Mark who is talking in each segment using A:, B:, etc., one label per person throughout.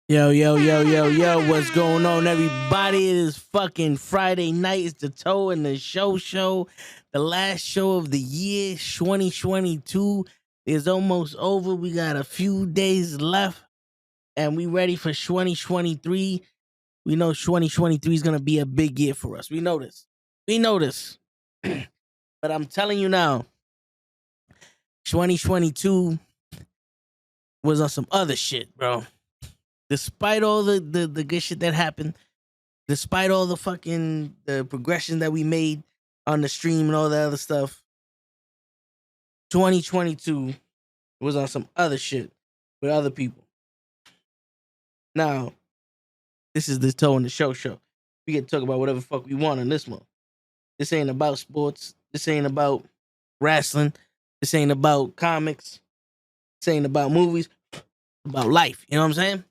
A: Yo, yo, yo, yo, yo, what's going on, everybody? It is fucking Friday night. It's the Toe and the Show. The last show of the year, 2022 is almost over. We got a few days left, and we ready for 2023. We know 2023 is going to be a big year for us. We know this. We know this. But I'm telling you now, 2022 was on some other shit, bro. Despite all the good shit that happened, despite all the fucking the progression that we made on the stream and all that other stuff, 2022 was on some other shit with other people. Now, this is the Toe and the Show. We get to talk about whatever the fuck we want on this one. This ain't about sports. This ain't about wrestling. This ain't about comics. This ain't about movies. About life. You know what I'm saying?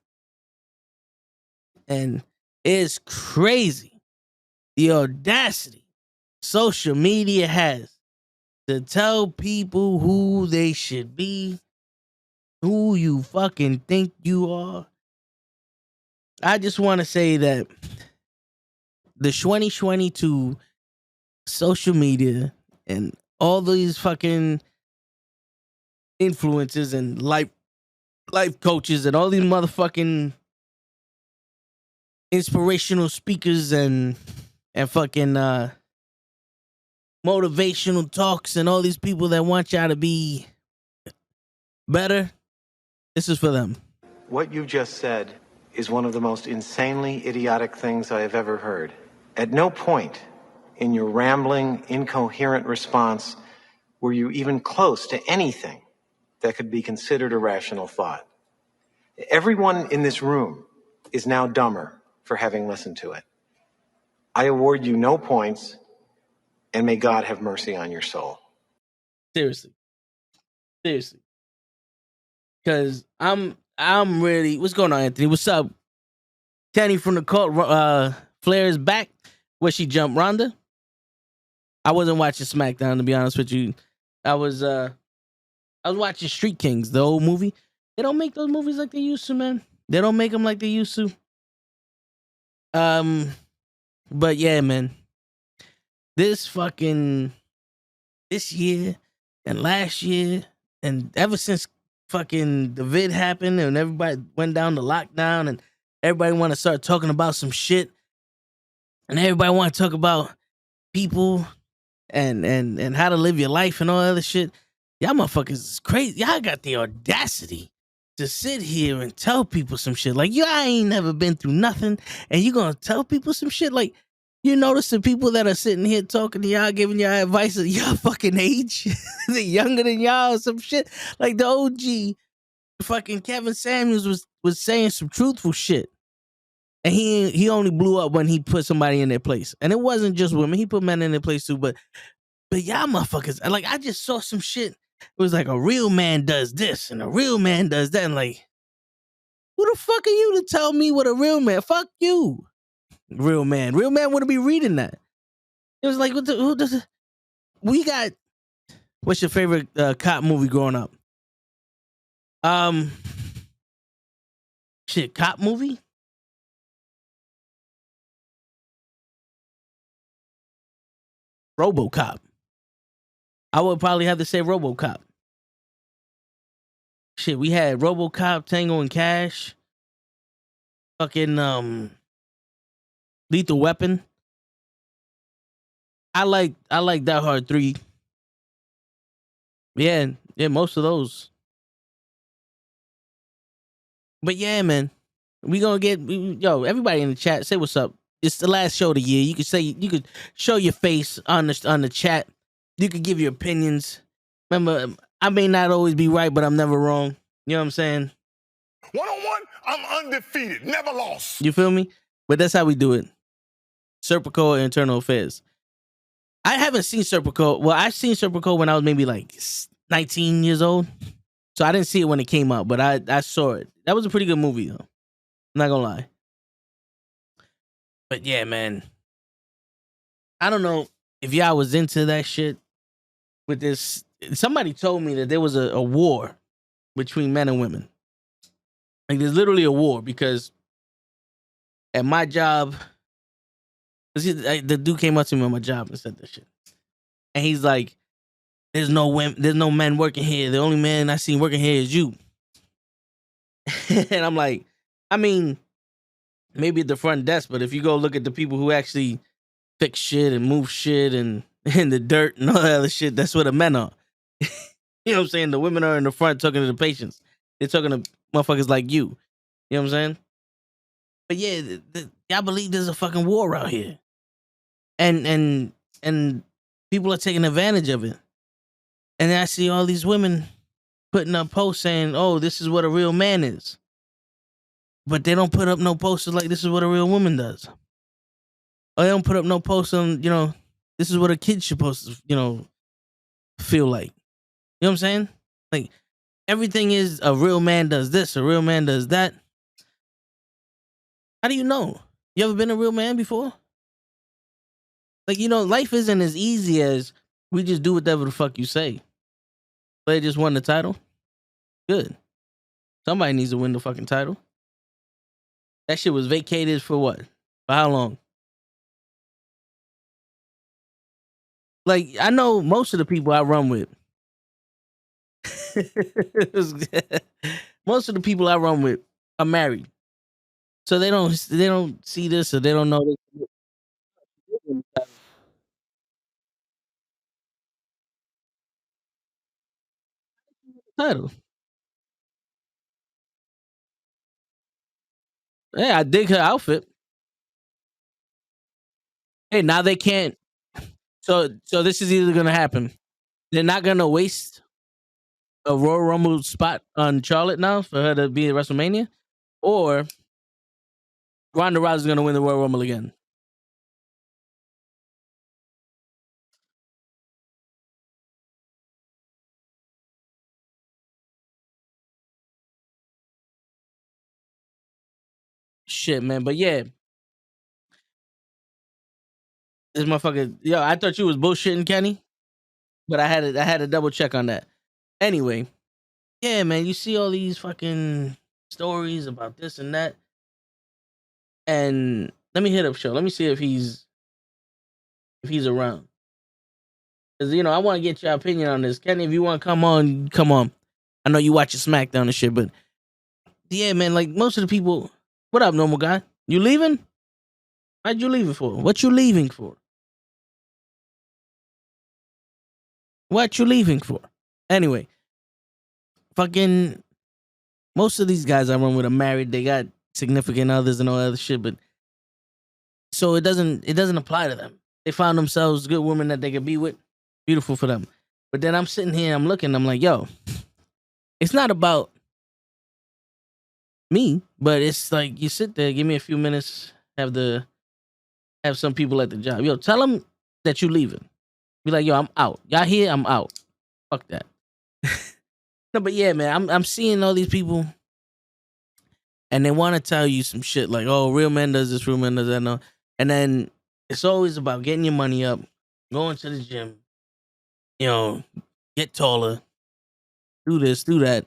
A: And it's crazy the audacity social media has to tell people who they should be, who you fucking think you are. I just want to say that the 2022 social media and all these fucking influencers and life coaches and all these motherfucking inspirational speakers and fucking motivational talks and all these people that want y'all to be better. This is for them.
B: What you just said is one of the most insanely idiotic things I have ever heard. At no point in your rambling, incoherent response were you even close to anything that could be considered a rational thought. Everyone in this room is now dumber for having listened to it. I award you no points, and may God have mercy on your soul.
A: Seriously. Because I'm really... What's going on, Anthony? What's up? Kenny from the cult, Flair is back. Where she jumped Ronda? I wasn't watching SmackDown, to be honest with you. I was watching Street Kings, the old movie. They don't make those movies like they used to, man. They don't make them like they used to. But yeah, man. This year and last year and ever since fucking the vid happened and everybody went down to lockdown and everybody want to start talking about some shit and everybody want to talk about people and how to live your life and all that other shit. Y'all motherfuckers is crazy. Y'all got the audacity to sit here and tell people some shit. Like, y'all ain't never been through nothing and you gonna tell people some shit? Like, you notice the people that are sitting here talking to y'all, giving y'all advice at y'all fucking age, they're younger than y'all or some shit. Like the OG, fucking Kevin Samuels was saying some truthful shit. And he only blew up when he put somebody in their place. And it wasn't just women. He put men in their place too. But y'all motherfuckers, like, I just saw some shit. It was like a real man does this and a real man does that. And like, who the fuck are you to tell me what a real man? Fuck you. Real man wouldn't be reading that. It was like, who does it? We got. What's your favorite cop movie growing up? Shit, cop movie. RoboCop. I would probably have to say RoboCop. Shit, we had RoboCop, Tango and Cash. Fucking Lethal Weapon. I like Die Hard 3. Yeah, most of those. But yeah, man. We gonna get everybody in the chat, say what's up. It's the last show of the year. You could show your face on the chat. You could give your opinions. Remember, I may not always be right, but I'm never wrong. You know what I'm saying?
C: 1-on-1, I'm undefeated, never lost.
A: You feel me? But that's how we do it. Serpico Internal Affairs. I haven't seen Serpico. Well, I've seen Serpico when I was maybe like 19 years old. So I didn't see it when it came out, but I saw it. That was a pretty good movie, though. I'm not gonna lie. But yeah, man. I don't know if y'all was into that shit with this. Somebody told me that there was a war between men and women. Like there's literally a war because at my job, the dude came up to me on my job and said this shit, and he's like, "There's no women, there's no men working here. The only man I seen working here is you." And I'm like, I mean, maybe at the front desk, but if you go look at the people who actually fix shit and move shit and in the dirt and all that other shit, that's where the men are. You know what I'm saying? The women are in the front talking to the patients. They're talking to motherfuckers like you. You know what I'm saying? But yeah, I believe there's a fucking war out here, and people are taking advantage of it. And then I see all these women putting up posts saying, "Oh, this is what a real man is," but they don't put up no posters like "This is what a real woman does." Or they don't put up no posts on, this is what a kid's supposed to, feel like. You know what I'm saying? Like everything is a real man does this, a real man does that. How do you know? You ever been a real man before? Like, life isn't as easy as we just do whatever the fuck you say. They just won the title. Good. Somebody needs to win the fucking title. That shit was vacated for what? For how long? Like, I know most of the people I run with. Most of the people I run with are married. So they don't see this or they don't know this. Title. Yeah, I dig her outfit. Hey, now they can't. So this is either gonna happen. They're not gonna waste a Royal Rumble spot on Charlotte now for her to be at WrestleMania, or Ronda Rousey is gonna win the Royal Rumble again. Shit, man. But yeah, this motherfucker. Yo, I thought you was bullshitting, Kenny, but I had to double check on that. Anyway, yeah, man. You see all these fucking stories about this and that, and let me hit up Show. Let me see if he's around. Because I want to get your opinion on this, Kenny. If you want to come on, come on. I know you watch your SmackDown and shit, but yeah, man. Like most of the people, what up, normal guy? You leaving? Why'd you leaving for? What you leaving for? What you leaving for? Anyway, fucking most of these guys I run with are married. They got significant others and all that other shit, but so it doesn't apply to them. They found themselves good women that they could be with. Beautiful for them. But then I'm sitting here, I'm looking, I'm like, yo, it's not about me, but it's like you sit there, give me a few minutes, have some people at the job. Yo, tell them that you leaving. Be like, yo, I'm out. Y'all here? I'm out. Fuck that. No, but yeah, man, I'm seeing all these people, and they want to tell you some shit like, oh, real man does this, real man does that, no, and then it's always about getting your money up, going to the gym, get taller, do this, do that,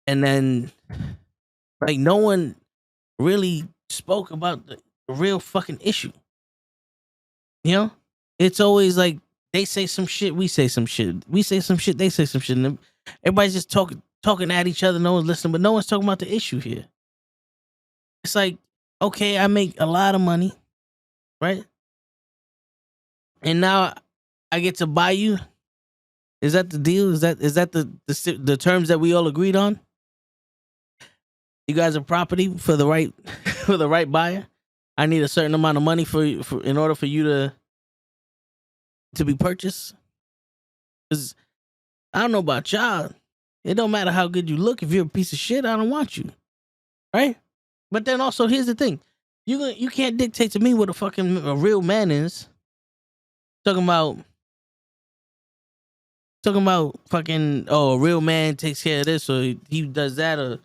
A: and then like no one really spoke about the real fucking issue. It's always like they say some shit, we say some shit, we say some shit, they say some shit, and everybody's just talking at each other. No one's listening, but no one's talking about the issue here. It's like, okay, I make a lot of money, right? And now I get to buy you. Is that the deal? Is that the terms that we all agreed on? You guys are property for the right for the right buyer. I need a certain amount of money for in order for you to be purchased. Because I don't know about y'all. It don't matter how good you look. If you're a piece of shit, I don't want you. Right? But then also, here's the thing. You can't dictate to me what a real man is. Talking about fucking, oh, a real man takes care of this or he does that or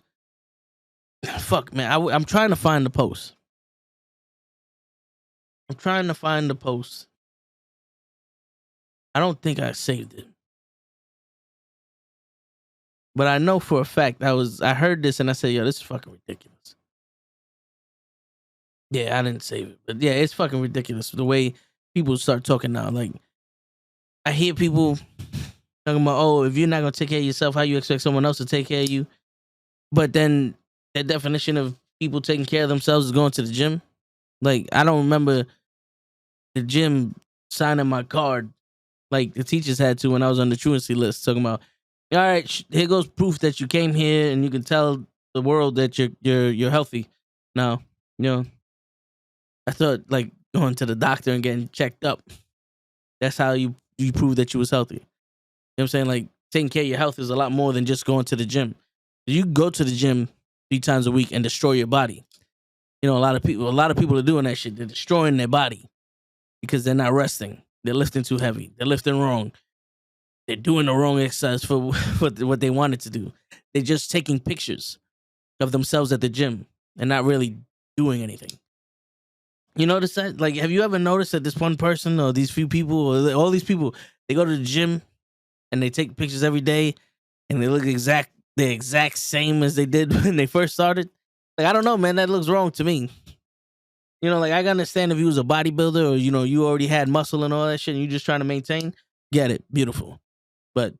A: fuck, man. I'm trying to find the post. I'm trying to find the post. I don't think I saved it. But I know for a fact I heard this and I said, yo, this is fucking ridiculous. Yeah, I didn't save it. But yeah, it's fucking ridiculous the way people start talking now. Like, I hear people talking about, oh, if you're not gonna take care of yourself, how you expect someone else to take care of you? But then the definition of people taking care of themselves is going to the gym. Like, I don't remember the gym signing my card like the teachers had to when I was on the truancy list, talking about, all right, here goes proof that you came here and you can tell the world that you're healthy. Now, you know, I thought like going to the doctor and getting checked up. That's how you prove that you was healthy. You know what I'm saying? Like, taking care of your health is a lot more than just going to the gym. You go to the gym 3 times a week and destroy your body. You know, a lot of people are doing that shit. They're destroying their body because they're not resting. They're lifting too heavy. They're lifting wrong. They're doing the wrong exercise for what they wanted to do. They're just taking pictures of themselves at the gym and not really doing anything. You notice that? Like, have you ever noticed that this one person or these few people or all these people, they go to the gym and they take pictures every day and they look the exact same as they did when they first started? Like, I don't know, man. That looks wrong to me. You know, like, I can understand if you was a bodybuilder or, you know, you already had muscle and all that shit and you just trying to maintain. Get it. Beautiful. But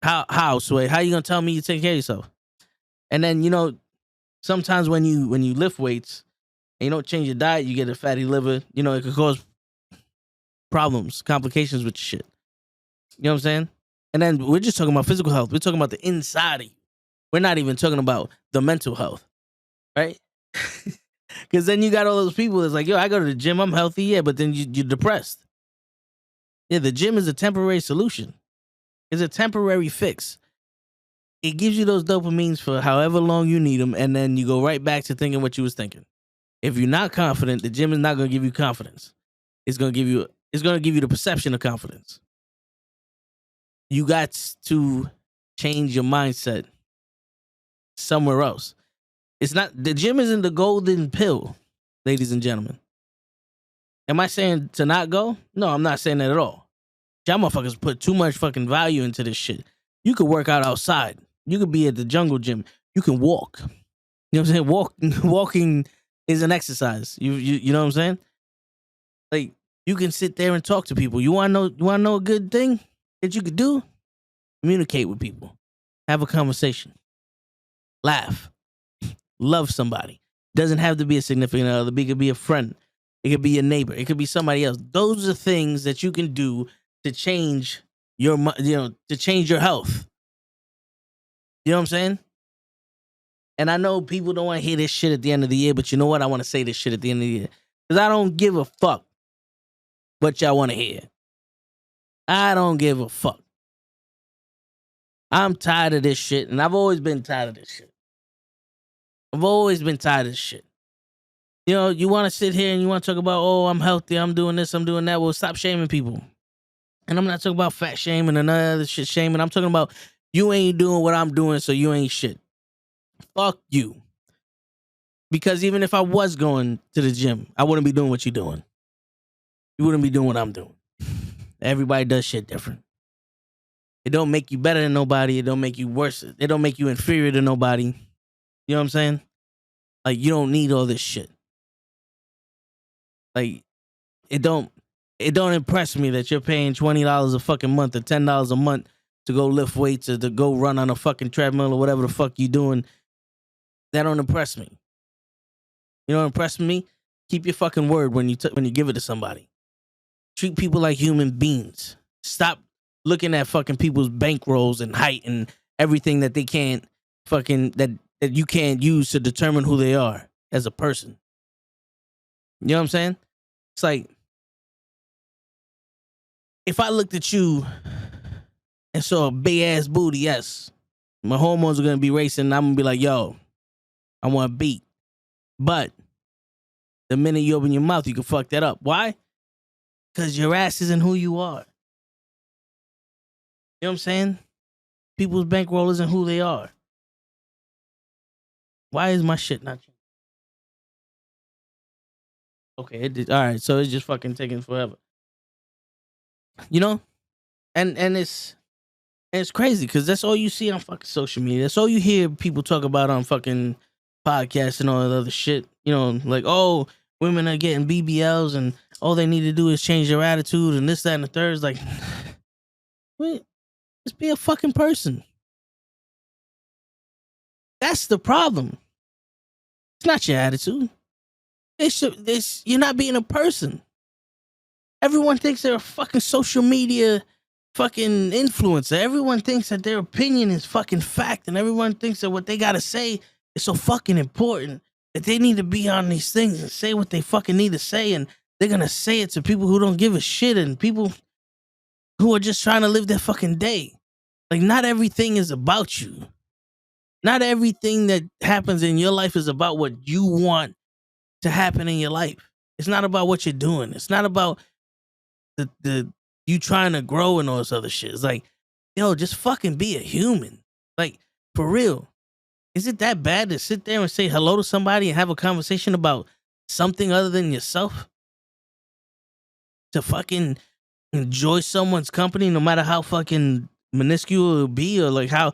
A: how, Sway? How you gonna tell me you take care of yourself? And then, you know, sometimes when you lift weights and you don't change your diet, you get a fatty liver. You know, it could cause problems, complications with your shit. You know what I'm saying? And then we're just talking about physical health. We're talking about the inside of you. We're not even talking about the mental health, right? Because then you got all those people that's like, yo, I go to the gym, I'm healthy, yeah, but then you're depressed. Yeah, the gym is a temporary solution. It's a temporary fix. It gives you those dopamines for however long you need them, and then you go right back to thinking what you was thinking. If you're not confident, the gym is not going to give you confidence. It's going to give you the perception of confidence. You got to change your mindset somewhere else. It's not, the gym isn't the golden pill, ladies and gentlemen. Am I saying to not go? No, I'm not saying that at all. Y'all motherfuckers put too much fucking value into this shit. You could work out outside. You could be at the jungle gym. You can walk. You know what I'm saying? Walking is an exercise. You know what I'm saying? Like, you can sit there and talk to people. You wanna know a good thing that you could do? Communicate with people. Have a conversation. Laugh. Love somebody. Doesn't have to be a significant other. It could be a friend. It could be a neighbor. It could be somebody else. Those are things that you can do to change to change your health. You know what I'm saying? And I know people don't want to hear this shit at the end of the year, but you know what? I want to say this shit at the end of the year. Because I don't give a fuck what y'all want to hear. I don't give a fuck. I'm tired of this shit, and I've always been tired of this shit. I've always been tired of this shit. You know, you want to sit here and you want to talk about, oh, I'm healthy, I'm doing this, I'm doing that. Well, stop shaming people. And I'm not talking about fat shaming and none of this shit shaming. I'm talking about you ain't doing what I'm doing, so you ain't shit. Fuck you. Because even if I was going to the gym, I wouldn't be doing what you're doing. You wouldn't be doing what I'm doing. Everybody does shit different. It don't make you better than nobody. It don't make you worse. It don't make you inferior to nobody. You know what I'm saying? Like, you don't need all this shit. Like, it don't impress me that you're paying $20 a fucking month or $10 a month to go lift weights or to go run on a fucking treadmill or whatever the fuck you doing. That don't impress me. You know what impress me? Keep your fucking word when you give it to somebody. Treat people like human beings. Stop looking at fucking people's bankrolls and height and everything that they can't fucking that you can't use to determine who they are as a person. You know what I'm saying? It's like, if I looked at you and saw a big ass booty, yes, my hormones are gonna be racing. And I'm gonna be like, yo, I want to beat. But the minute you open your mouth, you can fuck that up. Why? Because your ass isn't who you are. You know what I'm saying? People's bankroll isn't who they are. Why is my shit not changing? Okay, it did. All right, so it's just fucking taking forever. You know? And it's And it's crazy because that's all you see on fucking social media. That's all you hear people talk about on fucking podcasts and all that other shit. You know, like, oh, women are getting BBLs and all they need to do is change their attitude and this, that, and the third. It's like, wait, just be a fucking person. That's the problem. It's not your attitude. You're not being a person. Everyone thinks they're a fucking social media fucking influencer. Everyone thinks that their opinion is fucking fact, and everyone thinks that what they gotta say is so fucking important that they need to be on these things and say what they fucking need to say, and they're gonna say it to people who don't give a shit and people who are just trying to live their fucking day. Like, not everything is about you. Not everything that happens in your life is about what you want to happen in your life. It's not about what you're doing. It's not about the you trying to grow and all this other shit. It's like, yo, just fucking be a human. Like, for real. Is it that bad to sit there and say hello to somebody and have a conversation about something other than yourself? To fucking enjoy someone's company, no matter how fucking minuscule it be, or like how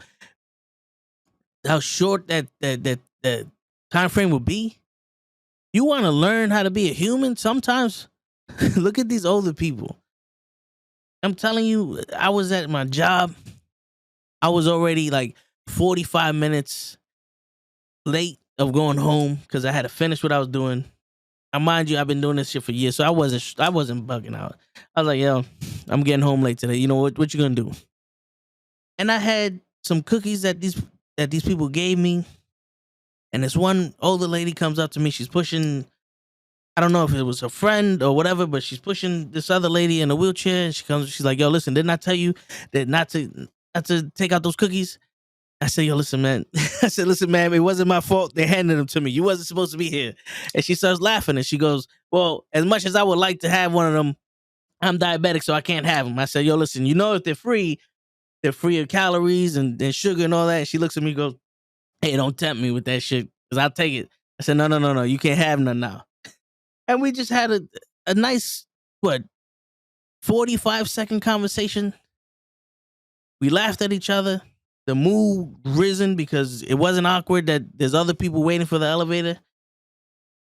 A: short that time frame will be. You want to learn how to be a human? Sometimes look at these older people. I'm telling you, I was at my job. I was already like 45 minutes late of going home because I had to finish what I was doing. I mind you, I've been doing this shit for years, so I wasn't bugging out. I was like, yo, I'm getting home late today. You know what you gonna do? And I had some cookies that these people gave me. And this one older lady comes up to me. She's pushing, I don't know if it was a friend or whatever, but she's pushing this other lady in a wheelchair. And she's like, yo, listen, didn't I tell you that not to take out those cookies? I said, yo, listen, man. I said, listen, man, it wasn't my fault. They handed them to me. You wasn't supposed to be here. And she starts laughing and she goes, well, as much as I would like to have one of them, I'm diabetic, so I can't have them. I said, yo, listen, you know, if they're free of calories and sugar and all that. And she looks at me and goes, hey, don't tempt me with that shit, because I'll take it. I said, no, you can't have none now. And we just had a nice, 45-second conversation. We laughed at each other. The mood risen because it wasn't awkward that there's other people waiting for the elevator.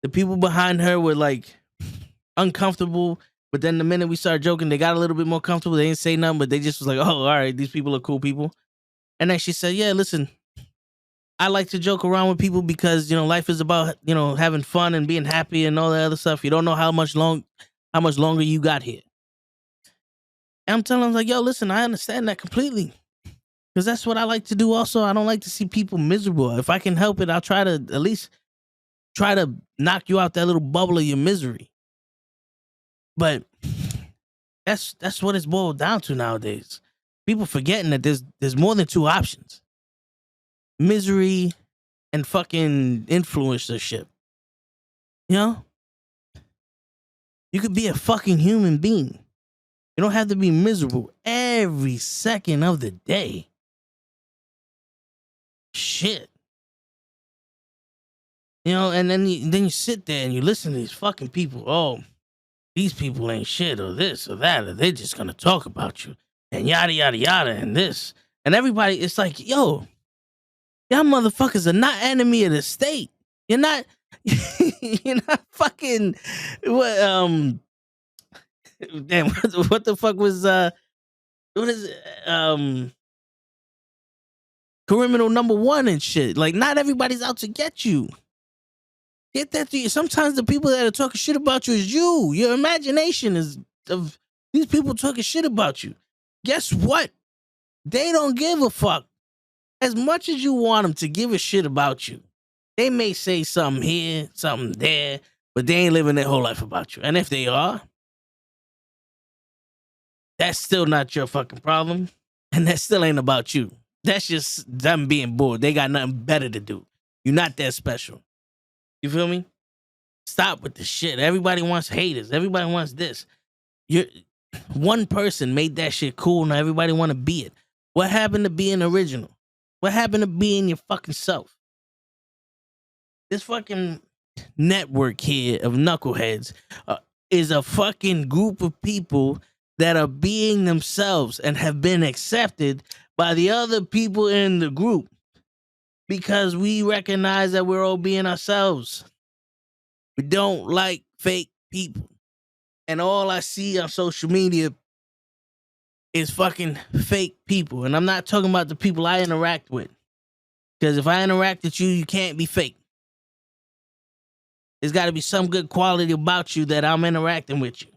A: The people behind her were like uncomfortable, but then the minute we started joking, they got a little bit more comfortable. They didn't say nothing, but they just was like, oh, all right, these people are cool people. And then she said, yeah, listen, I like to joke around with people because, you know, life is about, you know, having fun and being happy and all that other stuff. You don't know how much longer you got here. And I'm telling them, like, yo, listen, I understand that completely. Because that's what I like to do also. I don't like to see people miserable. If I can help it, I'll try to at least try to knock you out that little bubble of your misery. But that's what it's boiled down to nowadays. People forgetting that there's more than two options. Misery and fucking influencership. You know? You could be a fucking human being. You don't have to be miserable every second of the day. Shit. You know, and then you sit there and you listen to these fucking people. Oh, these people ain't shit, or this or that, or they're just gonna talk about you and yada yada yada and this. And everybody, it's like, yo, y'all motherfuckers are not enemy of the state. You're not you're not fucking what damn, what the fuck was what is it? Criminal number one and shit. Like, not everybody's out to get you. Get that to you. Sometimes the people that are talking shit about you is you. Your imagination is of these people talking shit about you. Guess what? They don't give a fuck. As much as you want them to give a shit about you, they may say something here, something there, but they ain't living their whole life about you. And if they are, that's still not your fucking problem. And that still ain't about you. That's just them being bored. They got nothing better to do. You're not that special. You feel me? Stop with the shit. Everybody wants haters. Everybody wants this. One person made that shit cool. Now everybody want to be it. What happened to being original? What happened to being your fucking self? This fucking network here of knuckleheads is a fucking group of people that are being themselves and have been accepted by the other people in the group because we recognize that we're all being ourselves. We don't like fake people. And all I see on social media is fucking fake people. And I'm not talking about the people I interact with. Because if I interact with you, you can't be fake. There's got to be some good quality about you that I'm interacting with you.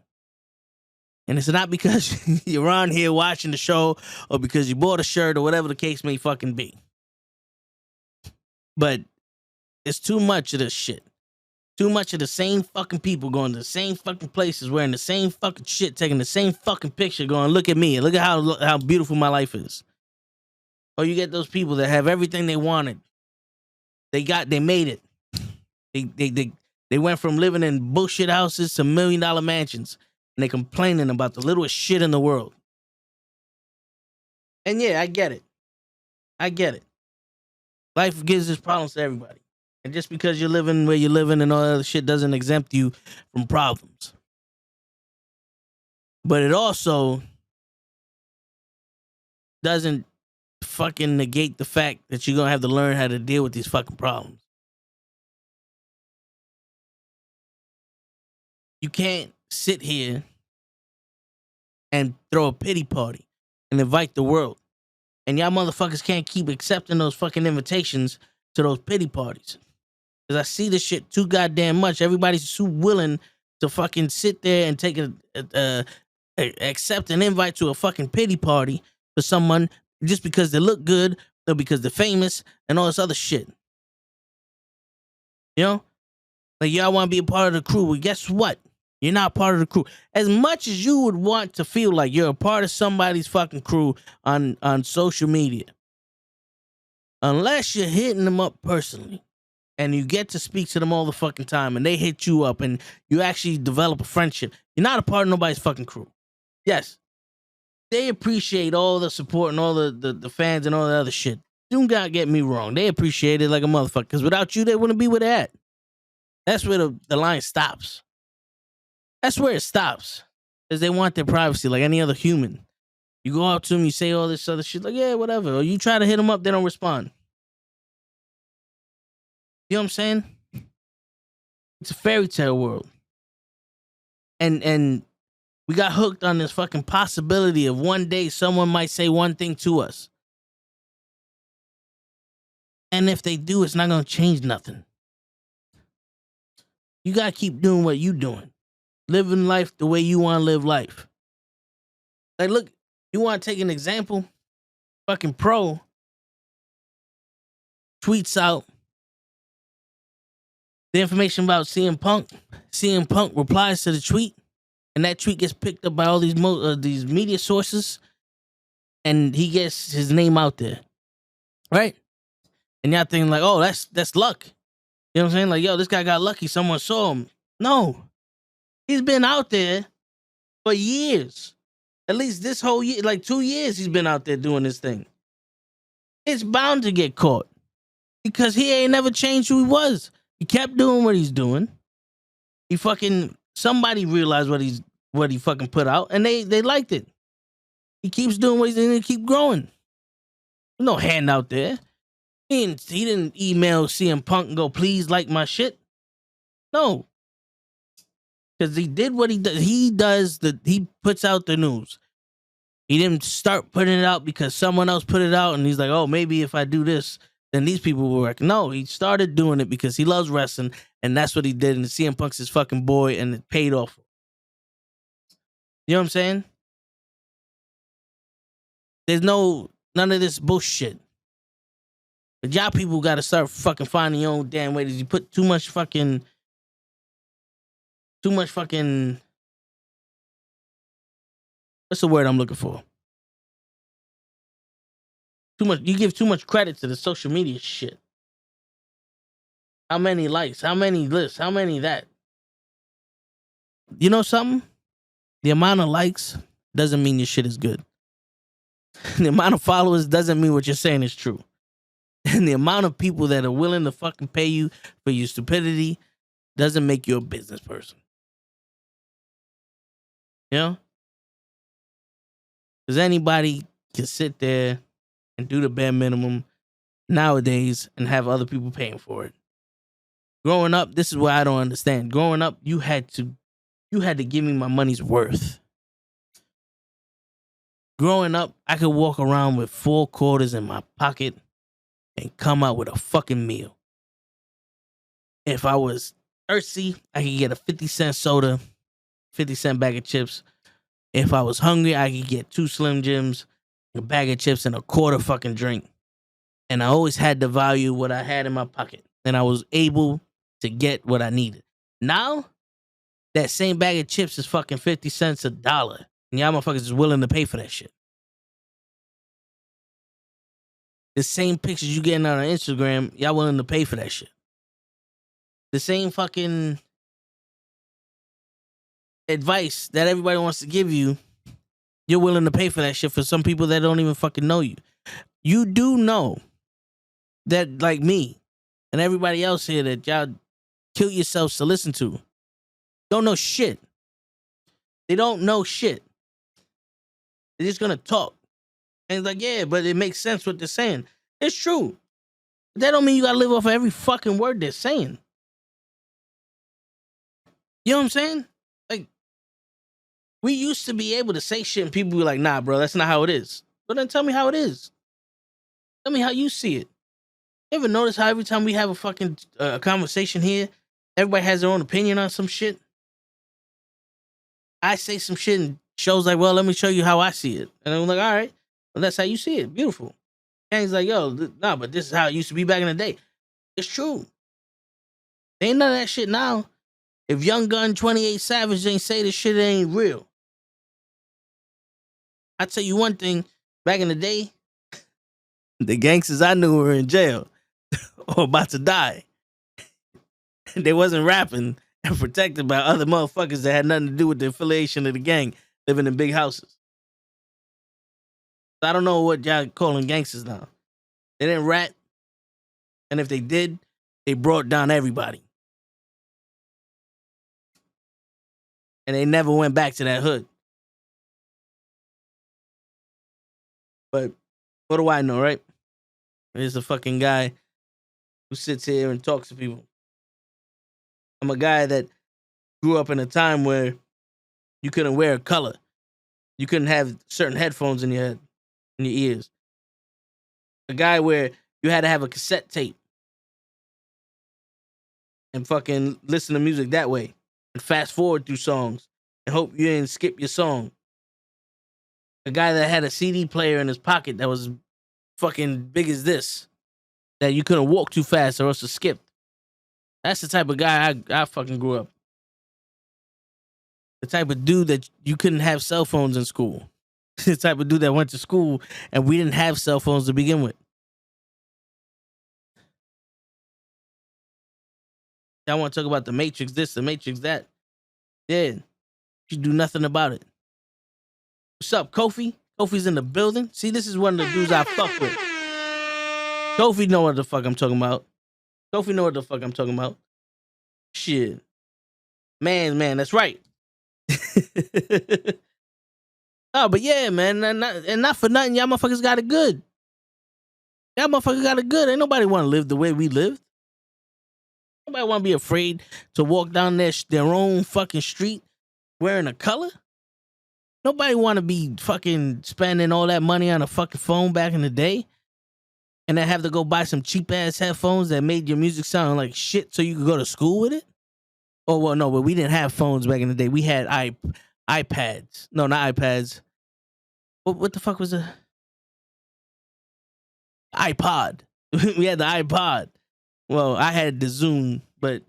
A: And it's not because you're on here watching the show or because you bought a shirt or whatever the case may fucking be. But it's too much of this shit. Too much of the same fucking people going to the same fucking places, wearing the same fucking shit, taking the same fucking picture, going, look at me, look at how beautiful my life is. Or you get those people that have everything they wanted. They made it. They went from living in bullshit houses to $1 million mansions. And they complaining about the littlest shit in the world. And yeah, I get it. Life gives its problems to everybody. And just because you're living where you're living and all that other shit doesn't exempt you from problems. But it also doesn't fucking negate the fact that you're going to have to learn how to deal with these fucking problems. You can't sit here and throw a pity party and invite the world. And y'all motherfuckers can't keep accepting those fucking invitations to those pity parties. Because I see this shit too goddamn much. Everybody's too willing to fucking sit there and take accept an invite to a fucking pity party for someone just because they look good or because they're famous and all this other shit. You know? Like, y'all want to be a part of the crew. Well, guess what? You're not part of the crew. As much as you would want to feel like you're a part of somebody's fucking crew on social media, unless you're hitting them up personally and you get to speak to them all the fucking time and they hit you up and you actually develop a friendship, you're not a part of nobody's fucking crew. Yes, they appreciate all the support and all the fans and all the other shit. Do not get me wrong. They appreciate it like a motherfucker. Because without you, they wouldn't be where they're at. That's where the line stops. That's where it stops. Because they want their privacy like any other human. You go up to them, you say all this other shit, like, yeah, whatever. Or you try to hit them up, they don't respond. You know what I'm saying? It's a fairy tale world. And we got hooked on this fucking possibility of one day someone might say one thing to us. And if they do, it's not going to change nothing. You got to keep doing what you doing. Living life the way you want to live life. Like, look, you want to take an example? Fucking Pro tweets out the information about CM Punk. CM Punk replies to the tweet, and that tweet gets picked up by all these media sources, and he gets his name out there, right? And y'all thinking like, oh, that's luck. You know what I'm saying? Like, yo, this guy got lucky. Someone saw him. No, he's been out there for years. At least this whole year, like 2 years, he's been out there doing this thing. It's bound to get caught because he ain't never changed who he was. He kept doing what he's doing. Somebody realized what he fucking put out, and they liked it. He keeps doing what he's doing and keep growing. There's no hand out there. He didn't email CM Punk and go, please like my shit. No. Because he did what he does. He puts out the news. He didn't start putting it out because someone else put it out and he's like, oh, maybe if I do this, then these people will work. No, he started doing it because he loves wrestling, and that's what he did. And CM Punk's his fucking boy, and it paid off. You know what I'm saying? There's none of this bullshit. But y'all people got to start fucking finding your own damn ways. You put too much fucking. What's the word I'm looking for? You give too much credit to the social media shit. How many likes? How many lists? How many that? You know something? The amount of likes doesn't mean your shit is good. The amount of followers doesn't mean what you're saying is true. And the amount of people that are willing to fucking pay you for your stupidity doesn't make you a business person. You know? Because anybody can sit there and do the bare minimum nowadays and have other people paying for it. Growing up, this is what I don't understand. Growing up, you had to give me my money's worth. Growing up, I could walk around with 4 quarters in my pocket and come out with a fucking meal. If I was thirsty, I could get a 50-cent soda, 50-cent bag of chips. If I was hungry, I could get 2 Slim Jims, a bag of chips, and a quarter fucking drink. And I always had to value what I had in my pocket. And I was able to get what I needed. Now, that same bag of chips is fucking 50 cents $1. And y'all motherfuckers is willing to pay for that shit. The same pictures you getting on Instagram, y'all willing to pay for that shit. The same fucking advice that everybody wants to give you, you're willing to pay for that shit for some people that don't even fucking know you. You do know that, like me and everybody else here, that y'all kill yourselves to listen to, don't know shit. They don't know shit. They're just gonna talk. And it's like, yeah, but it makes sense what they're saying. It's true. But that don't mean you gotta live off of every fucking word they're saying. You know what I'm saying? Like, we used to be able to say shit and people be like, nah, bro, that's not how it is. But then tell me how it is. Tell me how you see it. You ever notice how every time we have a fucking conversation here, everybody has their own opinion on some shit? I say some shit and show's like, well, let me show you how I see it. And I'm like, all right, well, that's how you see it. Beautiful. And he's like, yo, nah, but this is how it used to be back in the day. It's true. There ain't none of that shit now. If Young Gun 28 Savage ain't say this shit, it ain't real. I tell you one thing, back in the day, the gangsters I knew were in jail or about to die. They wasn't rapping and protected by other motherfuckers that had nothing to do with the affiliation of the gang, living in big houses. I don't know what y'all calling gangsters now. They didn't rat, and if they did, they brought down everybody. And they never went back to that hood. But what do I know, right? There's a fucking guy who sits here and talks to people. I'm a guy that grew up in a time where you couldn't wear a color. You couldn't have certain headphones in your head, in your ears. A guy where you had to have a cassette tape and fucking listen to music that way and fast forward through songs and hope you didn't skip your song. A guy that had a CD player in his pocket that was fucking big as this, that you couldn't walk too fast or else it skipped. That's the type of guy I fucking grew up. The type of dude that you couldn't have cell phones in school. The type of dude that went to school and we didn't have cell phones to begin with. I want to talk about the Matrix this, the Matrix that. Yeah, you do nothing about it. What's up, Kofi? Kofi's in the building. See, this is one of the dudes I fuck with. Kofi know what the fuck I'm talking about. Kofi know what the fuck I'm talking about. Shit. Man, that's right. Oh, but yeah, man, and not for nothing, y'all motherfuckers got it good. Y'all motherfuckers got it good. Ain't nobody want to live the way we lived. Nobody want to be afraid to walk down their own fucking street wearing a color. Nobody want to be fucking spending all that money on a fucking phone back in the day and then have to go buy some cheap ass headphones that made your music sound like shit so you could go to school with it. Oh, well, no, but we didn't have phones back in the day. We had iPads. No, not iPads. What the fuck was the iPod? We had the iPod. Well, I had the Zoom, but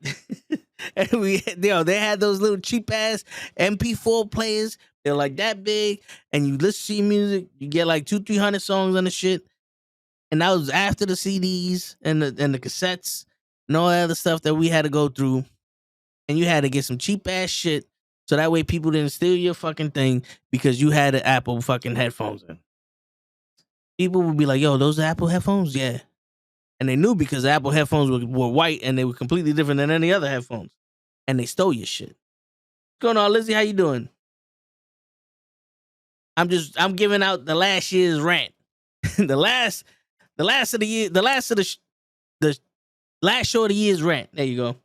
A: they had those little cheap ass MP4 players. They're like that big, and you listen to your music. You get like 200-300 songs on the shit, and that was after the CDs and the cassettes and all that other stuff that we had to go through. And you had to get some cheap ass shit so that way people didn't steal your fucking thing because you had an Apple fucking headphones in. People would be like, "Yo, those are Apple headphones?" Yeah. And they knew because the Apple headphones were white and they were completely different than any other headphones. And they stole your shit. What's going on, Lizzie? How you doing? I'm giving out the last year's rant. the last of the year, the last show of the year's rant. There you go.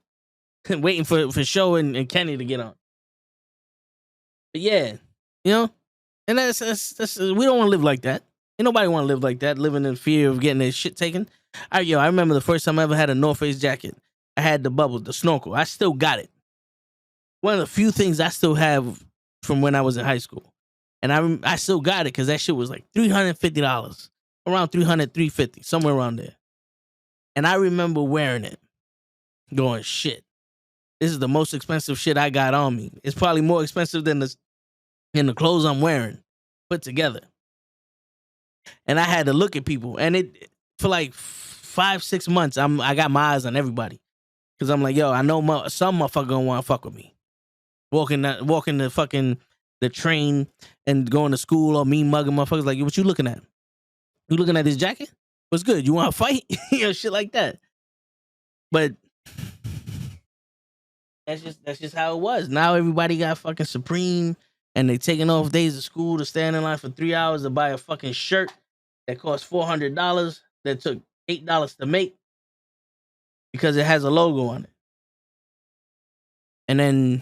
A: Waiting for Show and Kenny to get on. But yeah, and that's we don't want to live like that. Ain't nobody want to live like that, living in fear of getting their shit taken. I remember the first time I ever had a North Face jacket. I had the bubbles, the snorkel. I still got it. One of the few things I still have from when I was in high school. And I still got it because that shit was like $350. Around $300, $350, somewhere around there. And I remember wearing it, going, shit, this is the most expensive shit I got on me. It's probably more expensive than the clothes I'm wearing put together. And I had to look at people. And it for like 5-6 months, I got my eyes on everybody. Because I'm like, yo, I know some motherfucker gonna want to fuck with me. Walking the train and going to school, or me mugging motherfuckers like, what you looking at? You looking at this jacket? What's good? You want to fight? Shit like that. But that's just how it was. Now everybody got fucking Supreme, and they taking off days of school to stand in line for 3 hours to buy a fucking shirt that cost $400 that took $8 to make because it has a logo on it. And then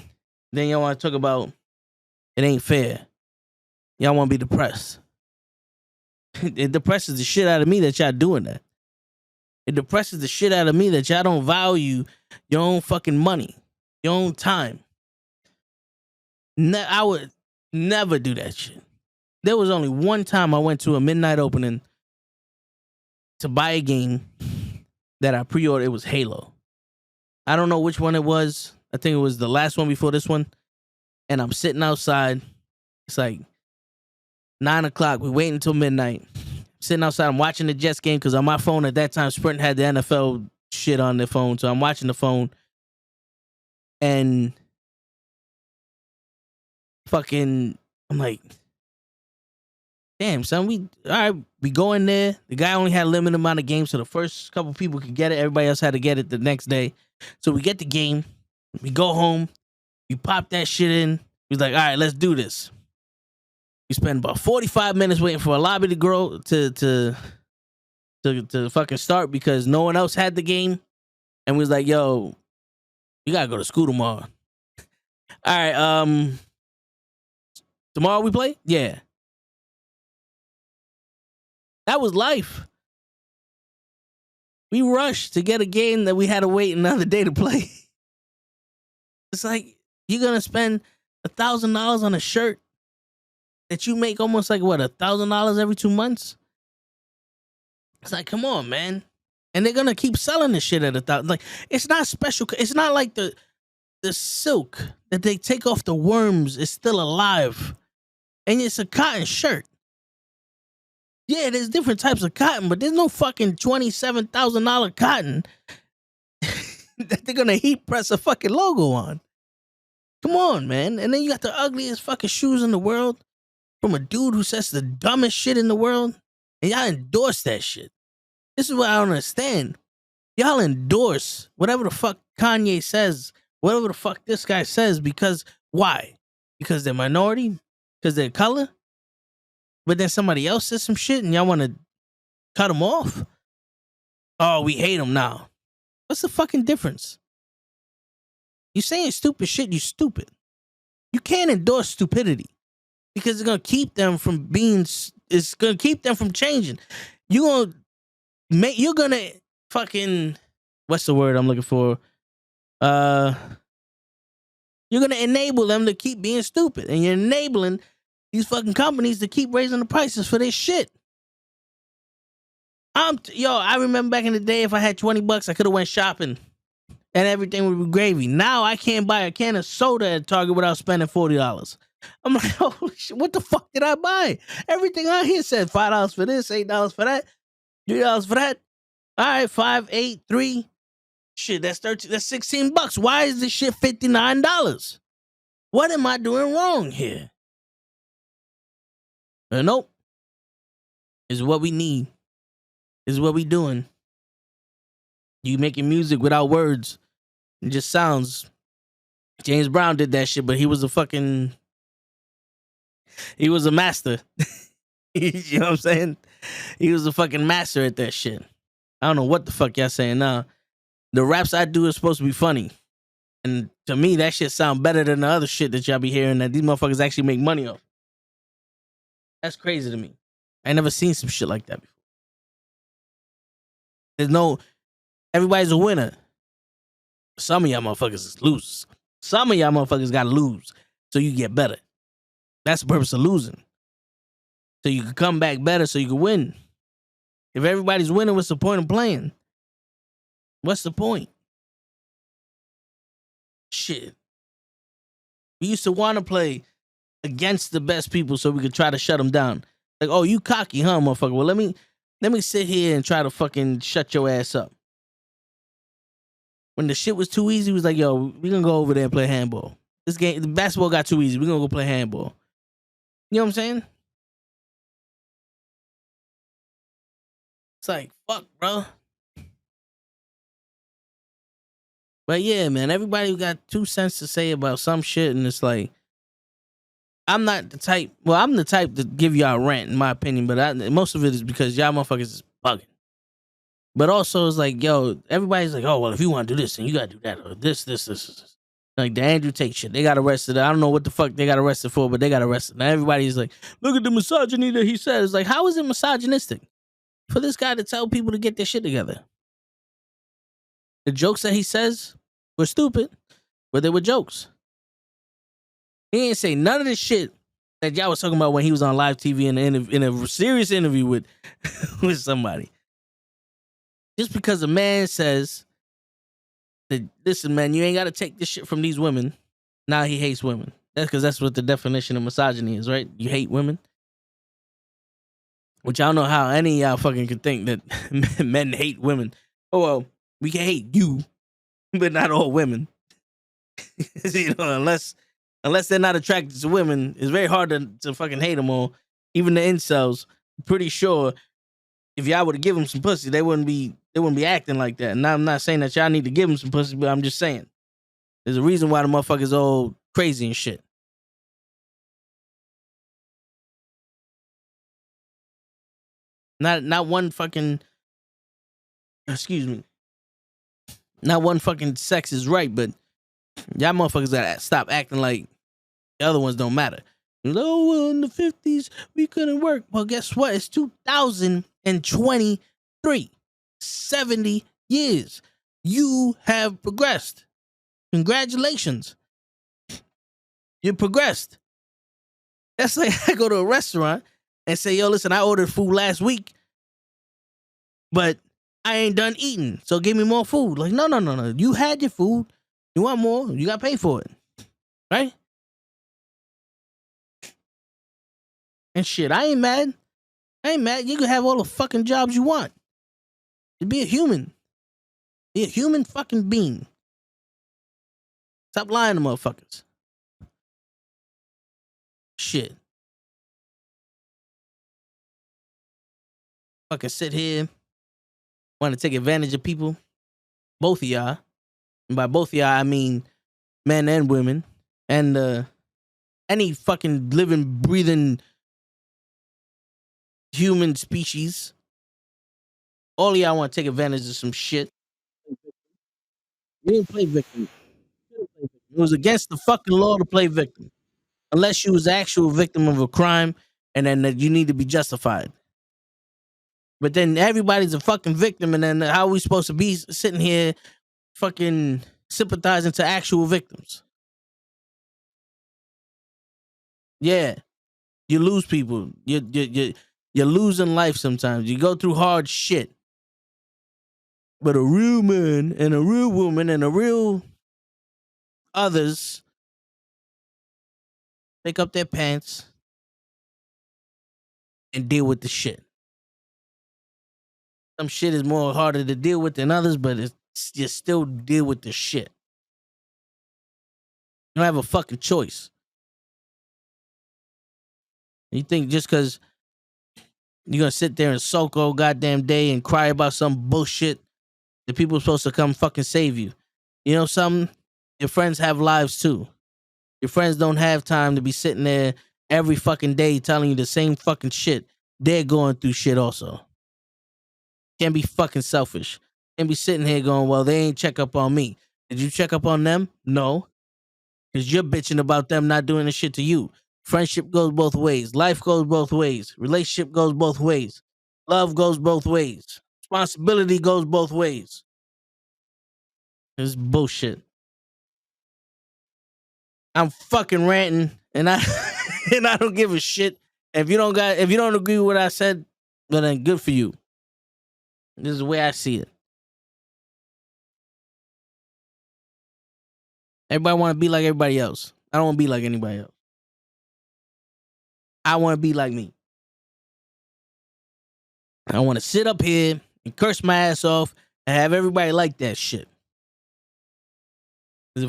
A: y'all want to talk about it ain't fair. Y'all want to be depressed. It depresses the shit out of me that y'all doing that. It depresses the shit out of me that y'all don't value your own fucking money, your own time. I would never do that shit. There was only one time I went to a midnight opening to buy a game that I pre-ordered. It was Halo. I don't know which one it was. I think it was the last one before this one. And I'm sitting outside. It's like 9 o'clock. We wait until midnight. Sitting outside. I'm watching the Jets game because on my phone at that time, Sprint had the NFL shit on their phone. So I'm watching the phone. And fucking, I'm like, damn, son, we go in there. The guy only had a limited amount of games, so the first couple people could get it. Everybody else had to get it the next day. So we get the game. We go home. We pop that shit in. He's like, all right, let's do this. We spend about 45 minutes waiting for a lobby to grow to fucking start because no one else had the game. And we was like, yo, you gotta go to school tomorrow. All right, tomorrow we play? Yeah. That was life. We rushed to get a game that we had to wait another day to play. It's like, you're going to spend $1,000 on a shirt that you make almost like, what, $1,000 every 2 months? It's like, come on, man. And they're going to keep selling this shit at $1,000. Like, it's not special. It's not like the silk that they take off the worms is still alive. And it's a cotton shirt. Yeah, there's different types of cotton, but there's no fucking $27,000 cotton that they're gonna heat press a fucking logo on. Come on, man. And then you got the ugliest fucking shoes in the world from a dude who says the dumbest shit in the world, and y'all endorse that shit. This is what I don't understand. Y'all endorse whatever the fuck Kanye says, whatever the fuck this guy says, because why? Because they're minority? Because they're color? But then somebody else says some shit and y'all want to cut them off? Oh, we hate them now. What's the fucking difference? You saying stupid shit, you stupid. You can't endorse stupidity because it's going to keep them from it's going to keep them from changing. You're going to fucking, what's the word I'm looking for? You're going to enable them to keep being stupid, and you're enabling these fucking companies to keep raising the prices for this shit. I remember back in the day, if I had $20, I could have went shopping and everything would be gravy. Now I can't buy a can of soda at Target without spending $40. I'm like, oh shit, what the fuck did I buy? Everything on here said $5 for this, $8 for that, $3 for that. All right, 5, 8, 3. Shit, that's 13. That's $16. Why is this shit $59? What am I doing wrong here? Nope. This is what we need. This is what we doing. You making music without words. It just sounds. James Brown did that shit, but he was a fucking. He was a master. You know what I'm saying? He was a fucking master at that shit. I don't know what the fuck y'all saying now. The raps I do is supposed to be funny. And to me, that shit sound better than the other shit that y'all be hearing that these motherfuckers actually make money off. That's crazy to me. I ain't never seen some shit like that before. There's no, everybody's a winner. Some of y'all motherfuckers is losers. Some of y'all motherfuckers gotta lose so you get better. That's the purpose of losing. So you can come back better so you can win. If everybody's winning, what's the point of playing? What's the point? Shit. We used to want to play against the best people so we could try to shut them down. Like, oh, you cocky, huh, motherfucker? Well, let me sit here and try to fucking shut your ass up. When the shit was too easy, it was like, yo, we gonna go over there and play handball. This game, the basketball got too easy. We're gonna go play handball. You know what I'm saying? It's like, fuck, bro. But yeah, man, everybody got 2 cents to say about some shit, and it's like, I'm not the type. Well, I'm the type to give y'all a rant, in my opinion, but most of it is because y'all motherfuckers is bugging. But also, it's like, yo, everybody's like, oh, well, if you want to do this, then you got to do that, or this. Like the Andrew Tate shit, they got arrested. I don't know what the fuck they got arrested for, but they got arrested. Now everybody's like, look at the misogyny that he said. It's like, how is it misogynistic for this guy to tell people to get their shit together? The jokes that he says were stupid, but they were jokes. He ain't say none of the shit that y'all was talking about when he was on live TV in a serious interview with with somebody. Just because a man says that, listen, man, you ain't got to take this shit from these women. Now he hates women. That's because that's what the definition of misogyny is, right? You hate women. Which I don't know how any of y'all fucking could think that men hate women. Oh, well, we can hate you, but not all women. You know, unless they're not attracted to women, it's very hard to fucking hate them all. Even the incels, pretty sure if y'all were to give them some pussy, they wouldn't be acting like that. And I'm not saying that y'all need to give them some pussy, but I'm just saying there's a reason why the motherfuckers all crazy and shit. Not one fucking, excuse me, not one fucking sex is right, but y'all motherfuckers gotta stop acting like the other ones don't matter. Oh, well, in the 50s, we couldn't work. Well, guess what? It's 2023. 70 years. You have progressed. Congratulations. You progressed. That's like I go to a restaurant and say, yo, listen, I ordered food last week, but I ain't done eating, so give me more food. Like, no. You had your food. You want more? You got to pay for it. Right? And shit, I ain't mad. You can have all the fucking jobs you want. To be a human. Be a human fucking being. Stop lying to motherfuckers. Shit. Fucking sit here. Want to take advantage of people. Both of y'all. And by both of y'all, I mean men and women. And any fucking living, breathing human species. All of y'all want to take advantage of some shit. You didn't play victim. It was against the fucking law to play victim. Unless you was the actual victim of a crime and then you need to be justified. But then everybody's a fucking victim, and then how are we supposed to be sitting here fucking sympathizing to actual victims? Yeah. You lose people. You're losing life sometimes. You go through hard shit. But a real man and a real woman and a real others pick up their pants and deal with the shit. Some shit is more harder to deal with than others, but you still deal with the shit. You don't have a fucking choice. You think just because you're going to sit there and sulk all goddamn day and cry about some bullshit that people are supposed to come fucking save you. You know something? Your friends have lives too. Your friends don't have time to be sitting there every fucking day telling you the same fucking shit. They're going through shit also. Can't be fucking selfish. Can't be sitting here going, well, they ain't check up on me. Did you check up on them? No. Because you're bitching about them not doing the shit to you. Friendship goes both ways. Life goes both ways. Relationship goes both ways. Love goes both ways. Responsibility goes both ways. It's bullshit. I'm fucking ranting, and I and I don't give a shit. If you don't agree with what I said, then good for you. This is the way I see it. Everybody want to be like everybody else. I don't want to be like anybody else. I want to be like me. I want to sit up here and curse my ass off and have everybody like that shit. Because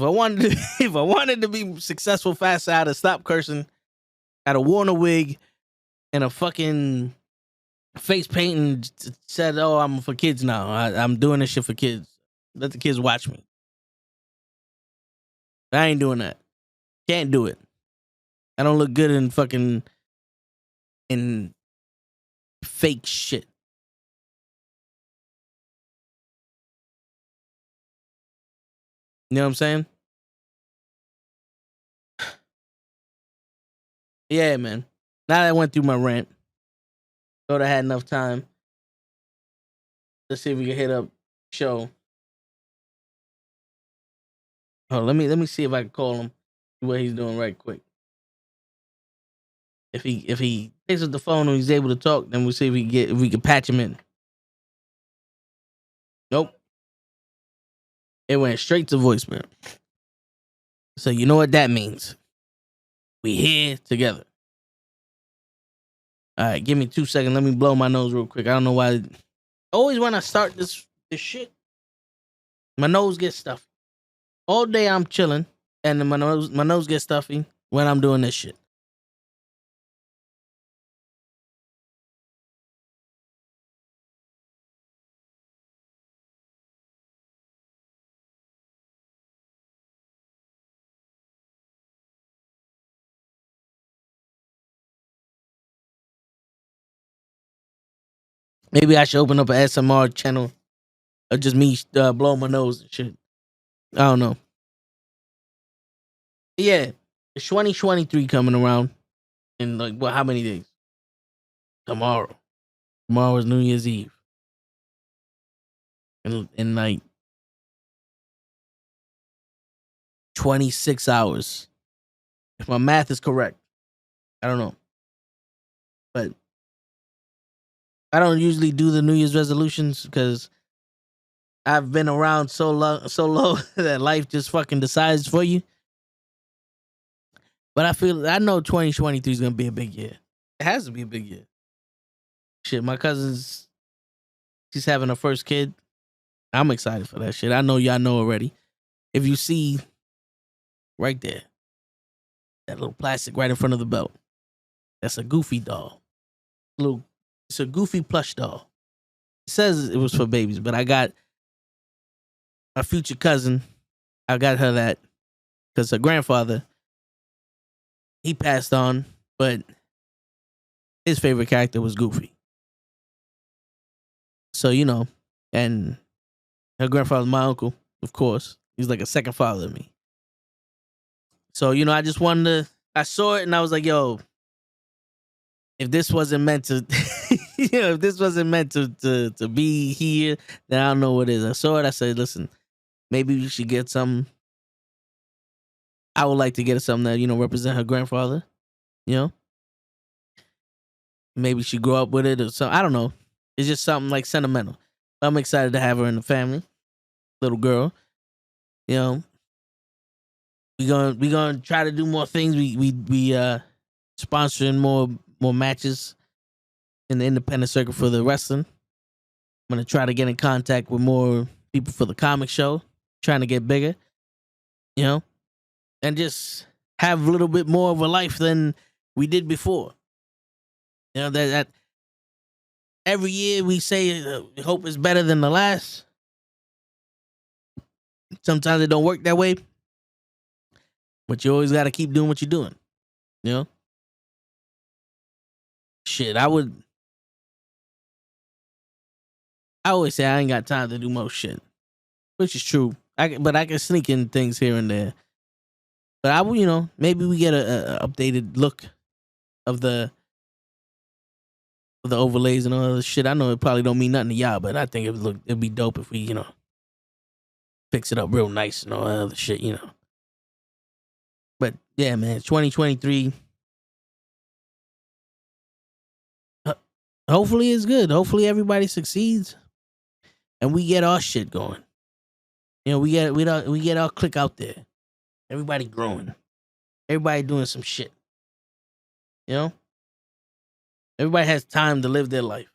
A: if I wanted to be successful fast, I had to stop cursing. I had to worn a wig and a fucking face paint and said, "Oh, I'm for kids now. I'm doing this shit for kids. Let the kids watch me." I ain't doing that. Can't do it. I don't look good in fucking in fake shit. You know what I'm saying? Yeah, man. Now that I went through my rant, thought I had enough time. Let's see if we can hit up show. Oh, let me see if I can call him. See what he's doing right quick. If he takes up the phone and he's able to talk, then we'll see if we can patch him in. Nope. It went straight to voicemail. So you know what that means. We here together. All right, give me 2 seconds. Let me blow my nose real quick. I don't know why. Always when I start this shit, my nose gets stuffy. All day I'm chilling, and then my nose gets stuffy when I'm doing this shit. Maybe I should open up an SMR channel or just me blowing my nose and shit. I don't know. Yeah, it's 2023 coming around in like how many days? Tomorrow. Tomorrow is New Year's Eve. In like 26 hours. If my math is correct. I don't know. But I don't usually do the New Year's resolutions because I've been around so low that life just fucking decides for you. But I know 2023 is gonna be a big year. It has to be a big year. Shit, my she's having her first kid. I'm excited for that shit. I know y'all know already. If you see right there, that little plastic right in front of the belt, that's a Goofy doll. It's a Goofy plush doll. It says it was for babies, but I got my future cousin. I got her that because her grandfather, he passed on, but his favorite character was Goofy. So, you know, and her grandfather's my uncle, of course. He's like a second father to me. So, you know, I just wanted I saw it and I was like, yo, if this wasn't meant to, if this wasn't meant to be here, then I don't know what is. I saw it. I said, listen, maybe we should get some. I would like to get something that, you know, represent her grandfather, you know. Maybe she grew up with it or something. I don't know. It's just something like sentimental. I'm excited to have her in the family. Little girl. You know. We gonna try to do more things. We sponsoring more matches in the independent circuit for the wrestling. I'm gonna try to get in contact with more people for the comic show, trying to get bigger, you know, and just have a little bit more of a life than we did before. You know, that every year we say hope is better than the last. Sometimes it don't work that way, but you always got to keep doing what you're doing, you know. shit, I always say I ain't got time to do most shit, which is true. But I can sneak in things here and there. But I will, maybe we get a updated look of the overlays and all the shit. I know it probably don't mean nothing to y'all, but I think it'd be dope if we, fix it up real nice and all that other shit, But yeah, man, 2023. Hopefully it's good. Hopefully everybody succeeds, and we get our shit going. We get our click out there. Everybody growing. Everybody doing some shit. Everybody has time to live their life.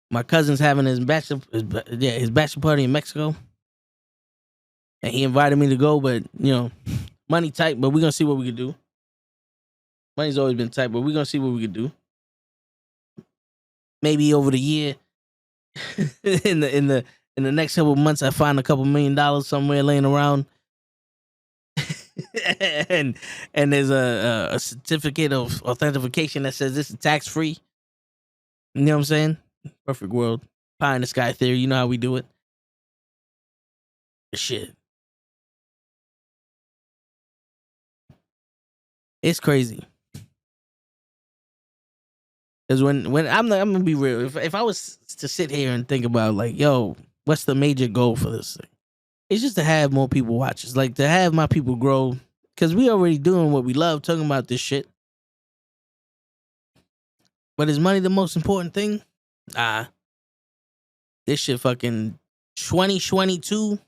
A: My cousin's having his bachelor party in Mexico, and he invited me to go. But money tight. But we're gonna see what we can do. Money's always been tight, but we're gonna see what we can do. Maybe over the year, in the next couple of months, I find a couple $1 million somewhere laying around, and there's a certificate of authentication that says this is tax free. You know what I'm saying? Perfect world, pie in the sky theory. You know how we do it. Shit, it's crazy. Because when I'm gonna be real, if I was to sit here and think about like, yo, what's the major goal for this thing? It's just to have more people watch. It's like to have my people grow. Because we already doing what we love, talking about this shit. But is money the most important thing? This shit fucking 2022.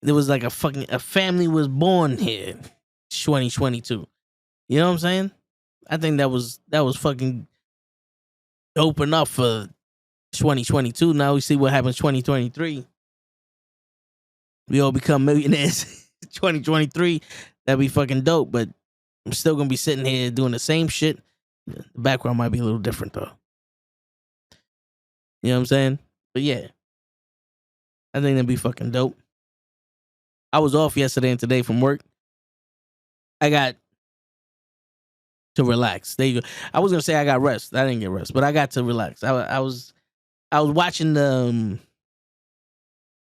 A: There was like a family was born here. 2022. You know what I'm saying? I think that was fucking dope enough for 2022. Now we see what happens 2023. We all become millionaires 2023. That'd be fucking dope, but I'm still gonna be sitting here doing the same shit. The background might be a little different though. You know what I'm saying? But yeah, I think that'd be fucking dope. I was off yesterday and today from work. I got to relax. There you go. I was gonna say I got rest. I didn't get rest, but I got to relax. I was watching the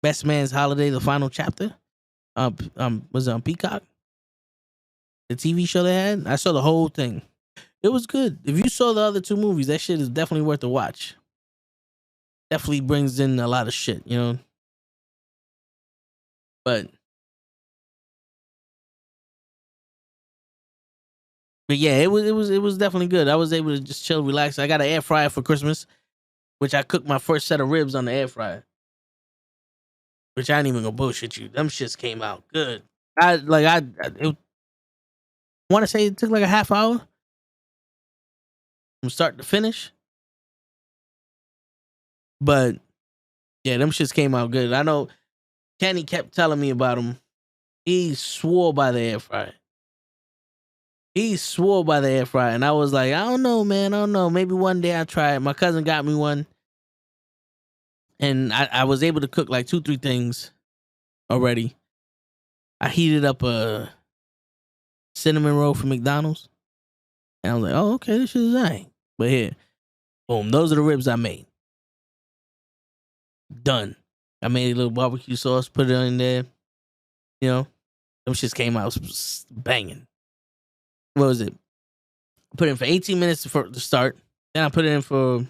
A: Best Man's Holiday, the final chapter. Was it on Peacock? The TV show they had? I saw the whole thing. It was good. If you saw the other two movies, that shit is definitely worth a watch. Definitely brings in a lot of shit, But yeah, it was definitely good. I was able to just chill, relax. I got an air fryer for Christmas, which I cooked my first set of ribs on the air fryer. Which I ain't even gonna bullshit you. Them shits came out good. I want to say it took like a half hour from start to finish. But yeah, them shits came out good. I know Kenny kept telling me about them. He swore by the air fryer. And I was like, I don't know, man. I don't know. Maybe one day I'll try it. My cousin got me one. And I was able to cook like 2-3 things already. I heated up a cinnamon roll from McDonald's. And I was like, oh, okay, this shit is nice. But here, boom, those are the ribs I made. Done. I made a little barbecue sauce, put it in there. Them shits came out banging. What was it? I put it in for 18 minutes to start. Then I put it in for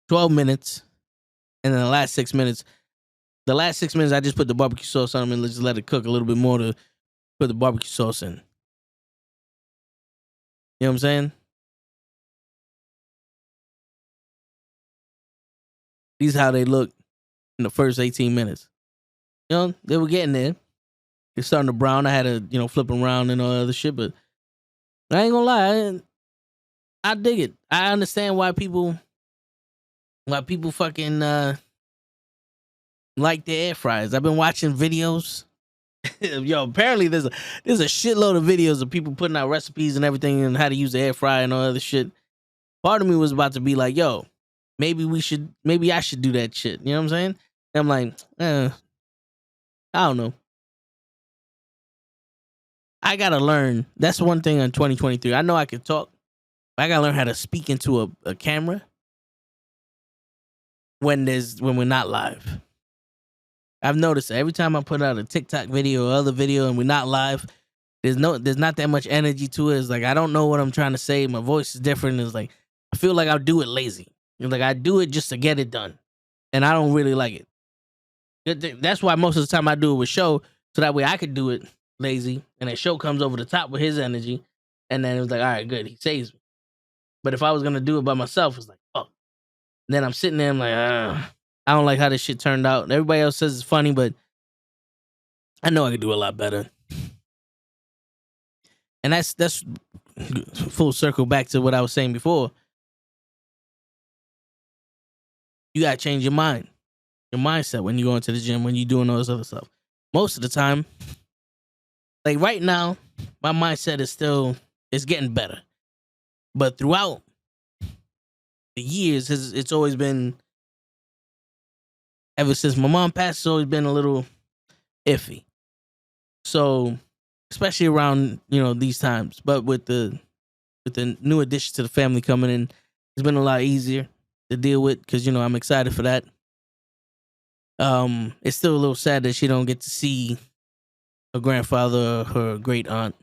A: 12 minutes. And then the last 6 minutes, I just put the barbecue sauce on them and just let it cook a little bit more to put the barbecue sauce in. You know what I'm saying? These are how they look in the first 18 minutes. They were getting there. It's starting to brown. I had to, flip them around and all that other shit, but I ain't gonna lie. I dig it. I understand why people fucking like their air fryers. I've been watching videos. Yo, apparently there's a shitload of videos of people putting out recipes and everything and how to use the air fryer and all other shit. Part of me was about to be like, yo, maybe I should do that shit. You know what I'm saying? And I'm like, I don't know. I gotta learn. That's one thing in 2023. I know I can talk, but I gotta learn how to speak into a camera when we're not live. I've noticed that every time I put out a TikTok video or other video and we're not live, there's not that much energy to it. It's like I don't know what I'm trying to say. My voice is different. It's like I feel like I'll do it lazy. Like I do it just to get it done, and I don't really like it. That's why most of the time I do it with Show, so that way I could do it lazy, and then Show comes over the top with his energy, and then it was like, all right, good, he saves me. But if I was gonna do it by myself, it's like, fuck. Then I'm sitting there, I'm like, I don't like how this shit turned out. Everybody else says it's funny, but I know I could do a lot better. And that's full circle back to what I was saying before. You gotta change your mindset when you go into the gym, when you're doing all this other stuff. Most of the time, like right now, my mindset is getting better. But throughout the years, it's always been, ever since my mom passed, it's always been a little iffy. So, especially around, these times. But with the new addition to the family coming in, it's been a lot easier to deal with because, I'm excited for that. It's still a little sad that she don't get to see her grandfather or her great aunt.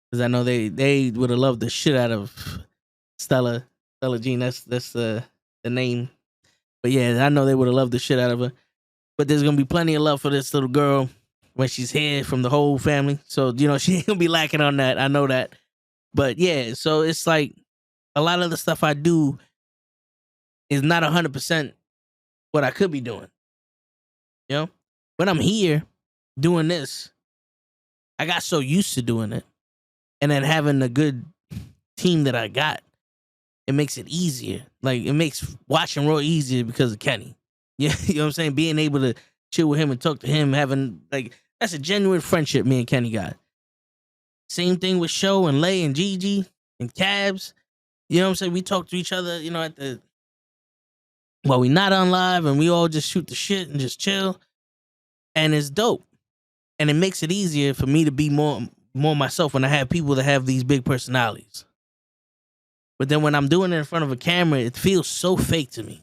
A: Because I know they would have loved the shit out of Stella Jean. That's the name. But yeah, I know they would have loved the shit out of her. But there's gonna be plenty of love for this little girl when she's here from the whole family. So, she ain't gonna be lacking on that. I know that. But yeah, so it's like a lot of the stuff I do is not 100% what I could be doing. When I'm here doing this, I got so used to doing it. And then having a good team that I got, it makes it easier. Like, it makes watching Raw easier because of Kenny. Yeah, you know what I'm saying? Being able to chill with him and talk to him, having, like, that's a genuine friendship me and Kenny got. Same thing with Show and Lay and Gigi and Cabs. You know what I'm saying? We talk to each other, we not on live, and we all just shoot the shit and just chill. And it's dope. And it makes it easier for me to be more myself when I have people that have these big personalities. But then when I'm doing it in front of a camera, it feels so fake to me.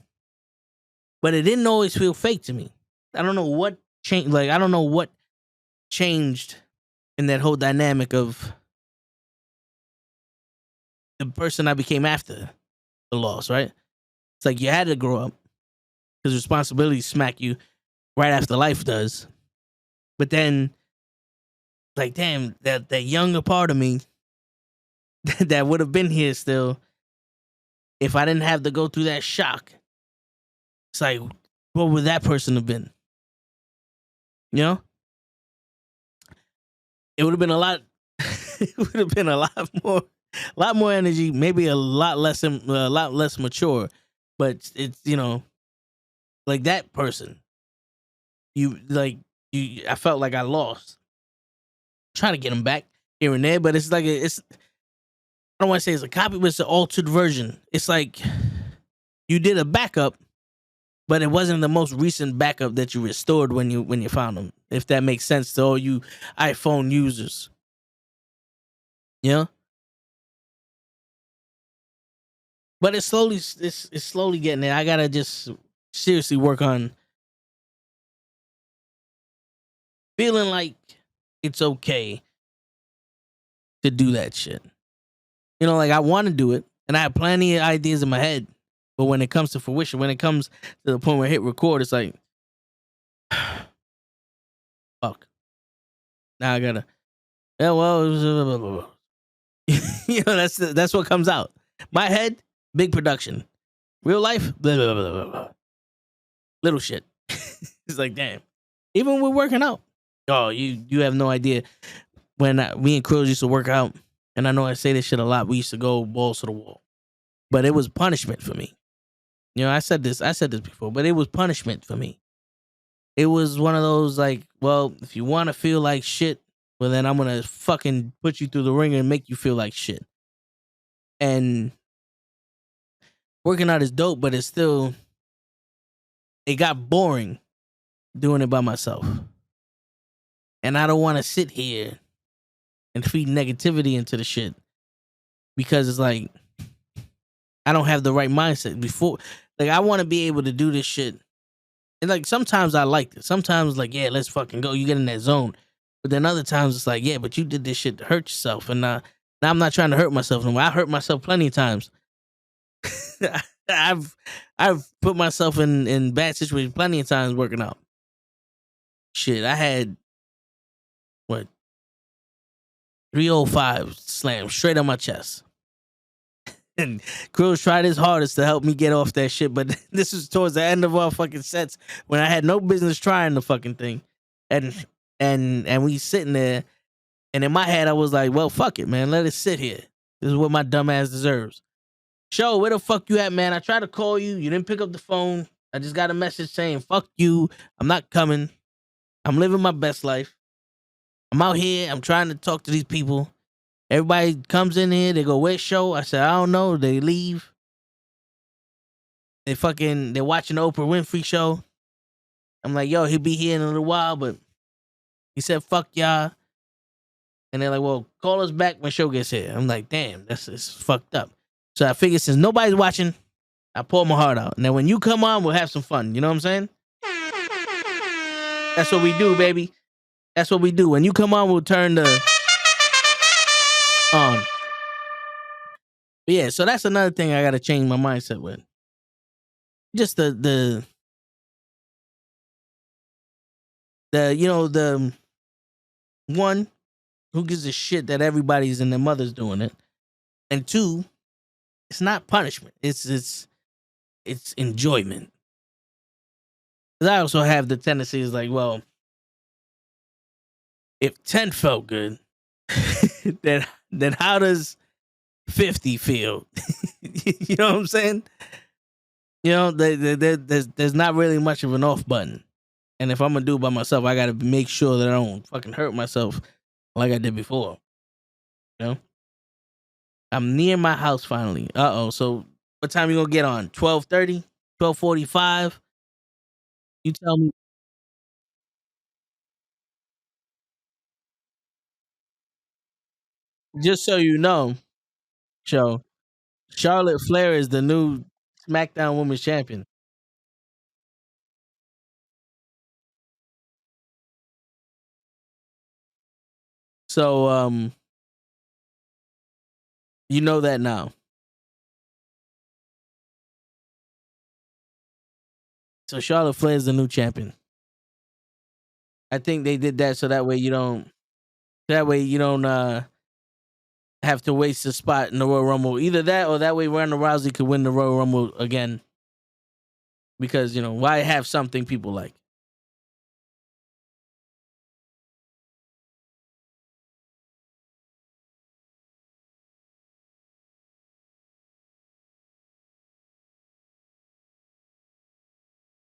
A: But it didn't always feel fake to me. I don't know what changed. Like, I don't know what changed in that whole dynamic of the person I became after the loss, right? It's like you had to grow up because responsibilities smack you right after life does. But then, like, damn, that younger part of me that would have been here still, if I didn't have to go through that shock, it's like, what would that person have been? It would have been a lot. It would have been a lot more energy, maybe a lot less mature. But it's like that person. I felt like I lost. Trying to get him back here and there, but it's like I don't want to say it's a copy, but it's an altered version. It's like you did a backup, but it wasn't the most recent backup that you restored when you found them. If that makes sense to all you iPhone users, But it's slowly getting there. I gotta just seriously work on feeling like it's okay to do that shit. Like I want to do it, and I have plenty of ideas in my head. But when it comes to fruition, when it comes to the point where I hit record, it's like, fuck. Now I gotta. Yeah, well, that's what comes out. My head, big production. Real life, blah, blah, blah, blah, blah. Little shit. It's like, damn. Even when we're working out, you have no idea. When me and Krills used to work out, and I know I say this shit a lot, we used to go balls to the wall, but it was punishment for me. I said this before, but it was punishment for me. It was one of those like, well, if you want to feel like shit, well then I'm gonna fucking put you through the ringer and make you feel like shit. And working out is dope, but it got boring doing it by myself. And I don't want to sit here and feed negativity into the shit because it's like I don't have the right mindset before. Like I want to be able to do this shit, and like sometimes I like this. Sometimes like yeah, let's fucking go. You get in that zone, but then other times it's like yeah, but you did this shit to hurt yourself, and now I'm not trying to hurt myself no more. I hurt myself plenty of times. I've put myself in bad situations plenty of times working out. Shit, I had what 305 slam straight on my chest. And Krills tried his hardest to help me get off that shit, but this was towards the end of our fucking sets when I had no business trying the fucking thing. And we sitting there, and in my head I was like, well, fuck it, man. Let it sit here. This is what my dumb ass deserves. Show, where the fuck you at, man? I tried to call you. You didn't pick up the phone. I just got a message saying, fuck you. I'm not coming. I'm living my best life. I'm out here. I'm trying to talk to these people. Everybody comes in here. They go, where's Show? I said, I don't know. They leave. They're watching the Oprah Winfrey show. I'm like, yo, he'll be here in a little while, but he said, fuck y'all. And they're like, well, call us back when Show gets here. I'm like, damn, it's fucked up. So I figured since nobody's watching, I pour my heart out. And then when you come on, we'll have some fun. You know what I'm saying? That's what we do, baby. That's what we do. When you come on, we'll turn the on. But yeah, so that's another thing I gotta change my mindset with. Just the the one who gives a shit that everybody's and their mother's doing it, and two, it's not punishment. It's enjoyment. Because I also have the tendency is like, well, if 10 felt good, then how does 50 feel? You know what I'm saying? You know, there's not really much of an off button. And if I'm gonna do it by myself, I gotta make sure that I don't fucking hurt myself like I did before. You know? I'm near my house finally. So what time you gonna get on? 12:30? 12:45? You tell me. Just so you know, Show, Charlotte Flair is the new SmackDown Women's Champion. So you know that now. So Charlotte Flair is the new champion. I think they did that so that way you don't have to waste a spot in the Royal Rumble. Either that or that way Ronda Rousey could win the Royal Rumble again. Because, why have something people like?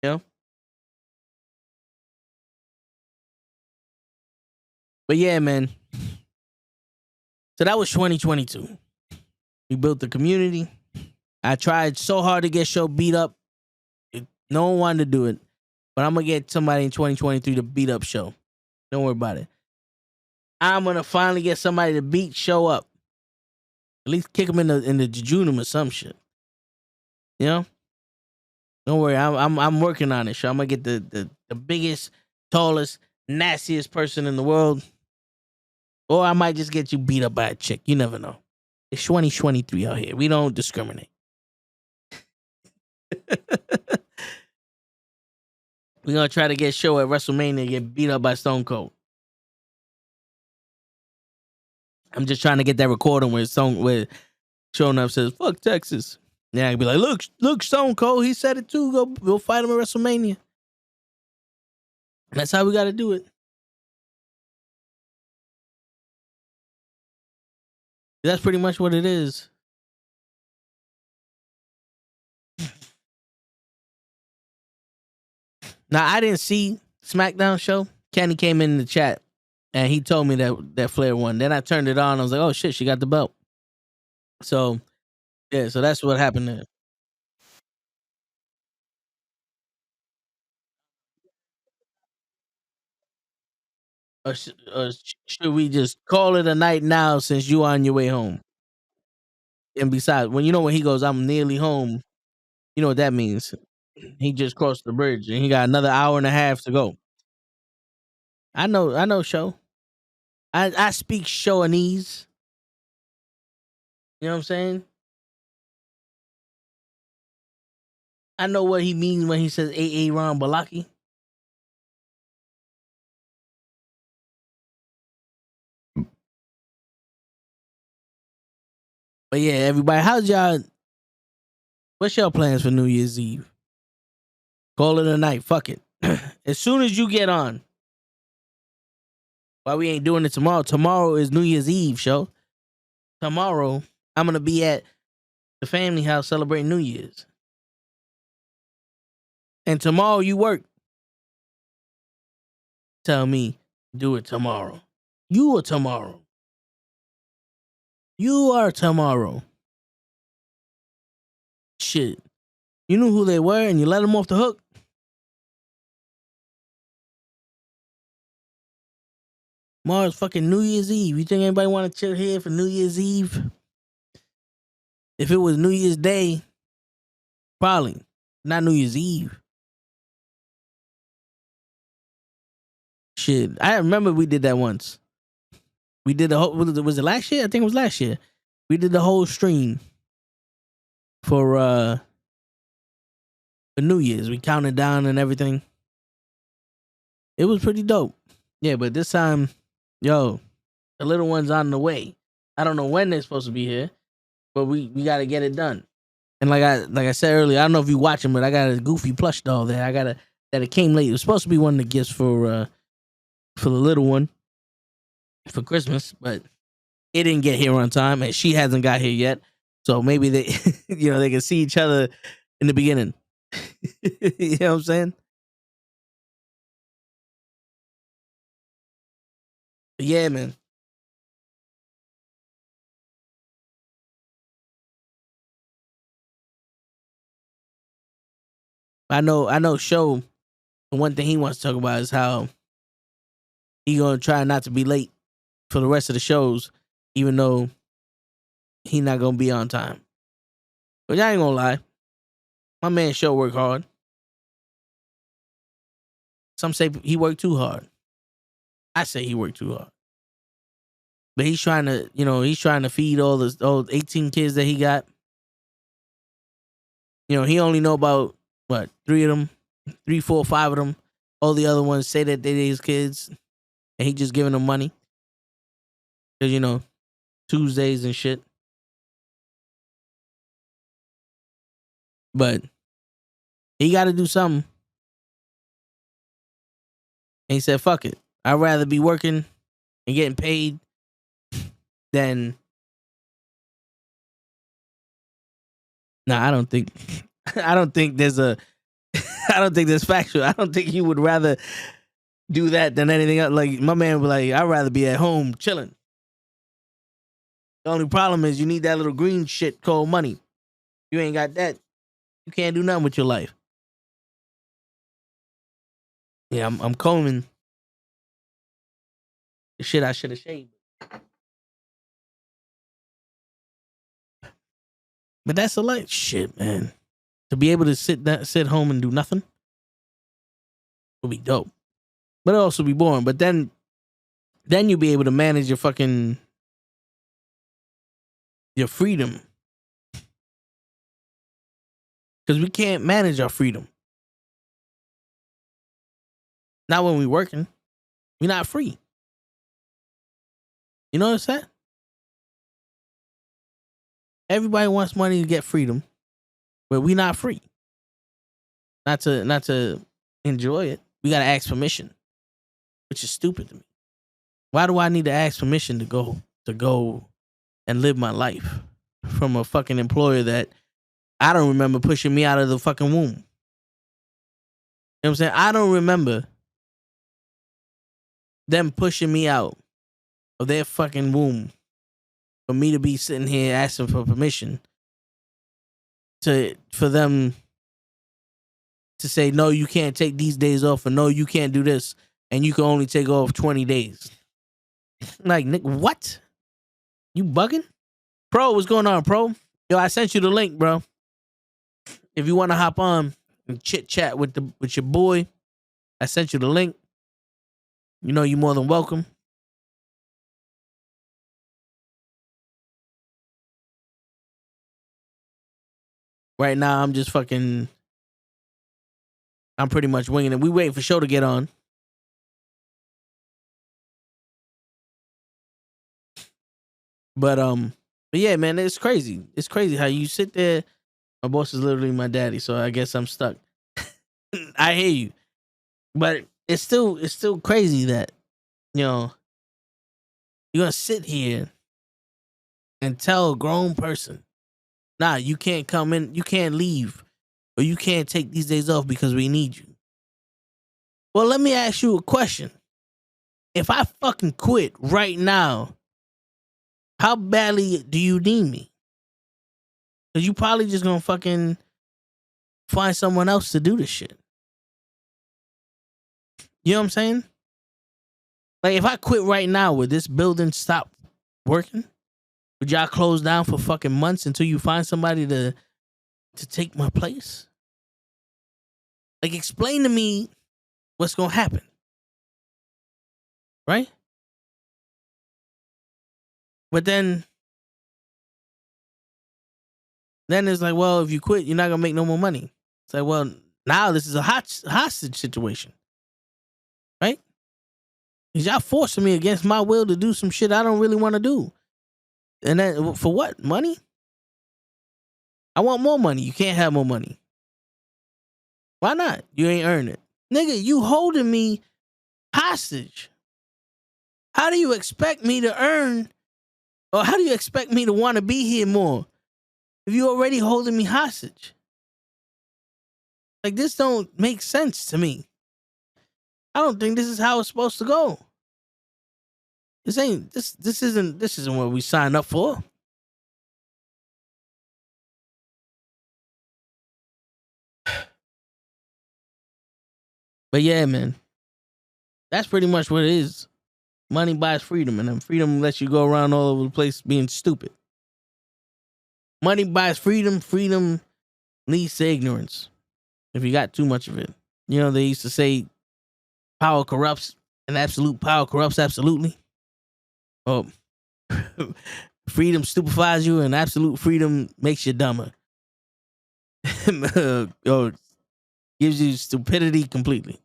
A: You know? But yeah, man. So that was 2022. We built the community. I tried so hard to get Show beat up. No one wanted to do it. But I'm going to get somebody in 2023 to beat up Show. Don't worry about it. I'm going to finally get somebody to beat Show up. At least kick him in the jejunum or some shit. You know? Don't worry. I'm working on it, Show. I'm going to get the biggest, tallest, nastiest person in the world. Or I might just get you beat up by a chick. You never know. It's 2023 out here. We don't discriminate. We're going to try to get Show at WrestleMania and get beat up by Stone Cold. I'm just trying to get that recording where showing up says, fuck Texas. Yeah, I can be like, look, Stone Cold, he said it too. Go fight him at WrestleMania. And that's how we got to do it. That's pretty much what it is. Now, I didn't see SmackDown show. Kenny came in the chat and he told me that Flair won. Then I turned it on. I was like, oh shit, she got the belt. So, yeah, so that's what happened there. Should we just call it a night now since you on your way home? And besides, when he goes, I'm nearly home. You know what that means? He just crossed the bridge and he got another hour and a half to go. I know, show. I speak Shoanese. You know what I'm saying? I know what he means when he says Aaron Balaki. But yeah, everybody, what's y'all plans for New Year's Eve? Call it a night. Fuck it. As soon as you get on. Why we ain't doing it tomorrow? Tomorrow is New Year's Eve, show. Tomorrow, I'm going to be at the family house celebrating New Year's. And tomorrow you work. Tell me, do it tomorrow. You are tomorrow. You are tomorrow. Shit. You knew who they were and you let them off the hook. Tomorrow's fucking New Year's Eve. You think anybody want to chill here for New Year's Eve? If it was New Year's Day, probably. Not New Year's Eve. Shit. I remember we did that once. We did the whole, was it last year? I think it was last year. We did the whole stream for New Year's. We counted down and everything. It was pretty dope. Yeah, but this time, the little one's on the way. I don't know when they're supposed to be here, but we got to get it done. And like I said earlier, I don't know if you watching, but I got a Goofy plush doll there. That it came late. It was supposed to be one of the gifts for the little one for Christmas, but it didn't get here on time, and she hasn't got here yet. So maybe they, they can see each other in the beginning. You know what I'm saying? But yeah, man. I know. Show. The one thing he wants to talk about is how he gonna try not to be late for the rest of the shows, even though he not gonna be on time. But I ain't gonna lie, my man Show work hard. Some say he worked too hard. I say he worked too hard. But he's trying to feed all 18 kids that he got. He only know about what, 3 of them, 3, 4, 5 of them. All the other ones say that they're his kids, and he just giving them money. Cause Tuesdays and shit. But he got to do something. And he said, "Fuck it. I'd rather be working and getting paid than." Nah, I don't think. I don't think there's factual. I don't think he would rather do that than anything else. Like, my man would like, I'd rather be at home chilling. The only problem is you need that little green shit called money. You ain't got that. You can't do nothing with your life. Yeah, I'm combing the shit I should have shaved. But that's the life. Shit, man. To be able to sit home and do nothing would be dope. But it also be boring. But then you'll be able to manage your freedom. Because we can't manage our freedom. Not when we're working. We're not free. You know what I'm saying? Everybody wants money to get freedom, but we not free. Not to enjoy it. We gotta ask permission, which is stupid to me. Why do I need to ask permission to go and live my life from a fucking employer that I don't remember pushing me out of the fucking womb? You know what I'm saying? I don't remember them pushing me out of their fucking womb for me to be sitting here asking for permission for them to say, no, you can't take these days off, or no, you can't do this. and you can only take off 20 days. Like, Nick, what? You bugging? Pro, what's going on, Pro? Yo, I sent you the link, bro. If you want to hop on and chit chat with your boy, I sent you the link. You know you're more than welcome. Right now, I'm pretty much winging it. We waiting for show to get on. But yeah, man, it's crazy. It's crazy how you sit there. My boss is literally my daddy, so I guess I'm stuck. I hear you, but it's still crazy that you're gonna sit here and tell a grown person, nah, you can't come in, you can't leave, or you can't take these days off because we need you. Well, let me ask you a question. If I fucking quit right now, how badly do you need me? Because you probably just gonna fucking find someone else to do this shit. You know what I'm saying? Like, if I quit right now, would this building stop working? Would y'all close down for fucking months until you find somebody to take my place? Like, explain to me what's gonna happen. Right? But then it's like, well, if you quit, you're not gonna make no more money. It's like, well, now this is a hostage situation. Right? Because y'all forcing me against my will to do some shit I don't really want to do. And then for what? Money? I want more money. You can't have more money. Why not? You ain't earned it. Nigga, you holding me hostage. How do you expect me to earn, or how do you expect me to want to be here more if you already holding me hostage? Like, this don't make sense to me. I don't think this is how it's supposed to go. This isn't what we signed up for. But yeah, man, that's pretty much what it is. Money buys freedom, and then freedom lets you go around all over the place being stupid. Money buys freedom. Freedom leads to ignorance. If you got too much of it. You know, they used to say power corrupts, and absolute power corrupts absolutely. Oh, freedom stupefies you, and absolute freedom makes you dumber. Or gives you stupidity completely.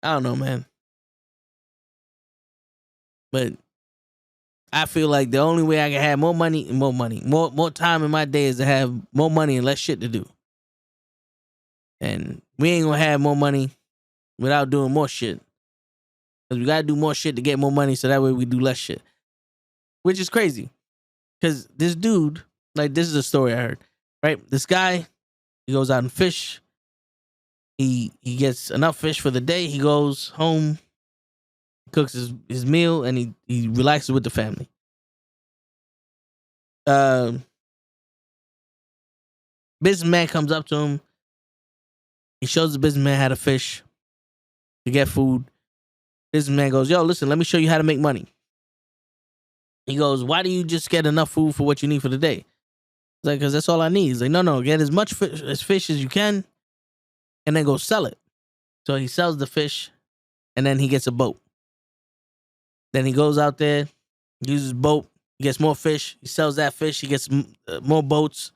A: I don't know, man. But I feel like the only way I can have more time in my day is to have more money and less shit to do. And we ain't gonna have more money without doing more shit. Because we gotta do more shit to get more money, so that way we do less shit. Which is crazy. Because this dude, like, this is a story I heard, right? This guy, he goes out and fish. He gets enough fish for the day. He goes home, cooks his meal, and he relaxes with the family. Businessman comes up to him. He shows the businessman how to fish to get food. Businessman goes, yo, listen, let me show you how to make money. He goes, why do you just get enough food for what you need for the day? He's like, because that's all I need. He's like, no, get as much fish as you can, and then go sell it. So he sells the fish, and then he gets a boat. Then he goes out there, uses boat, he gets more fish, he sells that fish, he gets more boats,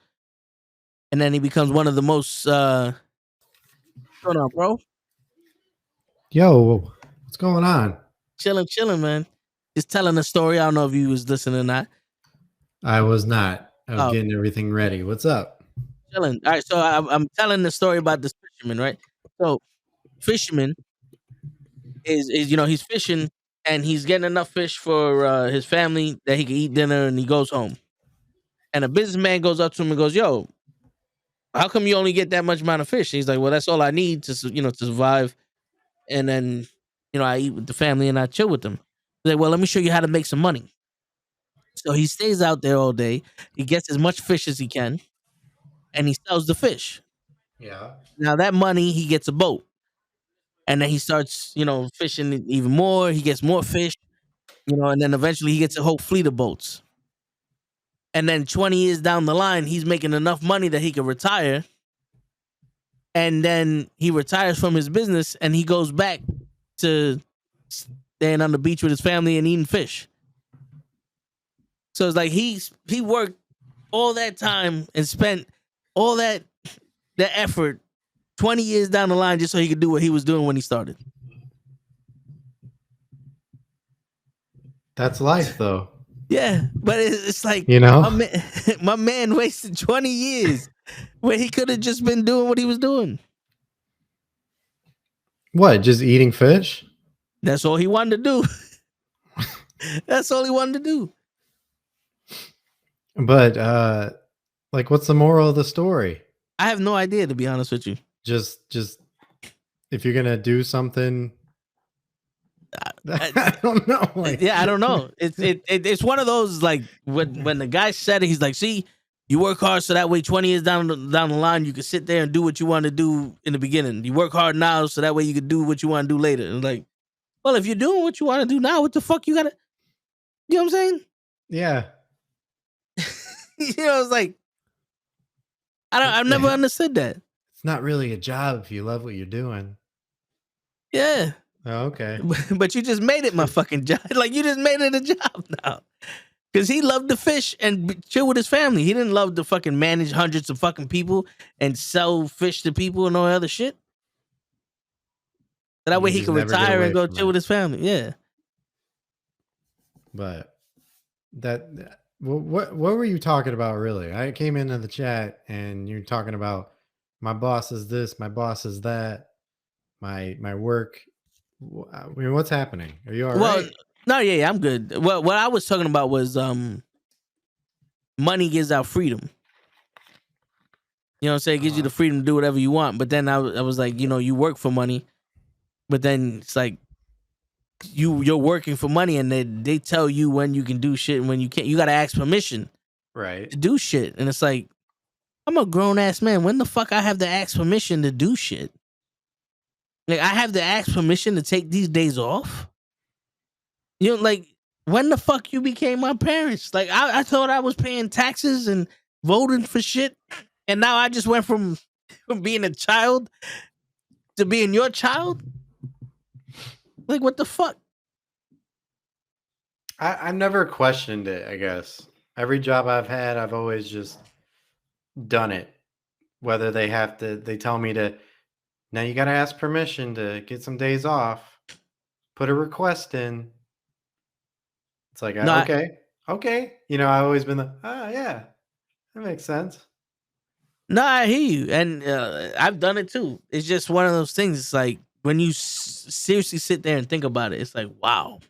A: and then he becomes one of the most... What's going on, bro?
D: Yo, what's going on?
A: Chilling, man. Just telling a story. I don't know if you was listening or not.
D: I was not. I was getting everything ready. What's up?
A: Chilling. All right, so I'm telling the story about this fisherman, right? So, fisherman is he's fishing and he's getting enough fish for his family that he can eat dinner, and he goes home. And a businessman goes up to him and goes, "Yo, how come you only get that much amount of fish?" He's like, "Well, that's all I need to survive, and then I eat with the family and I chill with them." He's like, "Well, let me show you how to make some money." So he stays out there all day. He gets as much fish as he can, and he sells the fish.
D: Yeah.
A: Now that money, he gets a boat. And then he starts, fishing even more. He gets more fish, and then eventually he gets a whole fleet of boats. And then 20 years down the line, he's making enough money that he could retire. And then he retires from his business and he goes back to staying on the beach with his family and eating fish. So it's like he worked all that time and spent all that effort 20 years down the line just so he could do what he was doing when he started.
D: That's life, though.
A: Yeah, but it's like, my man wasted 20 years where he could have just been doing what he was doing.
D: What, just eating fish?
A: That's all he wanted to do. That's all he wanted to do.
D: But what's the moral of the story?
A: I have no idea, to be honest with you.
D: Just if you're gonna do something, I don't know.
A: I don't know. It's one of those, like, when the guy said it, he's like, see, you work hard so that way 20 years down the line you can sit there and do what you want to do in the beginning. You work hard now so that way you can do what you want to do later. And like, well, if you're doing what you want to do now, what the fuck you gotta, you know what I'm saying?
D: Yeah.
A: It's like, I've never understood that.
D: It's not really a job if you love what you're doing.
A: Yeah.
D: Oh, okay.
A: But you just made it my fucking job. Like, you just made it a job now. Because he loved to fish and chill with his family. He didn't love to fucking manage hundreds of fucking people and sell fish to people and all that other shit. So that way he could retire and go chill with his family. Yeah.
D: But what were you talking about, really? I came into the chat and you're talking about my boss is this, my boss is that, my work. I mean, what's happening? Are you all right?
A: No, yeah, I'm good. Well, what I was talking about was money gives out freedom. You know what I'm saying? It gives you the freedom to do whatever you want. But then I was like, you work for money. But then it's like you're working for money and they tell you when you can do shit and when you can't. You got to ask permission to do shit. And it's like, I'm a grown-ass man. When the fuck I have to ask permission to do shit? Like, I have to ask permission to take these days off? Like, when the fuck you became my parents? Like, I thought I was paying taxes and voting for shit. And now I just went from being a child to being your child? Like, what the fuck?
D: I've never questioned it, I guess. Every job I've had, I've always just done it. Whether they tell me to, now you got to ask permission to get some days off, put a request in. It's like, okay. I've always been yeah, that makes sense.
A: No, I hear you. And I've done it too. It's just one of those things. It's like, when you seriously sit there and think about it, it's like, wow.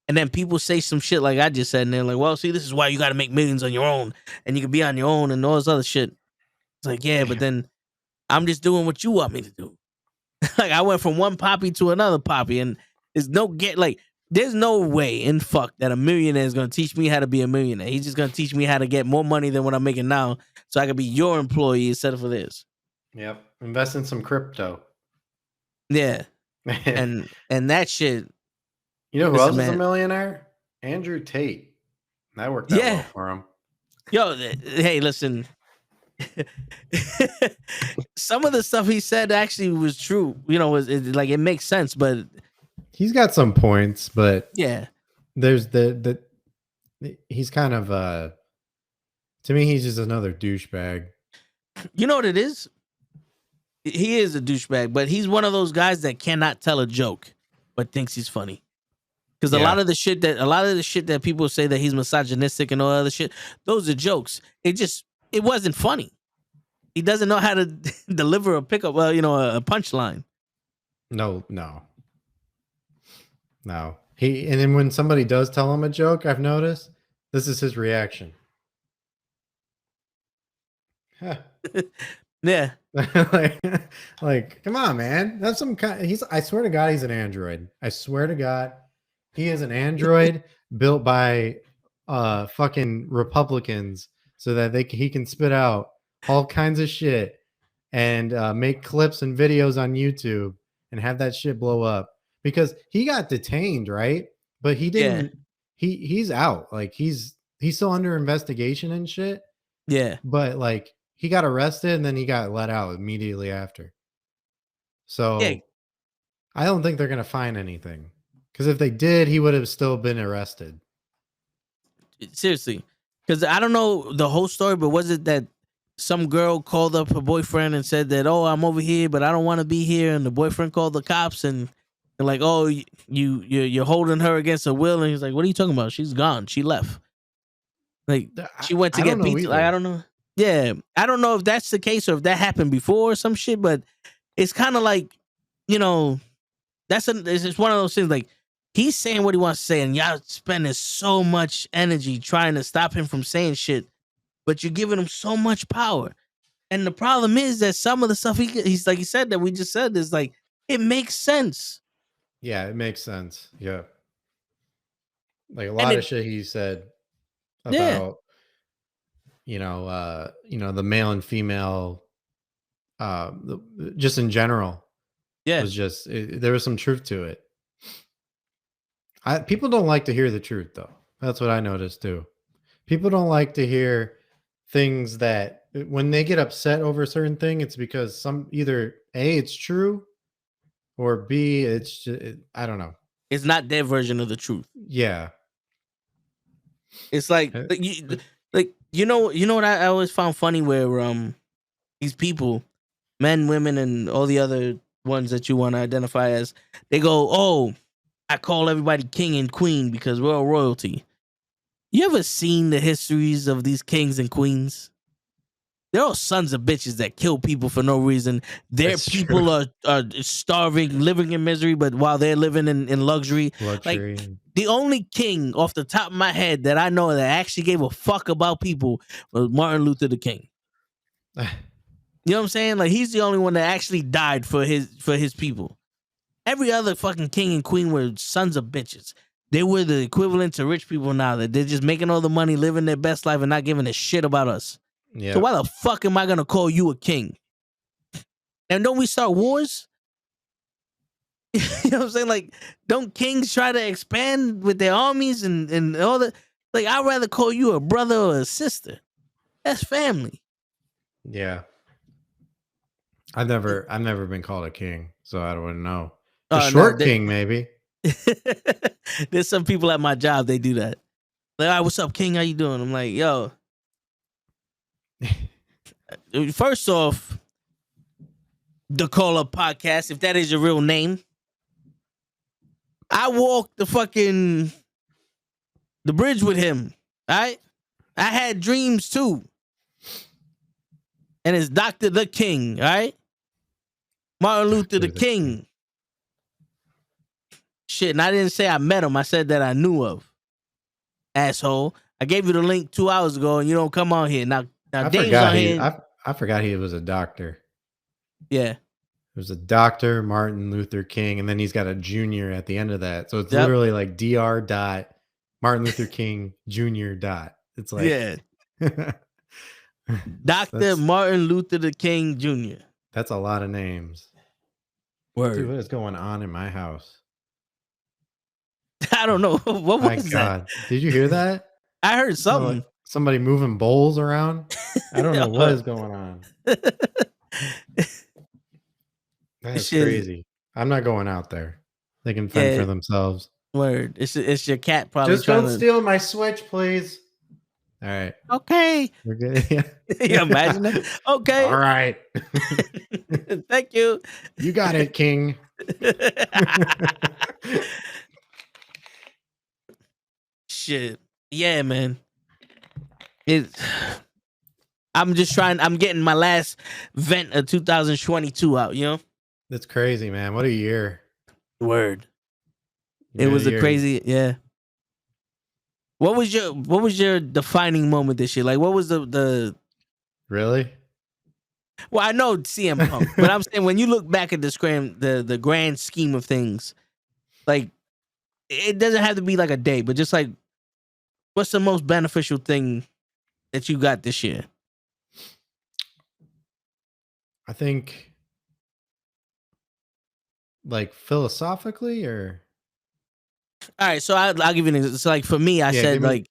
A: And then people say some shit like I just said, and they're like, well, see, this is why you got to make millions on your own, and you can be on your own and all this other shit. It's like, yeah, but then I'm just doing what you want me to do. Like, I went from one poppy to another poppy, and there's no way in fuck that a millionaire is going to teach me how to be a millionaire. He's just going to teach me how to get more money than what I'm making now so I can be your employee instead of for this.
D: Yep. Invest in some crypto.
A: Yeah. and that shit.
D: You know who else is a millionaire? Andrew Tate. That worked out well for him.
A: Yo, hey, listen. Some of the stuff he said actually was true. It makes sense, but
D: he's got some points, but
A: yeah,
D: there's he's kind of to me, he's just another douchebag.
A: You know what it is? He is a douchebag, but he's one of those guys that cannot tell a joke but thinks he's funny. Because a lot of the shit that people say that he's misogynistic and all other shit, those are jokes. It wasn't funny. He doesn't know how to deliver a pickup, a punchline.
D: No. And then when somebody does tell him a joke, I've noticed this is his reaction.
A: Yeah.
D: like, come on, man. That's some kind. I swear to God, he's an android. I swear to God, he is an android built by fucking Republicans so that he can spit out all kinds of shit and make clips and videos on YouTube and have that shit blow up, because he got detained, right? But he
A: Yeah.
D: didn't. He's out. Like he's still under investigation and shit.
A: Yeah.
D: But like he got arrested and then he got let out immediately after.
A: Yeah.
D: So I don't think they're gonna find anything, because if they did, he would have still been arrested.
A: Seriously. Because I don't know the whole story, but was it that some girl called up her boyfriend and said that, oh, I'm over here, but I don't want to be here, and the boyfriend called the cops and they're like, oh, you're holding her against her will, and he's like, what are you talking about? She's gone. She left. Like she went to
D: I don't
A: get
D: know
A: pizza. Like I
D: either.
A: don't know. Yeah, I don't know if that's the case or if that happened before or some shit, but it's kind of like, you know, it's just one of those things. Like he's saying what he wants to say, and y'all spending so much energy trying to stop him from saying shit, but you're giving him so much power. And the problem is that some of the stuff he's like he said that we just said is like it makes sense.
D: Yeah, it makes sense. Yeah. Like a
A: And
D: lot of shit he said
A: yeah,
D: about, the male and female, just in general,
A: yeah.
D: was just there was some truth to it. People don't like to hear the truth, though. That's what I noticed too. People don't like to hear things that when they get upset over a certain thing, it's because either A, it's true, or B, it's just, I don't know.
A: It's not their version of the truth.
D: Yeah.
A: It's like
D: Uh,
A: you know what I always found funny where these people, men, women, and all the other ones that you want to identify as, they go, oh, I call everybody king and queen because we're all royalty. You ever seen the histories of these kings and queens? They're all sons of bitches that kill people for no reason. Their
D: That's
A: people
D: true.
A: are starving, living in misery, but while they're living in luxury. Like
D: Luxury.
A: the only king off the top of my head that I know that actually gave a fuck about people was Martin Luther the King. You know what I'm saying? Like he's the only one that actually died for his people. Every other fucking king and queen were sons of bitches. They were the equivalent to rich people now, that they're just making all the money, living their best life, and not giving a shit about us. So
D: Yeah.
A: why the fuck am I gonna call you a king? And don't we start wars? You know what I'm saying? Like, don't kings try to expand with their armies and all that? Like, I'd rather call you a brother or a sister. That's family.
D: Yeah. I've never been called a king, so I don't know. The
A: Oh no,
D: short king, maybe.
A: there's some people at my job, they do that. Like, all right, what's up, king? How you doing? I'm like, yo. First off, the Call Up Podcast, if that is your real name, I walked the bridge with him. All right, I had dreams too, and it's Dr. the King. All right, Martin Luther the King. Shit, and I didn't say I met him. I said that I knew of. Asshole. I gave you the link 2 hours ago, and you don't come on here now.
D: I
A: Dave's
D: forgot
A: on here.
D: I forgot he was a doctor.
A: Yeah.
D: It was a Dr. Martin Luther King, and then he's got a junior at the end of that. So it's
A: Yep.
D: literally like Dr. Dot Martin Luther King Jr. Dot. It's like,
A: Yeah. Dr. Martin Luther the King Jr.
D: That's a lot of names.
A: Word.
D: Dude, what is going on in my house?
A: I don't know. What
D: My
A: was
D: God.
A: that?
D: Did you hear that?
A: I heard something.
D: Somebody moving bowls around? I don't know what is going on. That's crazy. I'm not going out there. They can fend for themselves.
A: Word. It's your cat probably
D: Just
A: trying
D: don't steal my Switch, please. All right.
A: Okay.
D: We're good. Yeah.
A: You imagine that? Okay.
D: All right.
A: Thank you.
D: You got it, King.
A: Shit. Yeah, man. I'm getting my last vent of 2022 out, you know?
D: That's crazy, man. What a year.
A: Word. It was a crazy, yeah. What was your defining moment this year? Like, what was the
D: Really?
A: Well, I know CM Punk, but I'm saying when you look back at the grand scheme of things, like it doesn't have to be like a day, but just like what's the most beneficial thing that you got this year?
D: I think like philosophically, or
A: All right, so I'll give you an example. So like for me, I
D: yeah,
A: said
D: give me.
A: like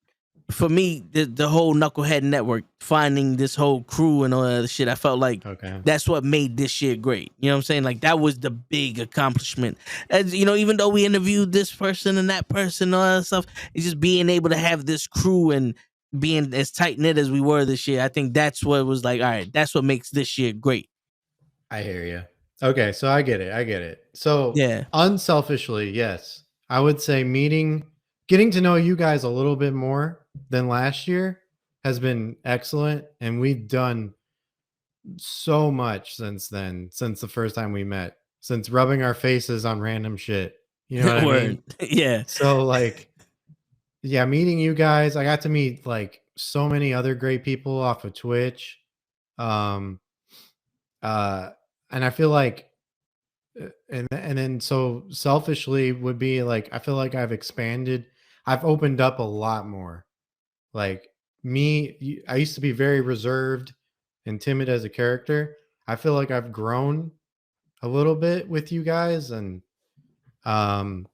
A: for me the whole Knucklehead Network, finding this whole crew and all that other shit, I felt like
D: Okay.
A: that's what made this shit great. You know what I'm saying? Like that was the big accomplishment. As you know, even though we interviewed this person and that person and all that stuff, it's just being able to have this crew and being as tight knit as we were this year. I think that's what was like. All right, that's what makes this year great.
D: I hear you. Okay, so I get it. I get it. So
A: Yeah.
D: unselfishly, yes, I would say getting to know you guys a little bit more than last year has been excellent, and we've done so much since then, since the first time we met, since rubbing our faces on random shit. You know what I
A: Word.
D: mean?
A: Yeah.
D: So like, yeah, meeting you guys, I got to meet like so many other great people off of Twitch. Um uh and I feel like and then so selfishly would be like I feel like I've opened up a lot more. Like I used to be very reserved and timid as a character. I feel like I've grown a little bit with you guys, and um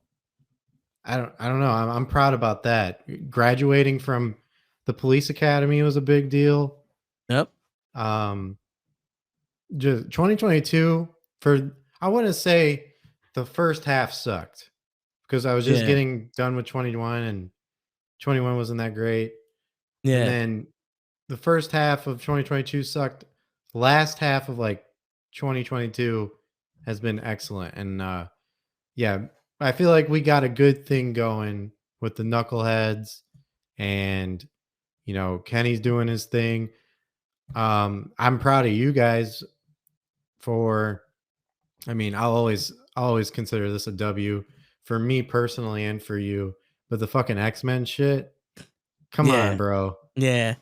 D: I don't know. I'm proud about that. Graduating from the police academy was a big deal.
A: Yep.
D: Um just 2022, for I want to say the first half sucked because I was just
A: Yeah.
D: getting done with 21, and 21 wasn't that great. And
A: Yeah.
D: then the first half of 2022 sucked. Last half of like 2022 has been excellent. And yeah, I feel like we got a good thing going with the knuckleheads, and Kenny's doing his thing. I'm proud of you guys for I'll always consider this a W for me personally and for you. But the fucking X-Men shit, come on,
A: Yeah.
D: bro.
A: Yeah.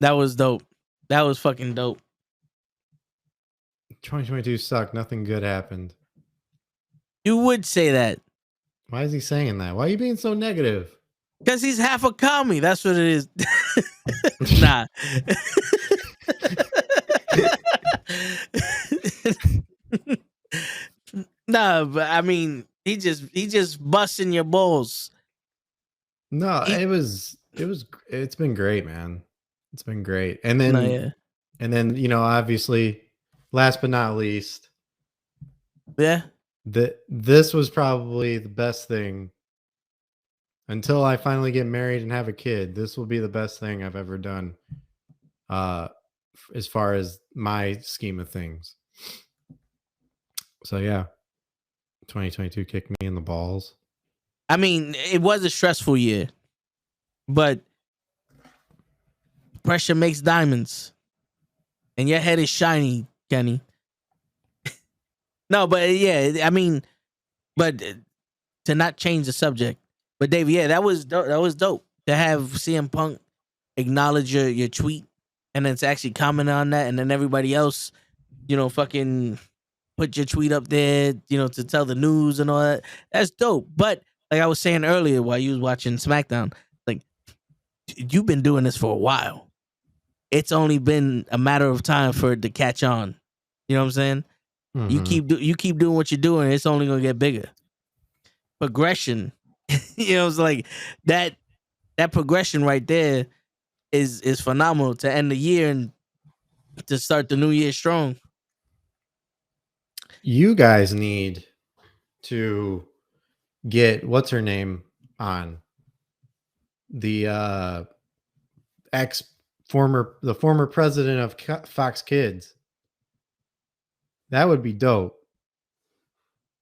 A: That was dope. That was fucking dope.
D: 2022 sucked. Nothing good happened.
A: You would say that
D: Why is he saying that? Why are you being so negative?
A: because he's half a commie. That's what it is. Nah. Nah, but I mean, he just busting your balls.
D: No,
A: He,
D: it's been great, man. It's been great. And
A: no,
D: then
A: yeah,
D: obviously, last but not least,
A: yeah,
D: this was probably the best thing until I finally get married and have a kid. This will be the best thing I've ever done. As far as my scheme of things. So yeah, 2022 kicked me in the balls.
A: I mean, it was a stressful year, but pressure makes diamonds, and your head is shiny, Kenny. No, but yeah, I mean, but to not change the subject, but Dave, yeah, that was dope. That was dope to have CM Punk acknowledge your tweet and then to actually comment on that, and then everybody else, fucking put your tweet up there, to tell the news and all that. That's dope. But like I was saying earlier while you was watching SmackDown, like you've been doing this for a while. It's only been a matter of time for it to catch on. You know what I'm saying? You
D: Mhm.
A: keep doing what you're doing. It's only gonna get bigger. Progression, it's like that progression right there is phenomenal to end the year and to start the new year strong.
D: You guys need to get what's her name on the ex the former president of Fox Kids. That would be dope.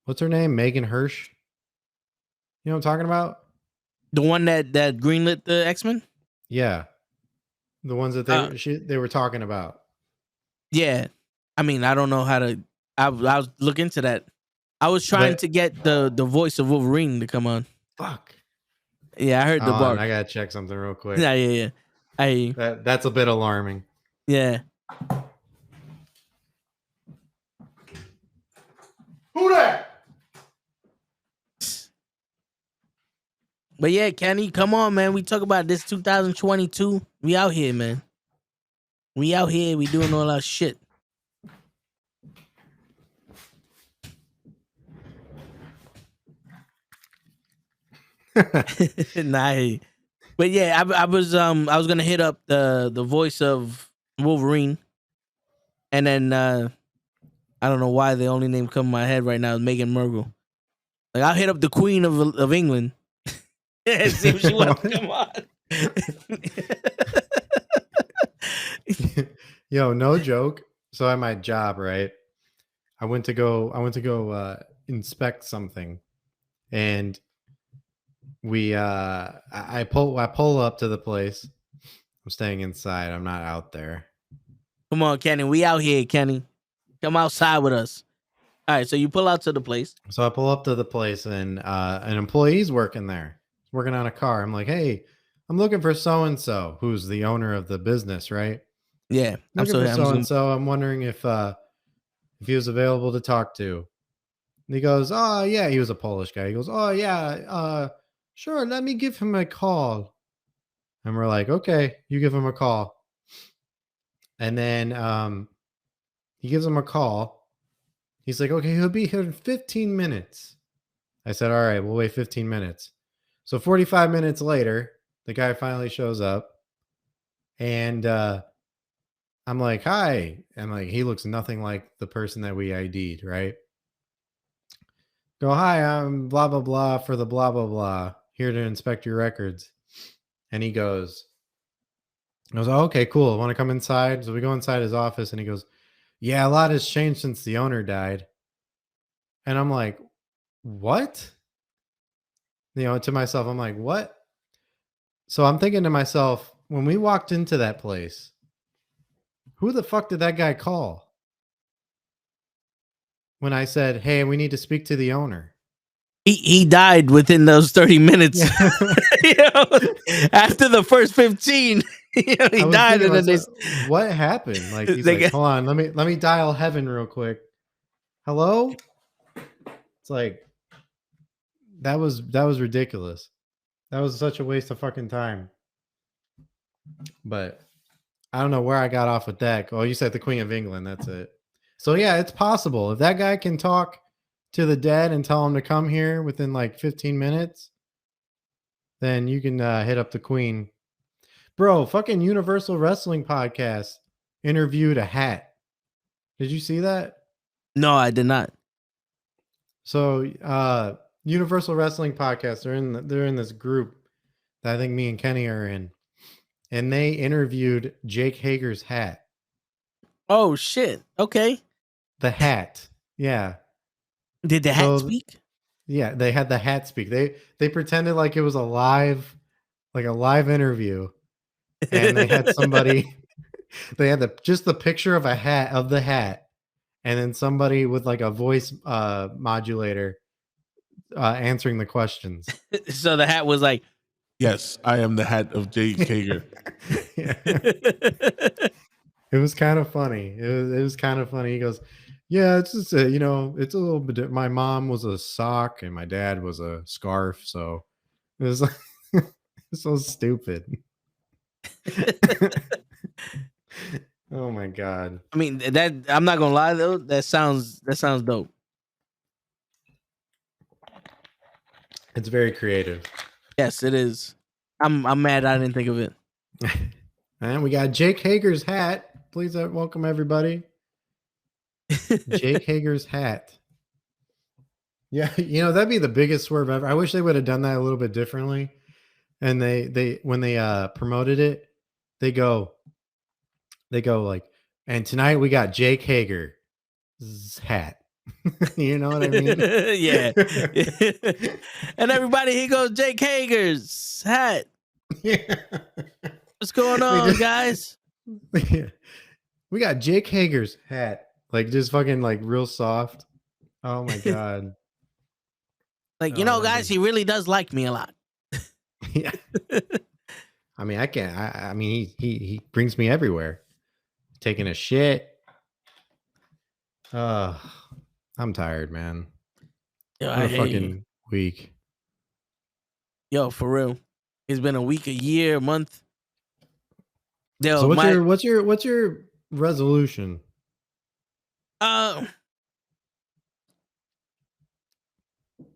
D: What's her name? Megan Hirsch. You know what I'm talking about?
A: The one that greenlit the X-Men.
D: Yeah, the ones that they were talking about.
A: Yeah, I mean, I don't know how to. I was look into that. I was trying
D: But
A: to get the voice of Wolverine to come on.
D: fuck.
A: Yeah, I heard the
D: Hold on,
A: bark.
D: I gotta check something real quick.
A: Yeah, yeah, yeah. I hear you.
D: That's a bit alarming.
A: Yeah.
C: Who that?
A: But yeah, Kenny, come on, man. We talk about this 2022. We out here, man. We out here. We doing all our shit. Nah, but yeah, I was gonna hit up the voice of Wolverine, and then I don't know why the only name coming to my head right now is Meghan Markle. Like I'll hit up the Queen of England and see if she wants to come on.
D: Yo, no joke. So at my job, right? I went to go inspect something, and I pull up to the place. I'm staying inside. I'm not out there.
A: Come on, Kenny. We out here, Kenny. Come outside with us. All right, so you pull out to the place.
D: So I pull up to the place, and an employee's working there. He's working on a car. I'm like, hey, I'm looking for so and so, who's the owner of the business, right?
A: Yeah,
D: Looking for so and so. I'm wondering if he was available to talk to. And he goes, oh yeah, he was a Polish guy. He goes, oh yeah, sure, let me give him a call. And we're like, okay, you give him a call. And then he gives him a call. He's like, okay, he'll be here in 15 minutes. I said, all right, we'll wait 15 minutes. So 45 minutes later, the guy finally shows up. And I'm like, hi. And like, he looks nothing like the person that we ID'd, right? Go, hi, I'm blah, blah, blah for the blah, blah, blah. Here to inspect your records. And he goes, oh, okay, cool. Want to come inside? So we go inside his office, and he goes, yeah, a lot has changed since the owner died. And I'm like, what? To myself, I'm like, what? So I'm thinking to myself, when we walked into that place, who the fuck did that guy call? When I said, hey, we need to speak to the owner.
A: He died within those 30 minutes. After the first 15, he died, and then
D: what happened? Like he's like, hold on, let me dial heaven real quick. Hello? It's like that was ridiculous. That was such a waste of fucking time. But I don't know where I got off with that. Oh, you said the Queen of England. That's it. So yeah, it's possible. If that guy can talk to the dead and tell him to come here within like 15 minutes, then you can hit up the Queen. Bro, fucking Universal Wrestling Podcast interviewed a hat. Did you see that?
A: No, I did not.
D: So Universal Wrestling Podcast, they're in this group that I think me and Kenny are in. And they interviewed Jake Hager's hat.
A: Oh shit. Okay.
D: The hat. Yeah.
A: Did the hat speak?
D: Yeah, they had the hat speak. They pretended like it was a live interview. And they had somebody they had just the picture of the hat, and then somebody with like a voice modulator answering the questions.
A: So the hat was like,
E: yes, I am the hat of Jake Hager.
D: It was kind of funny. It was kind of funny. He goes, yeah, it's just it's a little bit. My mom was a sock and my dad was a scarf, so it was like so stupid. Oh my god.
A: I mean, that I'm not gonna lie though, that sounds dope.
D: It's very creative.
A: Yes, it is. I'm mad I didn't think of it.
D: And we got Jake Hager's hat. Please welcome everybody. Jake Hager's hat. Yeah, that'd be the biggest swerve ever. I wish they would have done that a little bit differently. And they when they promoted it, they go like, and tonight we got Jake Hager's hat. You know what I mean?
A: Yeah. And everybody, here goes Jake Hager's hat.
D: Yeah.
A: What's going on, guys?
D: Yeah. We got Jake Hager's hat. Like just fucking like real soft. Oh my god.
A: Like, guys, he really does like me a lot.
D: Yeah. I mean, I mean, he brings me everywhere. Taking a shit. I'm tired, man.
A: Yo,
D: I fucking week.
A: Yo, for real. It's been a week, a year, a month. Yo,
D: so what's your resolution?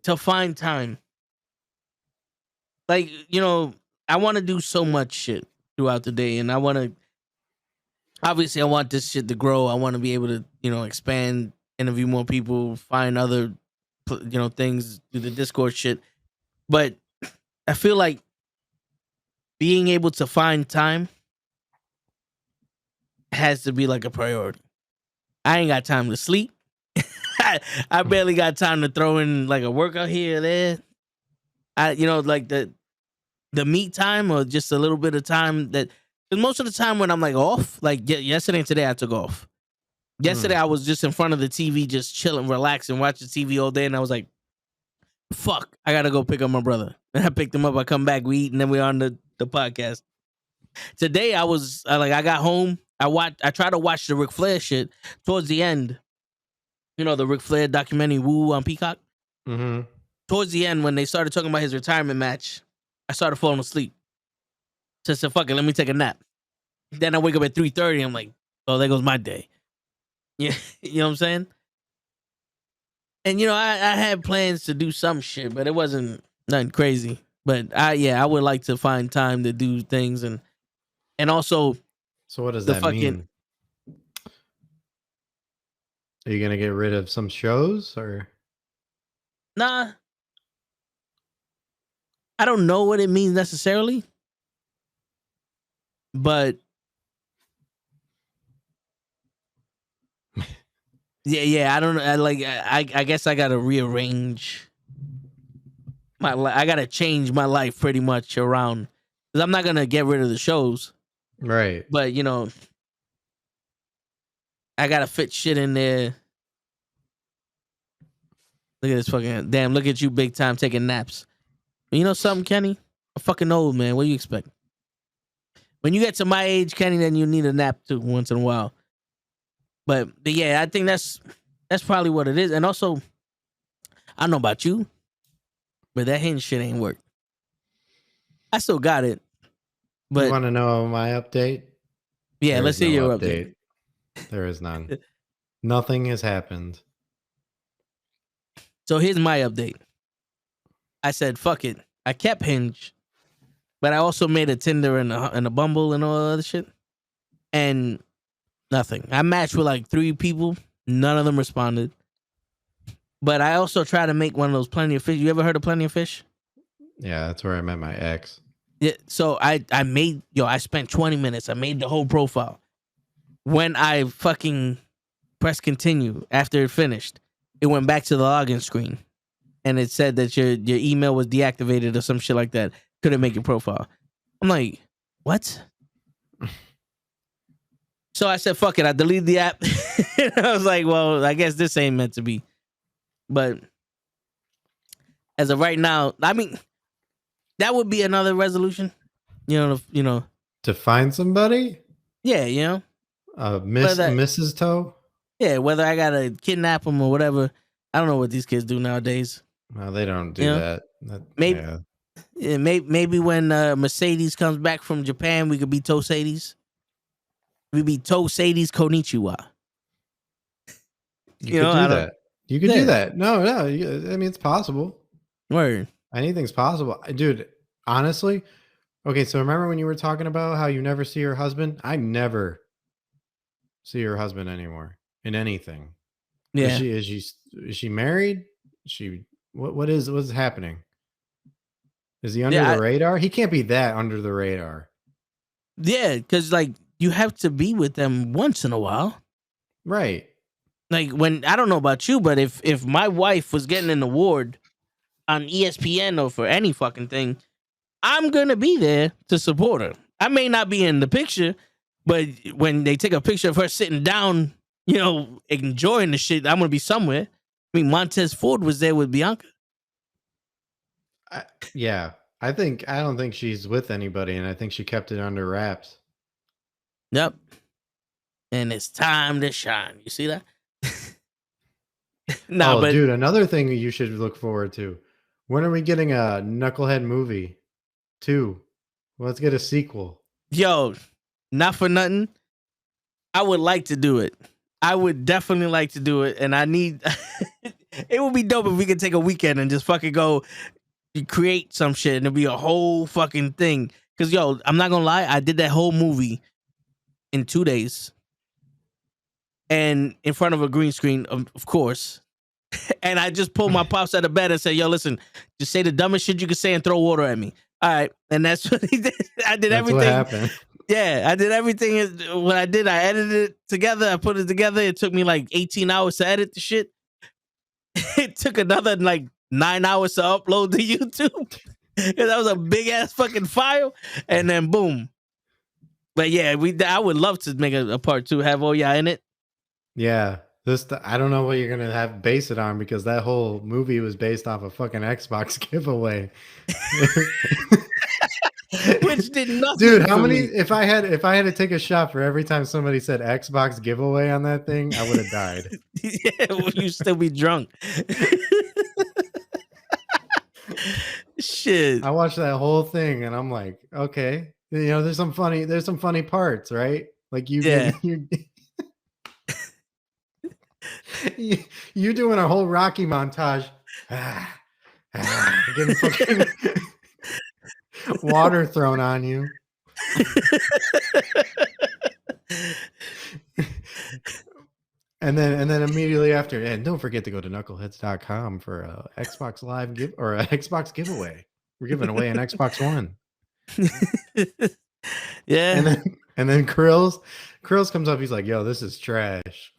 A: To find time like, I want to do so much shit throughout the day, and I want this shit to grow. I want to be able to, expand, interview more people, find other, things, do the Discord shit. But I feel like being able to find time has to be like a priority. I ain't got time to sleep. I barely got time to throw in like a workout here or there. Like the me time, or just a little bit of time that, because most of the time when I'm like off, like yesterday and today I took off. Yesterday I was just in front of the TV, just chilling, relaxing, watching TV all day, and I was like, fuck, I gotta go pick up my brother. And I picked him up, I come back, we eat, and then we're on the podcast. Today I was I got home, I tried to watch the Ric Flair shit towards the end. The Ric Flair documentary, Woo, on Peacock.
D: Mm-hmm.
A: Towards the end, when they started talking about his retirement match, I started falling asleep. So I said, fuck it, let me take a nap. Then I wake up at 3:30. I'm like, oh, there goes my day. Yeah, you know what I'm saying? And, I had plans to do some shit, but it wasn't nothing crazy. But I would like to find time to do things. And also,
D: So what does
A: the
D: that
A: fucking
D: mean? Are you gonna get rid of some shows, or?
A: nah, I don't know what it means necessarily, but yeah, I don't know. I guess I gotta rearrange my life. I gotta change my life pretty much around, because I'm not gonna get rid of the shows,
D: Right.
A: but I gotta fit shit in there. Look at this fucking damn. Look at you, big time, taking naps. You know something, Kenny? I'm fucking old, man. What do you expect? When you get to my age, Kenny, then you need a nap too once in a while. But yeah, I think that's probably what it is. And also, I don't know about you, but that hinge shit ain't work. I still got it, but
D: You want to know my update?
A: yeah,
D: There
A: let's
D: is
A: hear
D: no
A: your update.
D: There is none. Nothing has happened.
A: So here's my update. I said, fuck it. I kept Hinge, but I also made a Tinder and a Bumble and all that other shit. And nothing. I matched with like 3 people. None of them responded. But I also tried to make one of those Plenty of Fish. You ever heard of Plenty of Fish?
D: Yeah, that's where I met my ex.
A: Yeah. So I spent 20 minutes. I made the whole profile. When I fucking pressed continue after it finished, it went back to the login screen. And it said that your email was deactivated or some shit like that. Couldn't make your profile. I'm like, what? So I said, fuck it. I deleted the app. I was like, well, I guess this ain't meant to be. But as of right now, I mean, that would be another resolution.
D: To find somebody?
A: Yeah,
D: Mrs. Toe?
A: Yeah, whether I gotta kidnap them or whatever. I don't know what these kids do nowadays.
D: No, they don't do that.
A: Maybe,
D: yeah.
A: maybe when Mercedes comes back from Japan, we could be Tosadies. We be Tosadies Konnichiwa.
D: You could do that. You could do that. No. I mean, it's possible.
A: Word.
D: Anything's possible. Dude, honestly, okay, so remember when you were talking about how you never see your husband? I never see your husband anymore in anything.
A: Yeah.
D: Is she married? What's happening? Is he under the radar? He can't be that under the radar.
A: Yeah, because like you have to be with them once in a while.
D: Right.
A: Like when, I don't know about you, but if my wife was getting an award on ESPN or for any fucking thing, I'm gonna be there to support her. I may not be in the picture, but when they take a picture of her sitting down, enjoying the shit, I'm gonna be somewhere. I mean, Montez Ford was there with Bianca.
D: I don't think she's with anybody, and I think she kept it under wraps.
A: Yep. And it's time to shine. You see that?
D: But dude, another thing you should look forward to. When are we getting a Knucklehead movie 2? Let's get a sequel.
A: Yo, not for nothing, I would like to do it. I would definitely like to do it, and I need. It would be dope if we could take a weekend and just fucking go you create some shit and it'll be a whole fucking thing. Cause yo, I'm not gonna lie, I did that whole movie in 2 days. And in front of a green screen, of course. And I just pulled my pops out of bed and said, yo, listen, just say the dumbest shit you can say and throw water at me. All right. And that's what he did. I did everything.
D: What happened.
A: Yeah, I did everything. What I did, I edited it together. I put it together. It took me like 18 hours to edit the shit. It took another like 9 hours to upload to YouTube. That was a big ass fucking file. And then boom. But yeah, I would love to make a part 2, have all y'all in it.
D: Yeah. I don't know what you're gonna have base it on because that whole movie was based off a fucking Xbox giveaway.
A: Which did nothing.
D: Dude, how many if I had to take a shot for every time somebody said Xbox giveaway on that thing, I would have died.
A: Yeah, well, you still be drunk. Shit.
D: I watched that whole thing and I'm like, okay, you know, there's some funny parts, right? Like you you doing a whole Rocky montage, getting fucking water thrown on you. And then immediately after, and don't forget to go to knuckleheads.com for a Xbox Live or a Xbox giveaway. We're giving away an Xbox One.
A: Yeah.
D: And then Krills comes up, he's like, yo, this is trash.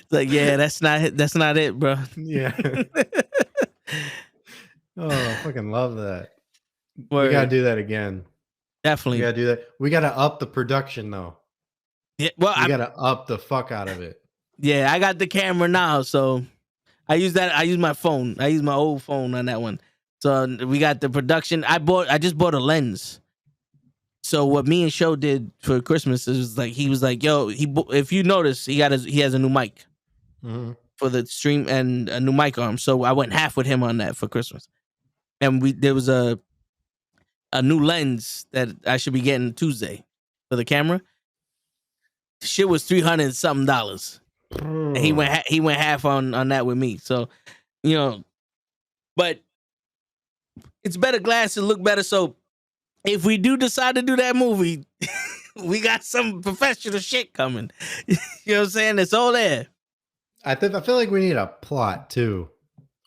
A: Like, yeah, that's not it, bro.
D: Yeah. Oh, I fucking love that.
A: Word.
D: We gotta do that again.
A: Definitely.
D: We gotta do that. We gotta up the production though.
A: Yeah, well,
D: we gotta up the fuck out of it.
A: Yeah, I got the camera now, so I use my phone. I use my old phone on that one. So we got the production. I just bought a lens. So what me and Show did for Christmas is like he was like, yo, if you notice, he has a new mic for the stream and a new mic arm. So I went half with him on that for Christmas. And there was a new lens that I should be getting Tuesday for the camera. Shit was $300 and something. And he went half on that with me. So, you know, but it's better glass to look better. So if we do decide to do that movie, we got some professional shit coming. You know what I'm saying? It's all there.
D: I feel like we need a plot too.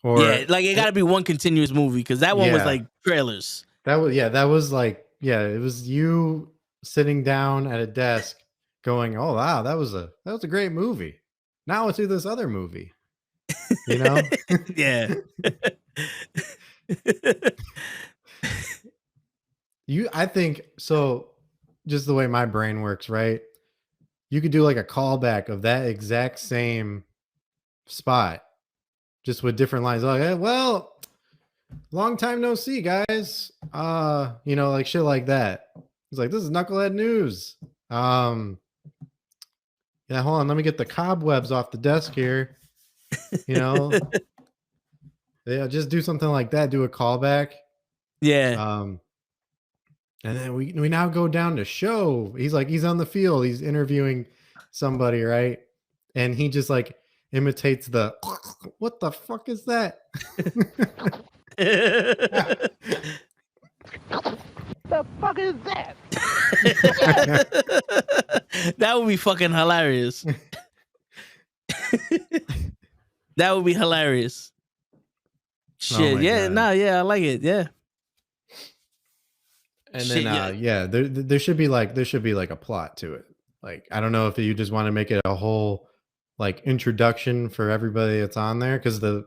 D: Or
A: yeah, like it got to be one continuous movie because that one was like trailers.
D: That was like it was you sitting down at a desk going, "Oh wow, that was a great movie." Now let's do this other movie. You know?
A: Yeah.
D: I think so. Just the way my brain works, right? You could do like a callback of that exact same spot, just with different lines. Like, hey, well, long time no see, guys. You know, like shit like that. He's like, this is Knucklehead News. Yeah, hold on, let me get the cobwebs off the desk here. You know, yeah, just do something like that. Do a callback.
A: Yeah.
D: And then we now go down to Show. He's on the field. He's interviewing somebody, right? And he just like imitates the what the fuck is that?
F: The fuck is that?
A: That would be fucking hilarious. That would be hilarious. Shit, yeah, I like it, yeah.
D: And then there should be like a plot to it. Like I don't know if you just want to make it a whole like introduction for everybody that's on there because the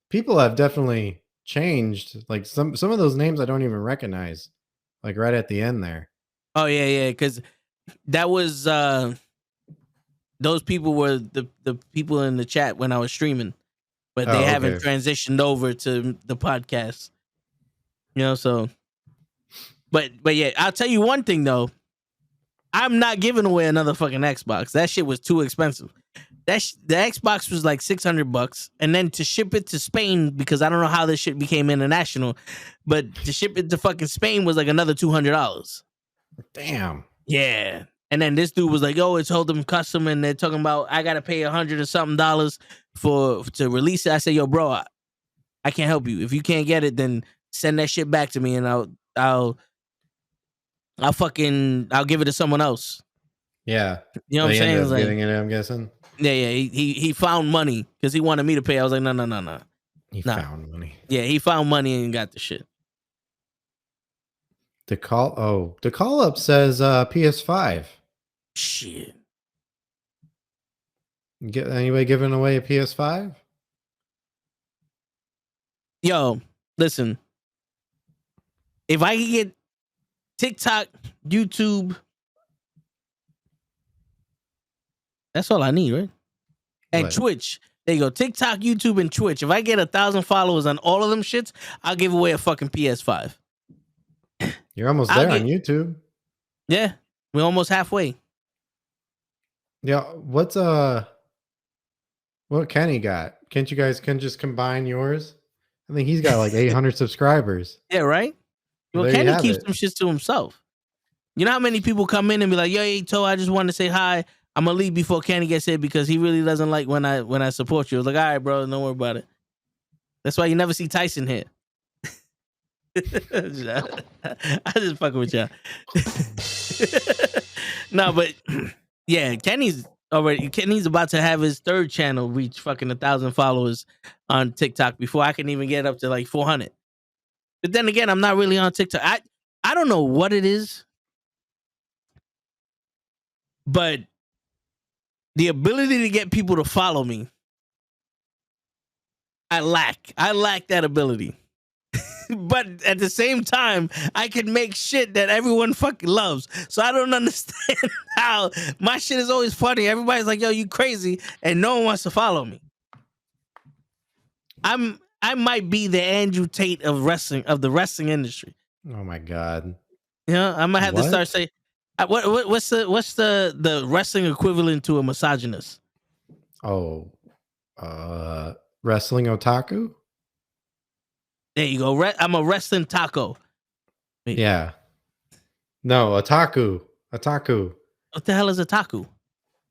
D: people have definitely changed. Like some of those names I don't even recognize. Like right at the end there.
A: Oh yeah, because that was those people were the people in the chat when I was streaming, but they haven't transitioned over to the podcast. You know, so. But yeah, I'll tell you one thing though. I'm not giving away another fucking Xbox. That shit was too expensive. The Xbox was like $600, and then to ship it to Spain because I don't know how this shit became international, but to ship it to fucking Spain was like another $200.
D: Damn.
A: Yeah, And then this dude was like, "Oh, it's Hold'em Custom," and they're talking about I gotta pay $100 or something to release it. I said, "Yo, bro, I can't help you. If you can't get it, then send that shit back to me, and I'll give it to someone else."
D: Yeah.
A: You know what I'm
D: They
A: saying?
D: ended
A: It's
D: up
A: like,
D: getting it, I'm guessing.
A: yeah. He found money because he wanted me to pay. I was like, no.
D: He
A: Nah.
D: found money.
A: Yeah, he found money and got the shit.
D: The call up says PS5.
A: Shit.
D: Anybody giving away a PS5?
A: Yo, listen. If I could get TikTok, YouTube, that's all I need, right? And
D: What?
A: Twitch. There you go. TikTok, YouTube, and Twitch. If I get 1,000 followers on all of them shits, I'll give away a fucking PS5.
D: You're almost there on YouTube.
A: Yeah, we're almost halfway.
D: Yeah, what Kenny got? Can't you guys just combine yours? I think he's got like 800 subscribers.
A: Yeah, right? Well,
D: There you
A: Kenny
D: have
A: keeps
D: it.
A: some shits to himself. You know how many people come in and be like, "Yo, hey, Toe, I just wanted to say hi. I'm gonna leave before Kenny gets here because he really doesn't like when I support you." I was like, "All right, bro, don't worry about it." That's why you never see Tyson here. I just fucking with y'all. No, but yeah, Kenny's about to have his third channel reach fucking 1,000 followers on TikTok before I can even get up to like 400. But then again, I'm not really on TikTok. I don't know what it is, but the ability to get people to follow me, I lack that ability. But at the same time, I can make shit that everyone fucking loves. So I don't understand how my shit is always funny. Everybody's like, "Yo, you crazy," and no one wants to follow me. I might be the Andrew Tate of the wrestling industry.
D: Oh my god.
A: You know, I might have to
D: What?
A: start saying, what's the wrestling equivalent to a misogynist?
D: Oh, wrestling otaku?
A: There you go. I'm a wrestling taco. Wait,
D: Yeah. No, otaku. Otaku.
A: what the hell is a taco?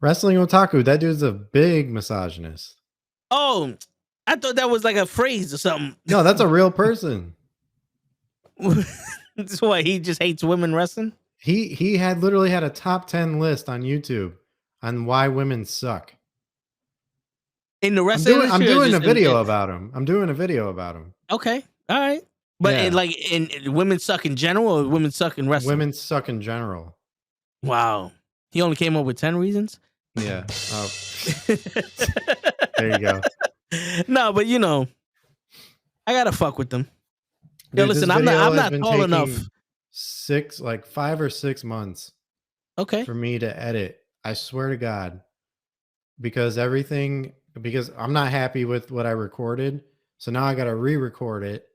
D: Wrestling otaku. That dude's a big misogynist.
A: Oh, I thought that was like a phrase or something.
D: No, that's a real person.
A: That's why he just hates women wrestling.
D: He had literally had a top 10 list on YouTube on why women suck.
A: In the wrestling
D: I'm
A: industry, or
D: doing a
A: just
D: video about him. I'm doing a video about him.
A: Okay, all right, but
D: Yeah.
A: in women suck in general, or women suck in wrestling.
D: Women suck in general.
A: Wow, he only came up with 10 reasons.
D: Yeah. Oh, there you go.
A: No, but you know, I gotta fuck with them. Yo,
D: Dude, this
A: listen, I'm
D: video has
A: not
D: been
A: tall
D: taking
A: enough.
D: 5 or 6 months
A: Okay,
D: for me to edit. I swear to God, because I'm not happy with what I recorded. So now I got to re-record it,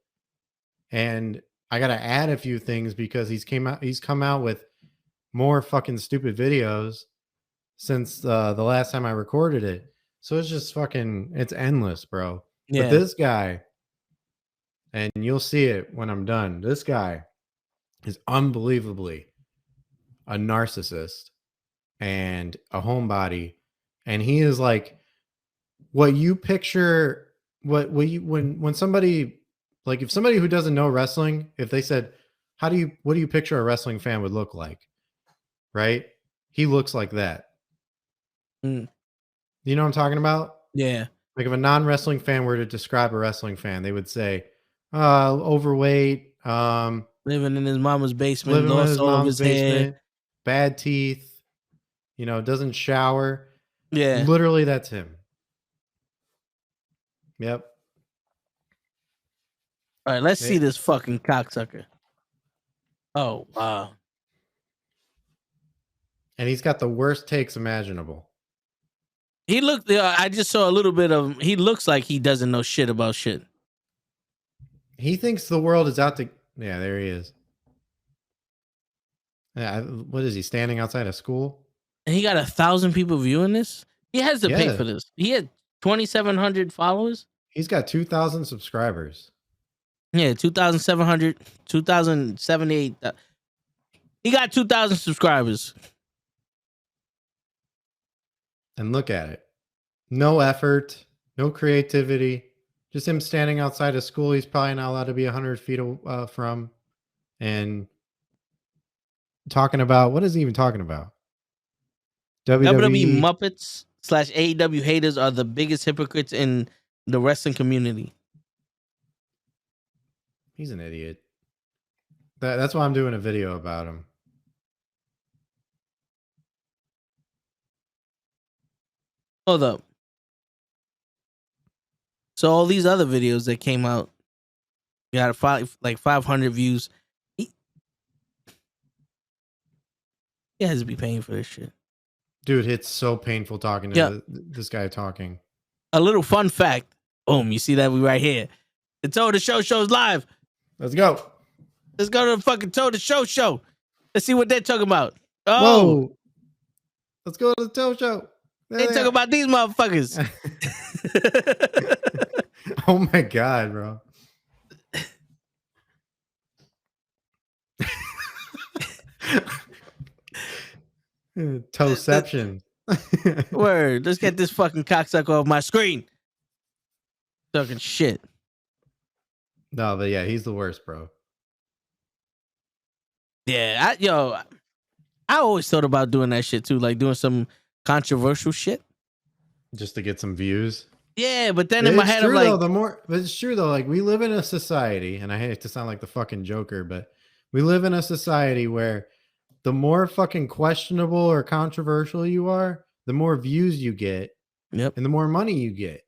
D: and I got to add a few things because he's come out with more fucking stupid videos since the last time I recorded it. So it's just it's endless, bro.
A: yeah,
D: But this guy, and you'll see it when I'm done. This guy is unbelievably a narcissist and a homebody, and he is like what you picture. When somebody, like, if somebody who doesn't know wrestling, if they said, what do you picture a wrestling fan would look like, right? He looks like that.
A: Mm.
D: You know what I'm talking about?
A: yeah.
D: Like, if a non-wrestling fan were to describe a wrestling fan, they would say overweight,
A: Living in his mama's basement,
D: living in
A: lost
D: his
A: all of
D: mom's
A: his hair.
D: basement, bad teeth, doesn't shower.
A: Yeah.
D: Literally, that's him. Yep.
A: All right, let's see this fucking cocksucker. Oh, wow.
D: And he's got the worst takes imaginable.
A: He looked. I just saw a little bit of him. He looks like he doesn't know shit about shit.
D: He thinks the world is out to. Yeah, there he is. Yeah, what is he standing outside a school?
A: And he got 1,000 people viewing this. He has to pay for this. He had 2,700 followers.
D: He's got 2,000 subscribers.
A: Yeah, 2,700, 2,078. He got 2,000 subscribers.
D: And look at it. No effort, no creativity. Just him standing outside of school. He's probably not allowed to be 100 feet from. And talking about, what is he even talking about?
A: WWE
D: WWE.
A: Muppets / AEW haters are the biggest hypocrites in the wrestling community.
D: He's an idiot. That's why I'm doing a video about him.
A: Hold up. So all these other videos that came out got 500 views. He has to be paying for this shit.
D: Dude, it's so painful talking to this guy talking.
A: A little fun fact. Boom, you see that we right here. The Toe the Show show's live.
D: Let's go.
A: Let's go to the fucking Toe the Show. Let's see what they're talking about. Oh,
D: whoa. Let's go to the Toe Show.
A: They talk about these motherfuckers.
D: Oh my God, bro. Toeception.
A: Word. Let's get this fucking cocksucker off my screen. Talking shit.
D: No, but yeah, he's the worst, bro.
A: Yeah, I always thought about doing that shit too, like doing some controversial shit.
D: Just to get some views.
A: Yeah, but then in my head, I'm like,
D: but it's true though. Like we live in a society, and I hate to sound like the fucking Joker, but we live in a society where the more fucking questionable or controversial you are, the more views you get,
A: yep,
D: and the more money you get.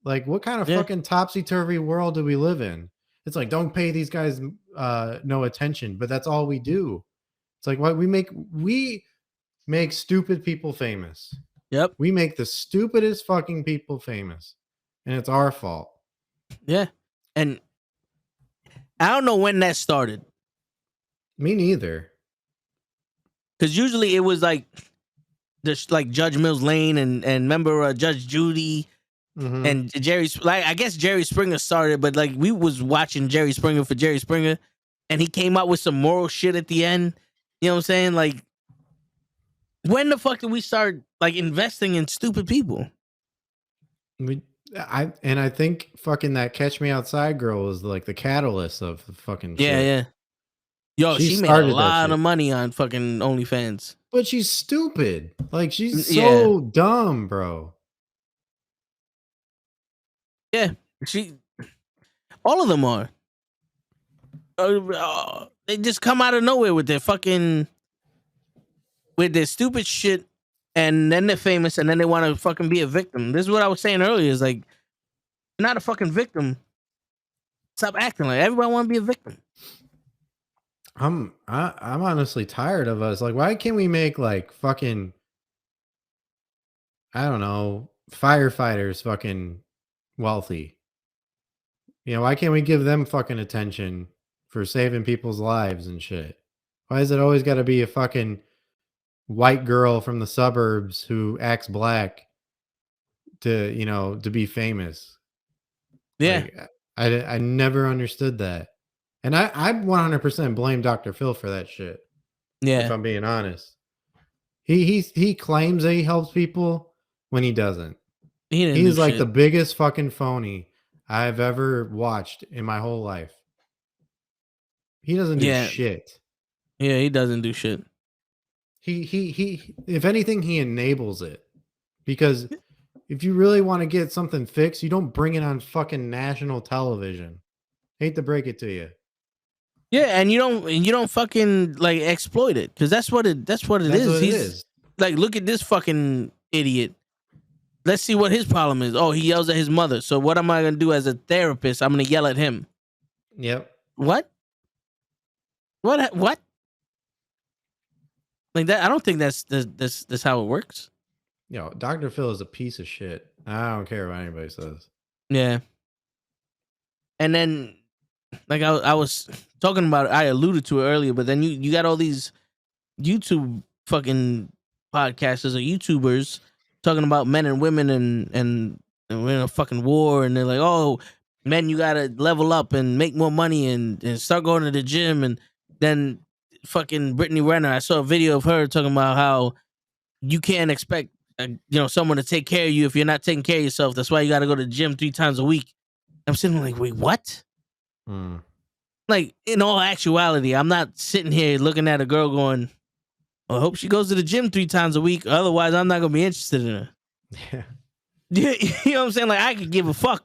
D: Like, what kind of fucking topsy-turvy world do we live in? It's like, don't pay these guys no attention, but that's all we do. It's like, what we make stupid people famous.
A: Yep.
D: We make the stupidest fucking people famous, and it's our fault.
A: Yeah. And I don't know when that started.
D: Me neither.
A: Because usually it was like Judge Mills Lane and remember Judge Judy and Jerry. Like I guess Jerry Springer started, but like we was watching Jerry Springer for Jerry Springer, and he came out with some moral shit at the end. You know what I'm saying? Like, when the fuck did we start like investing in stupid people?
D: I think fucking that Catch Me Outside girl was like the catalyst of the fucking shit.
A: Yeah. Yo, she made a lot of money on fucking OnlyFans.
D: But she's stupid. Like she's so dumb, bro.
A: Yeah, all of them are. They just come out of nowhere with their stupid shit, and then they're famous, and then they want to fucking be a victim. This is what I was saying earlier. Is like, you're not a fucking victim. Stop acting like everybody want to be a victim.
D: I'm honestly tired of us. Like, why can't we make like fucking, I don't know, firefighters fucking wealthy? You know, why can't we give them fucking attention for saving people's lives and shit? Why is it always got to be a fucking white girl from the suburbs who acts black to be famous?
A: Yeah.
D: Like, I never understood that. And I 100% blame Dr. Phil for that shit.
A: Yeah.
D: If I'm being honest. He claims that he helps people when he doesn't. He's like the biggest fucking phony I've ever watched in my whole life. He doesn't do shit.
A: Yeah, he doesn't do shit.
D: He if anything, he enables it. Because if you really want to get something fixed, you don't bring it on fucking national television. Hate to break it to you.
A: Yeah, and you don't fucking like exploit it, because that's what it is. Like, look at this fucking idiot. Let's see what his problem is. Oh, he yells at his mother. So what am I gonna do as a therapist? I'm gonna yell at him.
D: Yep.
A: What? Like that? I don't think that's how it works.
D: Yo, Dr. Phil is a piece of shit. I don't care what anybody says.
A: Yeah. And then, like I was talking about it, I alluded to it earlier, but then you got all these YouTube fucking podcasters or YouTubers talking about men and women and we're in a fucking war, and they're like, oh, men, you gotta level up and make more money and start going to the gym. And then fucking Brittany Renner, I saw a video of her talking about how you can't expect someone to take care of you if you're not taking care of yourself. That's why you got to go to the gym 3 times a week. I'm sitting there like, wait, what? Like, in all actuality, I'm not sitting here looking at a girl going, well, I hope she goes to the gym 3 times a week. Otherwise, I'm not going to be interested in her.
D: Yeah.
A: You know what I'm saying? Like, I could give a fuck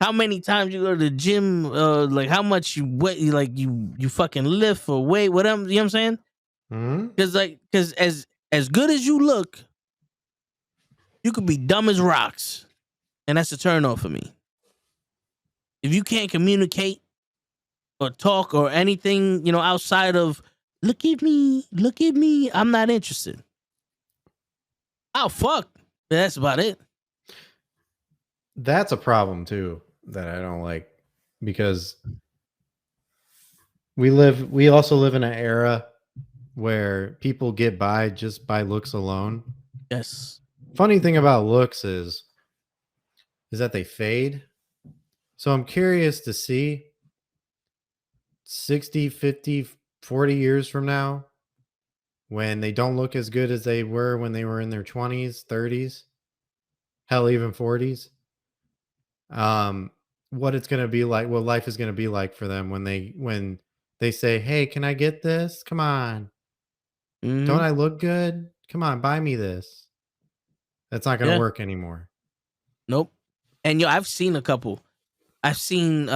A: how many times you go to the gym, like how much you weigh, like you fucking lift or weight, whatever. You know what I'm saying? Because as good as you look, you could be dumb as rocks, and that's a turn off for me. If you can't communicate or talk or anything, outside of look at me, I'm not interested. Oh fuck, that's about it.
D: That's a problem too that I don't like, because we also live in an era where people get by just by looks alone.
A: Yes.
D: Funny thing about looks is that they fade. So I'm curious to see 60, 50, 40 years from now, when they don't look as good as they were when they were in their 20s, 30s, hell, even 40s. What it's going to be like, what life is going to be like for them when they say, hey, can I get this? Come on. Don't I look good? Come on, buy me this. That's not going to work anymore.
A: Nope. And I've seen a couple. I've seen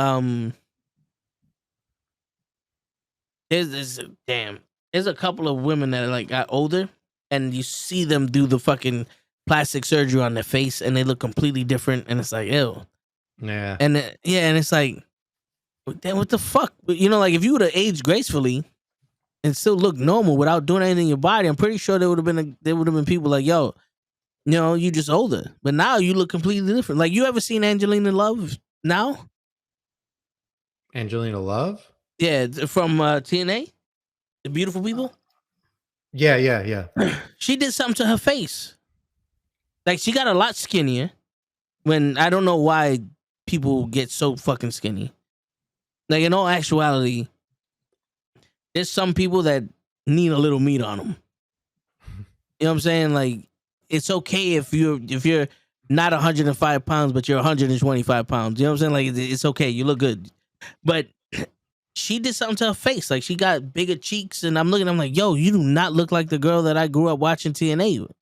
A: there's a couple of women that like got older, and you see them do the fucking plastic surgery on their face, and they look completely different, and it's like, ew.
D: Yeah.
A: And and it's like, damn, what the fuck? Like if you would have aged gracefully and still look normal without doing anything in your body, I'm pretty sure there would have been people like, yo, you just older. But now you look completely different. Like, you ever seen Angelina Love now?
D: Angelina Love?
A: Yeah, from TNA, The Beautiful People.
D: Yeah.
A: She did something to her face. Like, she got a lot skinnier. When I don't know why people get so fucking skinny. Like, in all actuality, there's some people that need a little meat on them. You know what I'm saying? Like, it's okay if you're not 105 pounds, but you're 125 pounds. You know what I'm saying? Like, it's okay. You look good. But she did something to her face. Like, she got bigger cheeks, and I'm like, yo, you do not look like the girl that I grew up watching TNA with.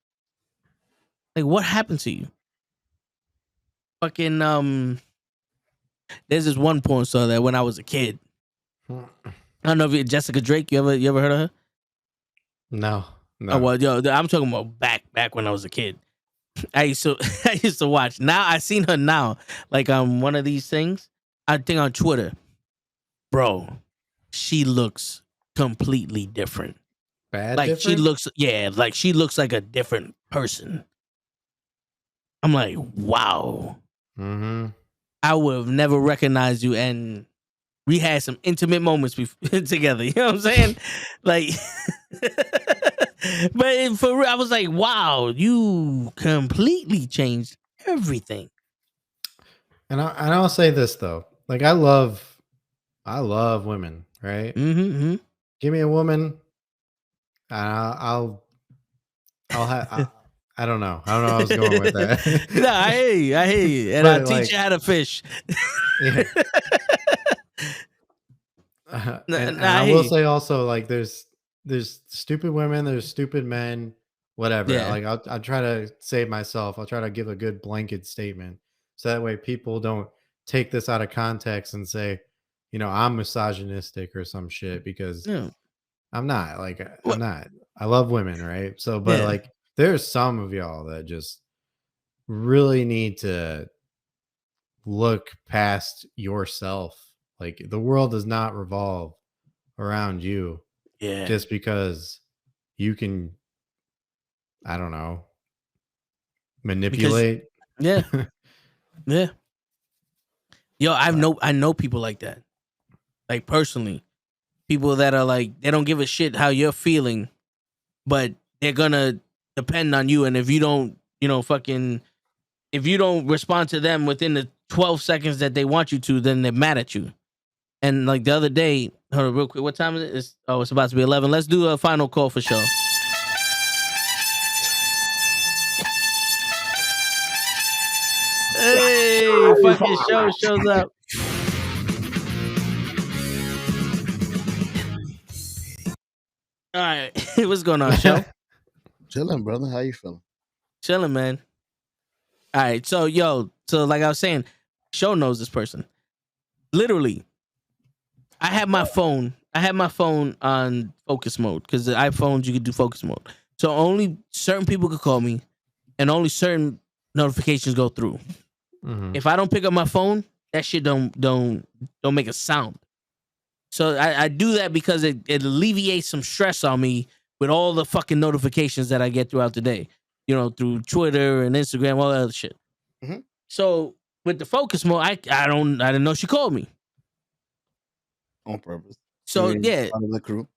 A: Like, what happened to you? Fucking, there's this one porn star that when I was a kid. I don't know if Jessica Drake, you ever heard of her?
D: No.
A: Oh, well, yo, I'm talking about back when I was a kid. I used to watch. Now I seen her now, like on one of these things. I think on Twitter, bro. She looks completely different.
D: Like different?
A: She looks like a different person. I'm like, wow.
D: Mm-hmm.
A: I would have never recognized you, and we had some intimate moments together. You know what I'm saying? Like, but for real, I was like, wow, you completely changed everything.
D: And I'll say this though, like I love women, right?
A: Mm-hmm.
D: Give me a woman, I'll have. I don't know. How I was going with that.
A: No, I hear you, and I'll teach you how to fish.
D: Yeah. And I will say also, like, there's stupid women, there's stupid men, whatever.
A: Yeah.
D: Like I'll try to save myself. I'll try to give a good blanket statement, so that way people don't take this out of context and say, I'm misogynistic or some shit, because I'm not. Like, I'm not. I love women, right? So, but like, there's some of y'all that just really need to look past yourself. Like, the world does not revolve around you.
A: Yeah.
D: Just because you can, I don't know, manipulate.
A: Yeah. Yo, I know people like that. Like, personally. People that are like, they don't give a shit how you're feeling, but they're gonna depend on you. And if you don't, if you don't respond to them within the 12 seconds that they want you to, then they're mad at you. And like the other day, hold on real quick, what time is it? It's about to be 11. Let's do a final call for show. fucking show shows up. All right, what's going on, show?
G: Chilling, brother. How you feeling?
A: Chilling, man. All right, so like I was saying, show knows this person. Literally, I had my phone on focus mode because the iPhones you could do focus mode. So only certain people could call me, and only certain notifications go through.
D: Mhm.
A: If I don't pick up my phone, that shit don't make a sound. So I do that because it alleviates some stress on me with all the fucking notifications that I get throughout the day. You know, through Twitter and Instagram, all that other shit.
G: Mhm.
A: So with the focus mode, I didn't know she called me.
G: On purpose.
A: So
G: You're
A: yeah.
G: part of the crew.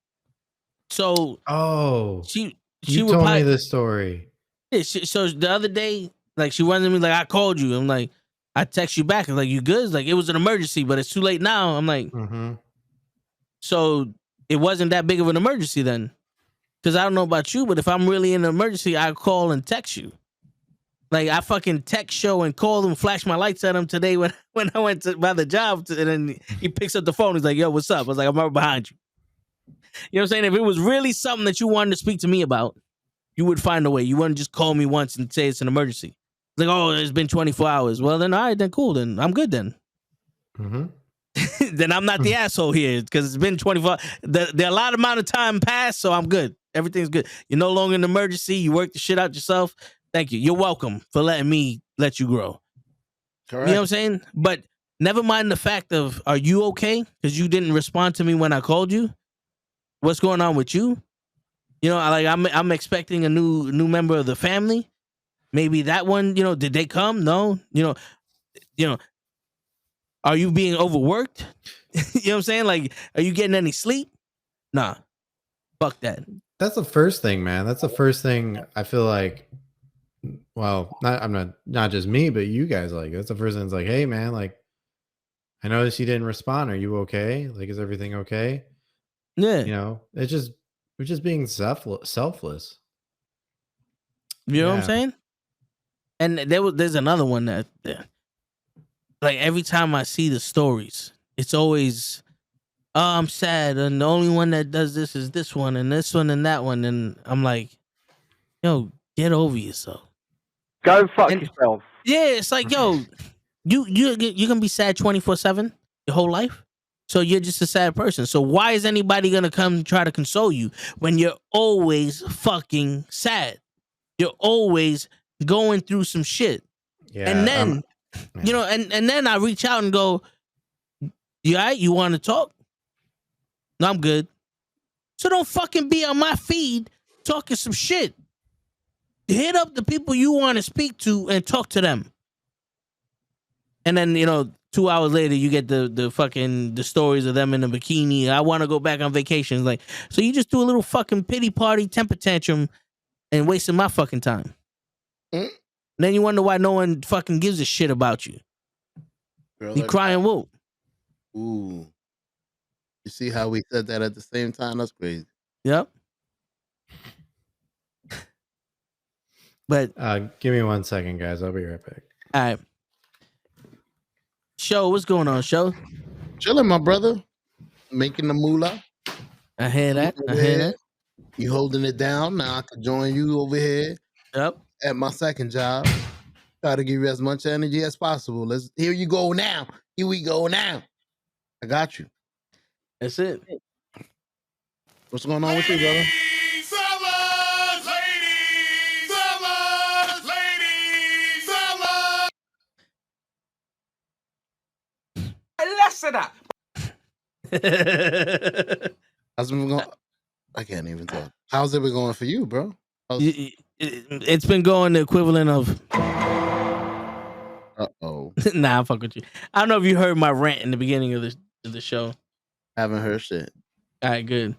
A: So
D: Oh,
A: she
D: you told me
A: replied.
D: this story.
A: Yeah, so the other day, like she runs to me like, I called you. I'm like, I text you back. I'm like, you good? It's like, it was an emergency, but it's too late now. I'm like,
D: Mm-hmm.
A: so it wasn't that big of an emergency then. Because I don't know about you, but if I'm really in an emergency, I call and text you. Like I fucking text show and call him, flash my lights at him today when I went to by the job, and then he picks up the phone. He's like, yo, what's up? I was like, I'm right behind you. You know what I'm saying? If it was really something that you wanted to speak to me about, you would find a way. You wouldn't just call me once and say it's an emergency. It's like, oh, it's been 24 hours. Well, then, all right, then cool. Then I'm good then.
D: Mm-hmm.
A: Then I'm not the asshole here because it's been 24. The allotted amount of time passed, so I'm good. Everything's good. You're no longer an emergency. You work the shit out yourself. Thank you. You're welcome for letting me let you grow.
G: Correct.
A: You know what I'm saying? But never mind the fact of, are you okay? Because you didn't respond to me when I called you. What's going on with you? You know, like I'm expecting a new member of the family. Maybe that one, you know, did they come? No. You know, are you being overworked? You know what I'm saying? Like, are you getting any sleep? Nah. Fuck that.
D: That's the first thing, man. That's the first thing I feel like. Well, not just me, but you guys. Like, that's the first thing. It's like, hey, man, like, I noticed you didn't respond. Are you okay? Like, is everything okay?
A: Yeah.
D: You know, we're just being selfless.
A: You know what I'm
D: Yeah.
A: saying? And there's another one that, like, every time I see the stories, it's always, oh, I'm sad, and the only one that does this is this one and that one, and I'm like, yo, get over yourself.
F: Go fuck
A: And-
F: yourself.
A: Yeah, it's like, yo, you're gonna be sad 24/7 your whole life. So you're just a sad person. So why is anybody gonna come try to console you when you're always fucking sad? You're always going through some shit.
D: Yeah.
A: And then, you know, and then I reach out and go, you all right? You want to talk? No, I'm good. So don't fucking be on my feed talking some shit. Hit up the people you want to speak to and talk to them. And then, you know, 2 hours later, you get the fucking the stories of them in a bikini. I want to go back on vacation. Like, so you just do a little fucking pity party, temper tantrum, and wasting my fucking time.
G: Mm.
A: Then you wonder why no one fucking gives a shit about you.
G: Girl,
A: You
G: like-
A: crying wolf.
G: Ooh. You see how we said that at the same time? That's crazy.
A: Yep. But
D: Give me 1 second, guys. I'll be right back.
A: all right. Show, what's going on, Show?
G: Chilling, my brother. Making the moolah.
A: I hear that. I
G: Over
A: hear
G: here.
A: that.
G: You holding it down. Now I can join you over here
A: Yep.
G: at my second job. Try to give you as much energy as possible. Here you go now. Here we go now. I got you.
A: That's it.
G: What's going on with you, brother?
C: Fellas, ladies, fellas, ladies, fellas.
F: Listen up.
G: How's it been going? I can't even talk. How's it been going for you, bro?
A: It's been going the equivalent of.
G: Uh-oh.
A: Nah, I'm fuck with you. I don't know if you heard my rant in the beginning of the show.
G: Haven't heard shit.
A: All right, good.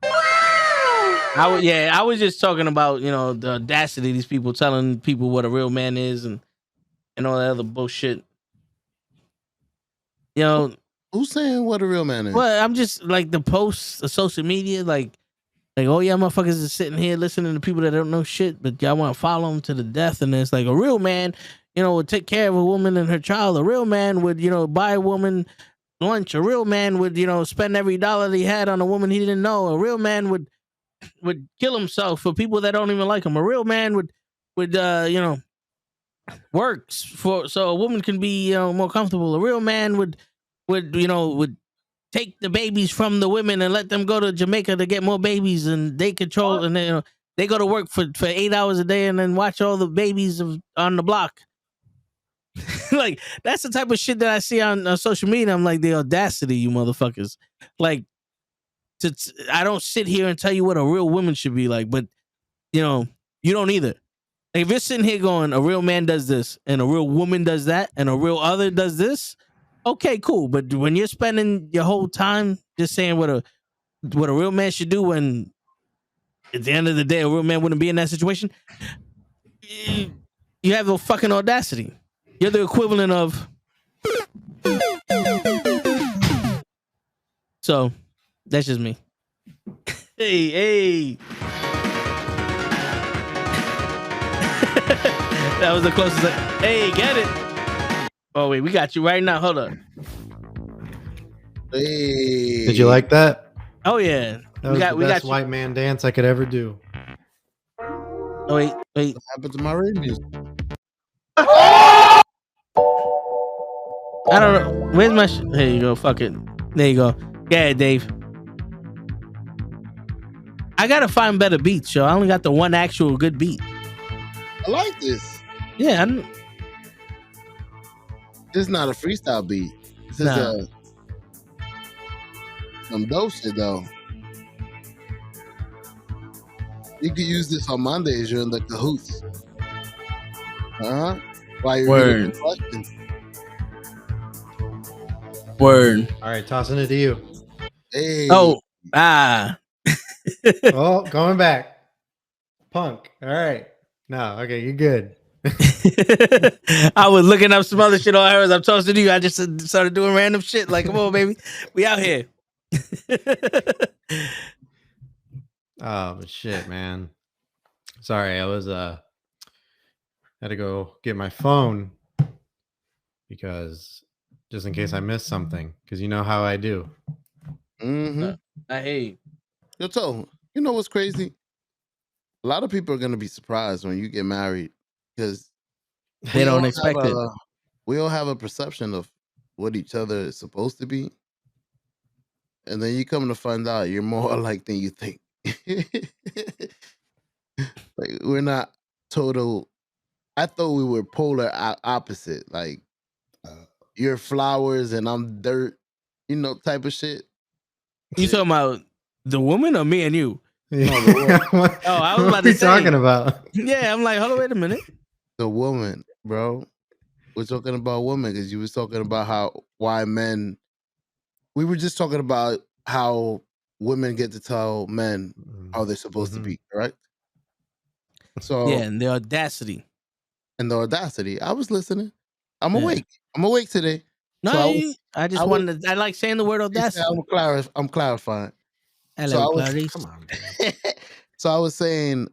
A: I was just talking about, you know, the audacity of these people telling people what a real man is and all that other bullshit. You know,
G: Who's saying what a real man is?
A: well, I'm just like the posts of social media, like, oh yeah, motherfuckers is sitting here listening to people that don't know shit, but y'all want to follow them to the death, and it's like a real man, would take care of a woman and her child. A real man would, buy a woman lunch. A real man would, spend every dollar that he had on a woman he didn't know. A real man would kill himself for people that don't even like him. A real man would works for so a woman can be more comfortable. A real man would take the babies from the women and let them go to Jamaica to get more babies, and they control and they go to work for 8 hours a day and then watch all the babies on the block. Like, that's the type of shit that I see on social media. I'm like, the audacity, you motherfuckers. Like, I don't sit here and tell you what a real woman should be like, but you don't either. Like, if you're sitting here going, a real man does this and a real woman does that and a real other does this, okay, cool. But when you're spending your whole time just saying what a real man should do, when at the end of the day a real man wouldn't be in that situation, you have a fucking audacity. You're the equivalent of. So that's just me. Hey. That was the closest. Hey, get it. Oh wait, we got you right now. Hold up.
G: Hey.
D: Did you like that?
A: Oh yeah.
D: That was the best white man dance I could ever do.
A: Oh wait.
G: What happened to my reviews?
A: I don't know. Where's my Here you go. Fuck it. There you go. Yeah, Dave. I gotta find better beats, yo. I only got the one actual good beat.
G: I like this.
A: Yeah,
G: This is not a freestyle beat. This is some dope shit though. You could use this on Mondays. You're in the cahoots. While you're
A: Word.
G: getting questions.
A: Word.
D: All right, tossing it to you.
G: Hey.
A: Oh,
D: Oh, going back. Punk. All right. No, okay, you're good.
A: I was looking up some other shit on her as I'm toasting you. I just started doing random shit. Like, come on, baby, we out here.
D: Oh shit, man. Sorry, I was had to go get my phone because just in case I missed something, because you know how I do.
G: Mm-hmm.
A: I hear you.
G: Yo, Toe, you know what's crazy? A lot of people are gonna be surprised when you get married because
A: They don't expect it.
G: We all have a perception of what each other is supposed to be, and then you come to find out you're more alike than you think. Like, we're not total. I thought we were polar opposite. Like, you're flowers and I'm dirt, type of shit.
A: You talking about the woman or me and you?
D: What,
A: I was about
D: to
A: to say.
D: talking about?
A: Yeah, I'm like, hold on, wait a minute.
G: The woman, bro. We're talking about women because you was talking about why men. We were just talking about how women get to tell men how they're supposed to be, correct? So
A: yeah, and the audacity.
G: And the audacity. I was listening. I'm awake. I'm awake today.
A: No,
G: So
A: I like saying the word audacity.
G: I'm clarifying.
A: Hello, Clarice.
D: Come on.
G: So I was saying,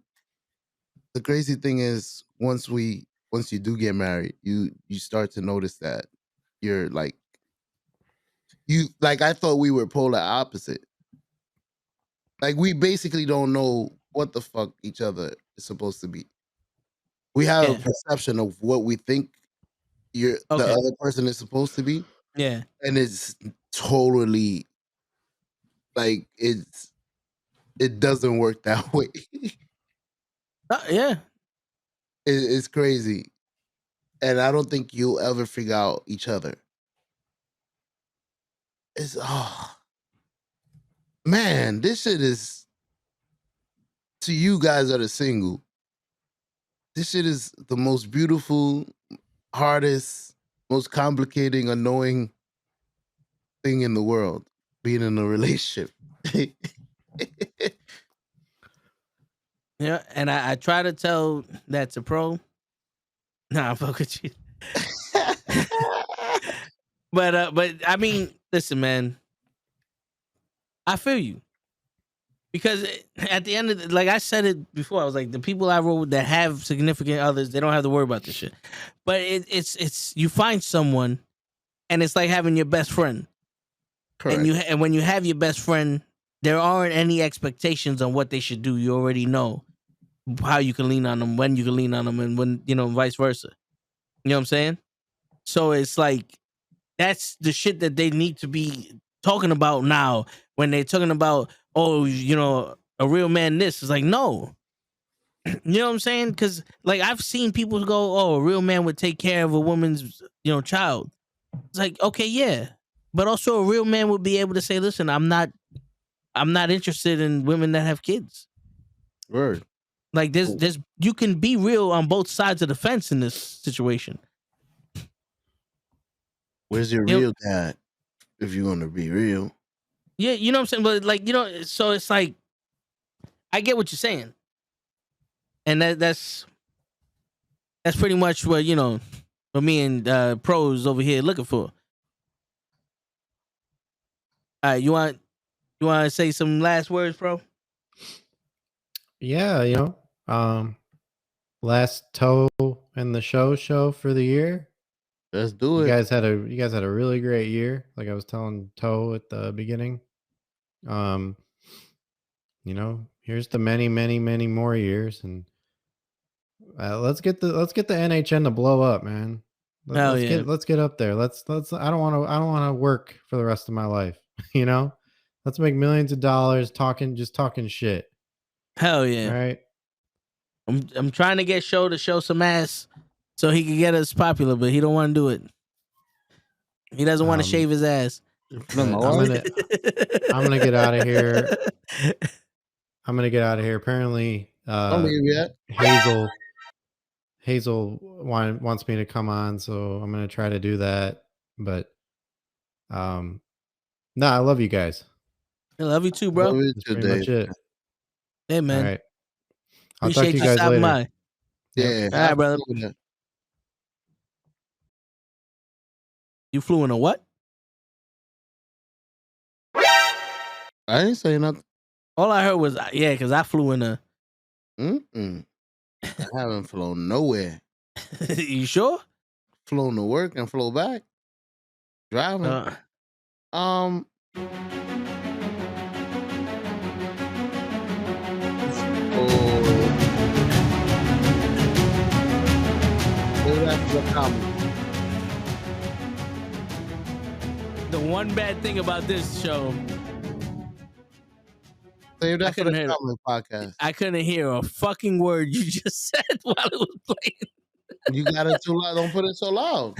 G: the crazy thing is, once you do get married, you start to notice that you're like, I thought we were polar opposite. Like, we basically don't know what the fuck each other is supposed to be. We have a perception of what we think the other person is supposed to be.
A: Yeah.
G: And it's totally like it doesn't work that way.
A: Yeah.
G: It's crazy. And I don't think you'll ever figure out each other. It's man, this shit is, to you guys that are single, this shit is the most beautiful, hardest, most complicating, annoying thing in the world, being in a relationship.
A: Yeah, and I try to tell that to Pro. Nah, I'm fuck with you. But I mean, listen, man. I feel you. Because at the end of like I said it before, I was like, the people I roll with that have significant others, they don't have to worry about this shit. But it's you find someone, and it's like having your best friend,
G: Correct.
A: and when you have your best friend, there aren't any expectations on what they should do. You already know how you can lean on them, when you can lean on them, and when vice versa. You know what I'm saying? So it's like that's the shit that they need to be talking about now when they're talking about, oh, a real man. This is like, no, you know what I'm saying? Because like I've seen people go, oh, a real man would take care of a woman's child. It's like, okay, yeah, but also a real man would be able to say, listen, I'm not interested in women that have kids.
G: Word.
A: Like there's you can be real on both sides of the fence in this situation.
G: Where's your
A: You know-
G: real dad? If you want to be real.
A: Yeah, you know what I'm saying? But like, so it's like I get what you're saying. And that's pretty much what what me and pros over here looking for. All right, you want to say some last words, bro?
D: Yeah, last toe in the show for the year.
G: Let's do
D: You
G: it.
D: guys had a really great year. Like I was telling Toe at the beginning. Here's the many, many, many more years, and let's get the NHN to blow up, man.
A: Hell yeah.
D: Let's get up there. Let's. I don't want to work for the rest of my life. Let's make millions of dollars talking shit.
A: Hell
D: All
A: yeah.
D: right.
A: I'm trying to get Show to show some ass so he can get us popular, but he don't want to do it. He doesn't want to shave his ass.
D: I'm gonna get out of here. Apparently, Hazel wants me to come on, so I'm gonna try to do that. But no, I love you guys.
A: I love you too, bro.
G: Love you
D: That's
G: too,
D: pretty much
G: Dave.
D: it.
A: Hey, man.
D: All right. I'll talk to you
A: Appreciate
D: guys
A: stopping
D: later.
A: by.
G: Yeah.
A: All right, brother.
G: absolutely.
A: You flew in a what?
G: I didn't say nothing.
A: All I heard was yeah, because I flew in a.
G: I haven't flown nowhere.
A: You sure?
G: Flown to work and flow back. Driving.
A: The one bad thing about this show.
G: Save that for the comedy podcast.
A: I couldn't hear a fucking word you just said while it was playing.
G: You got it too loud. Don't put it so loud.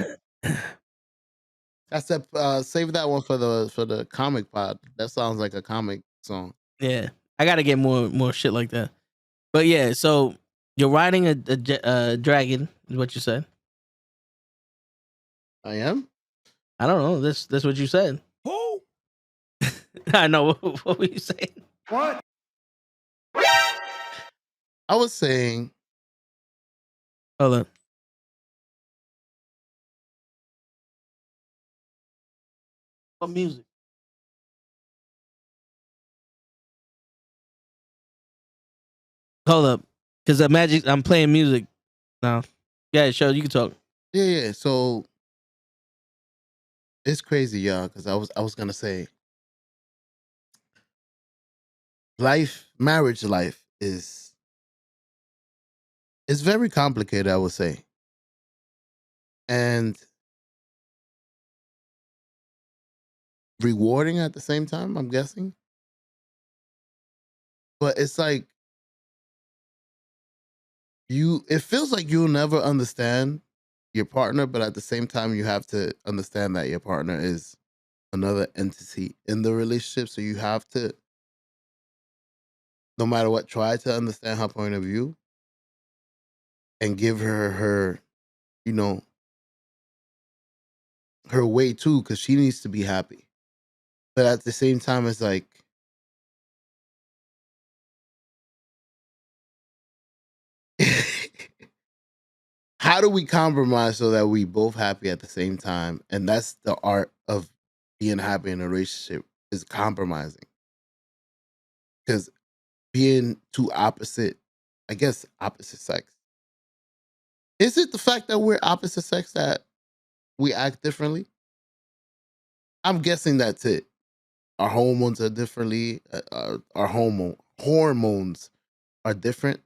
G: I said save that one for the comic pod. That sounds like a comic song.
A: Yeah, I gotta get more shit like that. But yeah, so you're riding a dragon, is what you said.
G: I am.
A: I don't know. That's what you said.
C: Who?
A: I know. What were you saying?
C: What?
G: I was saying.
A: Hold on. What music? Hold up, because I'm playing music now. Yeah, sure, you can talk.
G: Yeah. So it's crazy, y'all. Because I was gonna say, marriage life is very complicated. I would say, and rewarding at the same time. I'm guessing, but it's like it feels like you'll never understand your partner, but at the same time you have to understand that your partner is another entity in the relationship, so you have to, no matter what, try to understand her point of view and give her her way too, because she needs to be happy. But at the same time, it's like how do we compromise so that we both happy at the same time? And that's the art of being happy in a relationship, is compromising. Because being two opposite, I guess, opposite sex. Is it the fact that we're opposite sex that we act differently? I'm guessing that's it. Our hormones are differently. Our hormones are different,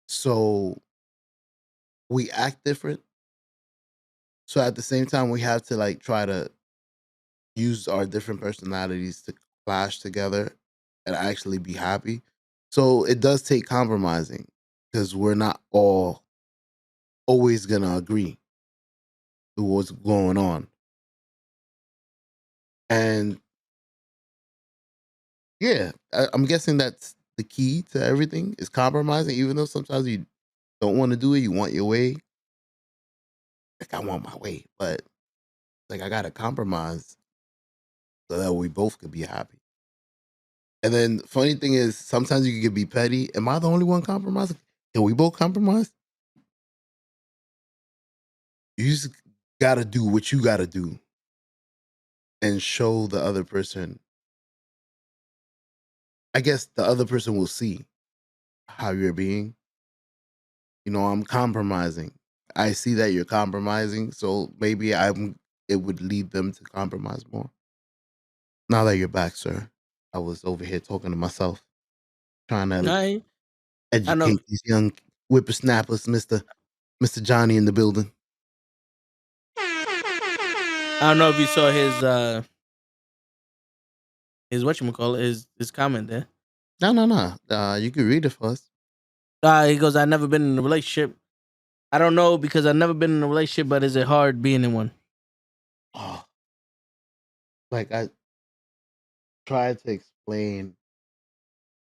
G: so we act different. So at the same time, we have to like try to use our different personalities to clash together and actually be happy. So it does take compromising because we're not all always gonna agree with what's going on. And yeah, I'm guessing that's the key to everything is compromising, even though sometimes you don't want to do it, you want your way. Like I want my way, but like I gotta compromise so that we both could be happy. And then funny thing is sometimes you can be petty. Am I the only one compromising? Can we both compromise? You just gotta do what you gotta do and show the other person. I guess the other person will see how you're being. You know, I'm compromising. I see that you're compromising, so maybe it would lead them to compromise more. Now that you're back, sir, I was over here talking to myself, trying to
A: I know.
G: educate these young whippersnappers, Mr. Johnny in the building.
A: I don't know if you saw his whatchamacallit, his comment there.
G: No. You can read it for us.
A: He goes, "I've never been in a relationship. I don't know because I've never been in a relationship, but is it hard being in one?"
G: Oh, like I tried to explain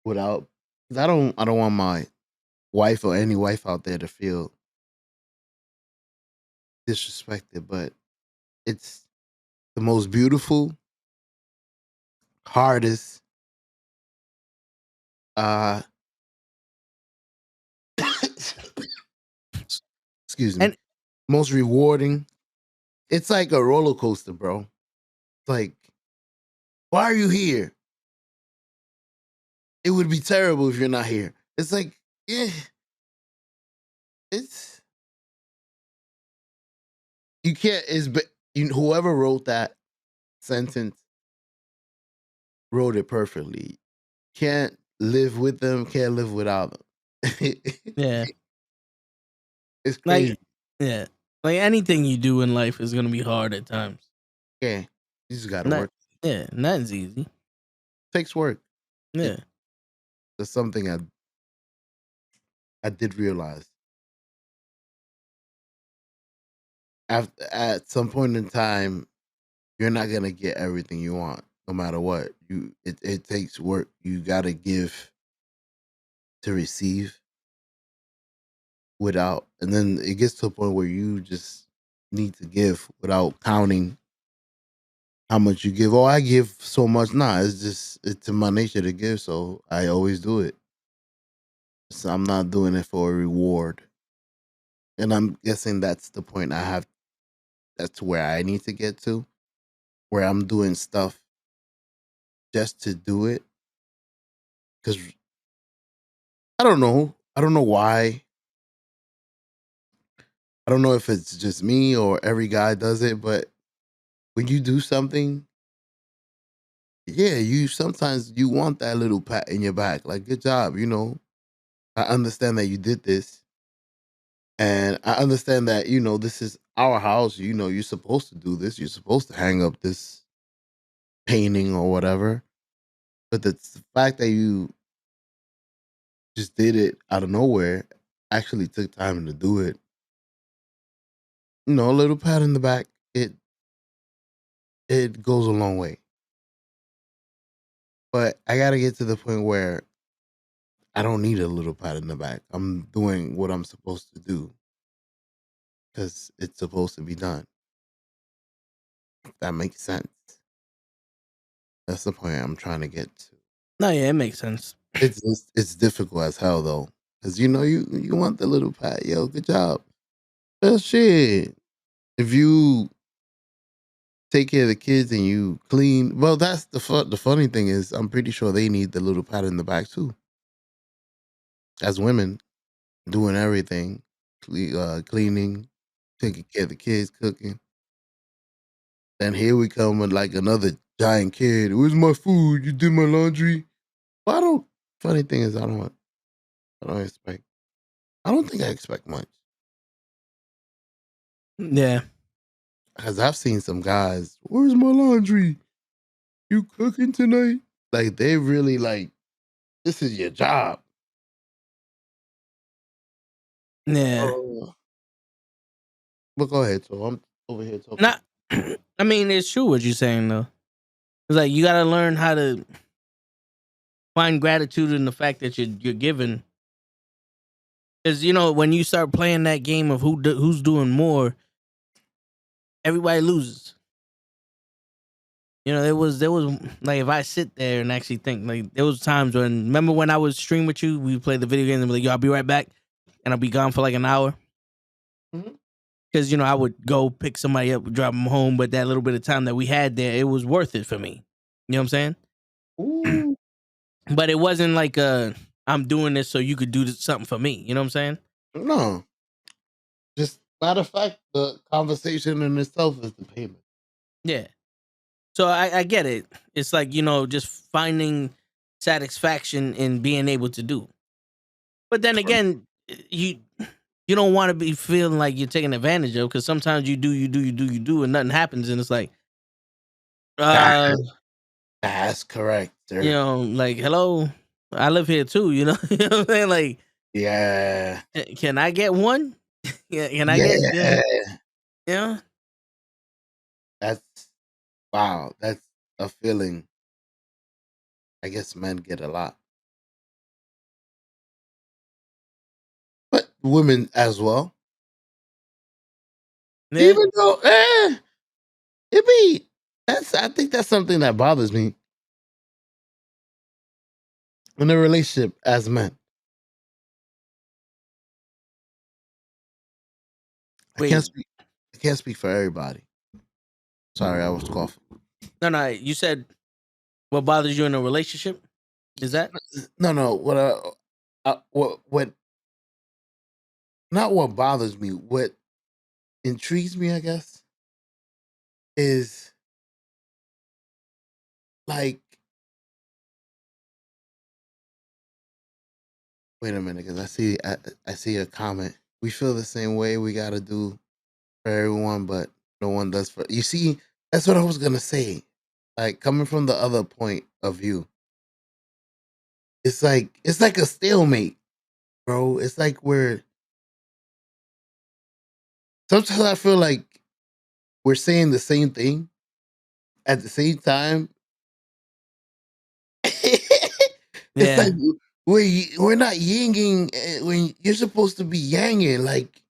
G: without, because I don't want my wife or any wife out there to feel disrespected, but it's the most beautiful, hardest, uh excuse me,
A: And
G: most rewarding. It's like a roller coaster, bro. It's like, why are you here? It would be terrible if you're not here. It's like, yeah, it's you can't. Whoever wrote that sentence wrote it perfectly. Can't live with them, can't live without them.
A: yeah,
G: It's crazy.
A: like yeah, like anything you do in life is gonna be hard at times.
G: Yeah, you just gotta
A: Not
G: work.
A: yeah, nothing's easy.
G: Takes work. It,
A: Yeah,
G: that's something I did realize. At some point in time, you're not gonna get everything you want, no matter what. It takes work. You gotta give to receive without, and then it gets to a point where you just need to give without counting how much you give. Oh, I give so much. Nah, it's in my nature to give, so I always do it. So I'm not doing it for a reward. And I'm guessing that's the point that's where I need to get to, where I'm doing stuff just to do it. Cause I don't know. I don't know why. I don't know if it's just me or every guy does it, but when you do something, yeah, you sometimes you want that little pat in your back. Like, good job, I understand that you did this. And I understand that, this is our house. You're supposed to do this. You're supposed to hang up this painting or whatever. But the fact that you just did it out of nowhere, actually took time to do it. A little pat in the back, it goes a long way. But I gotta get to the point where I don't need a little pat in the back. I'm doing what I'm supposed to do because it's supposed to be done. If that makes sense. That's the point I'm trying to get to.
A: no, yeah, it makes sense.
G: It's difficult as hell though, because you want the little pat. Yo, good job. Well, shit. If you take care of the kids and you clean. Well, that's the funny thing is, I'm pretty sure they need the little pat in the back too. As women, doing everything, cleaning, taking care of the kids, cooking. Then here we come with like another giant kid. Where's my food? You did my laundry. Well, I don't. Funny thing is, I don't expect. I don't think I expect much
A: Yeah.
G: because I've seen some guys. Where's my laundry? You cooking tonight? Like they really like. This is your job.
A: Yeah.
G: But go ahead. So I'm over here talking.
A: Not. I mean, it's true what you're saying though. It's like you got to learn how to find gratitude in the fact that you're given. Because when you start playing that game of who's doing more, everybody loses. There was like, if I sit there and actually think, like, there was times remember when I would stream with you, we played the video games and be like, yo, I'll be right back, and I'll be gone for like an hour. Because I would go pick somebody up, drop them home, but that little bit of time that we had there, it was worth it for me. You know what I'm saying?
G: Ooh.
A: But it wasn't like I'm doing this so you could do something for me. You know what I'm saying?
G: No. Just matter of fact, the conversation in itself is the payment.
A: Yeah. So I get it. It's like, just finding satisfaction in being able to do. But then again, you don't want to be feeling like you're taking advantage of, because sometimes you do, and nothing happens, and it's like,
G: that's correct, sir.
A: Like, hello, I live here too. You know what I'm saying? Like,
G: yeah,
A: can I get one? Can I get? Yeah.
G: That's wow. That's a feeling. I guess men get a lot, but women as well.
A: Yeah.
G: Even though, I think that's something that bothers me in a relationship as men.
A: Wait.
G: I can't speak for everybody. Sorry, I was coughing.
A: No. You said what bothers you in a relationship? Is that?
G: No. What? Not what bothers me. What intrigues me, I guess, is like. Wait a minute, because I see a comment. We feel the same way. We got to do for everyone, but no one does for you. See, that's what I was gonna say. Like coming from the other point of view, it's like a stalemate, bro. It's like sometimes I feel like we're saying the same thing at the same time. It's like we're not yinging when you're supposed to be yanging. Like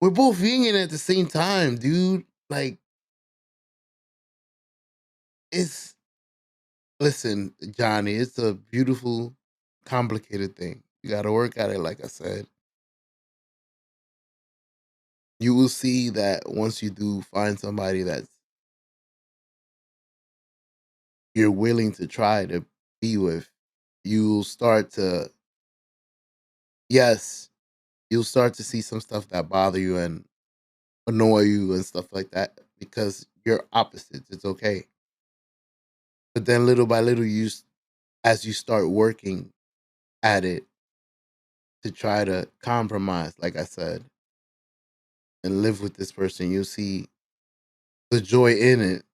G: we're both yinging at the same time, dude. Like listen, Johnny, it's a beautiful, complicated thing. You got to work at it, like I said. You will see that once you do find somebody that you're willing to try to be with, you'll start to, yes, you'll start to see some stuff that bother you and annoy you and stuff like that because you're opposites. It's okay. But then little by little, as you start working at it to try to compromise, like I said, and live with this person, you'll see the joy in it.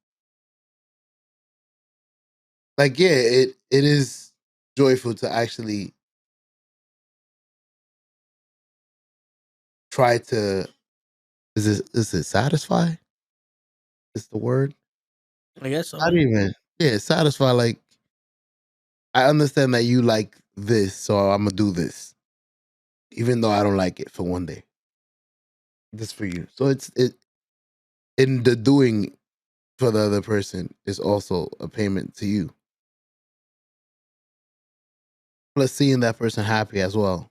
G: Like, yeah, it is joyful to actually try to is it satisfy? Is the word?
A: I guess so.
G: Not even. Yeah, satisfy. Like, I understand that you like this, so I'm gonna do this, even though I don't like it for one day. This for you. So it in the doing for the other person is also a payment to you. Plus, seeing that person happy as well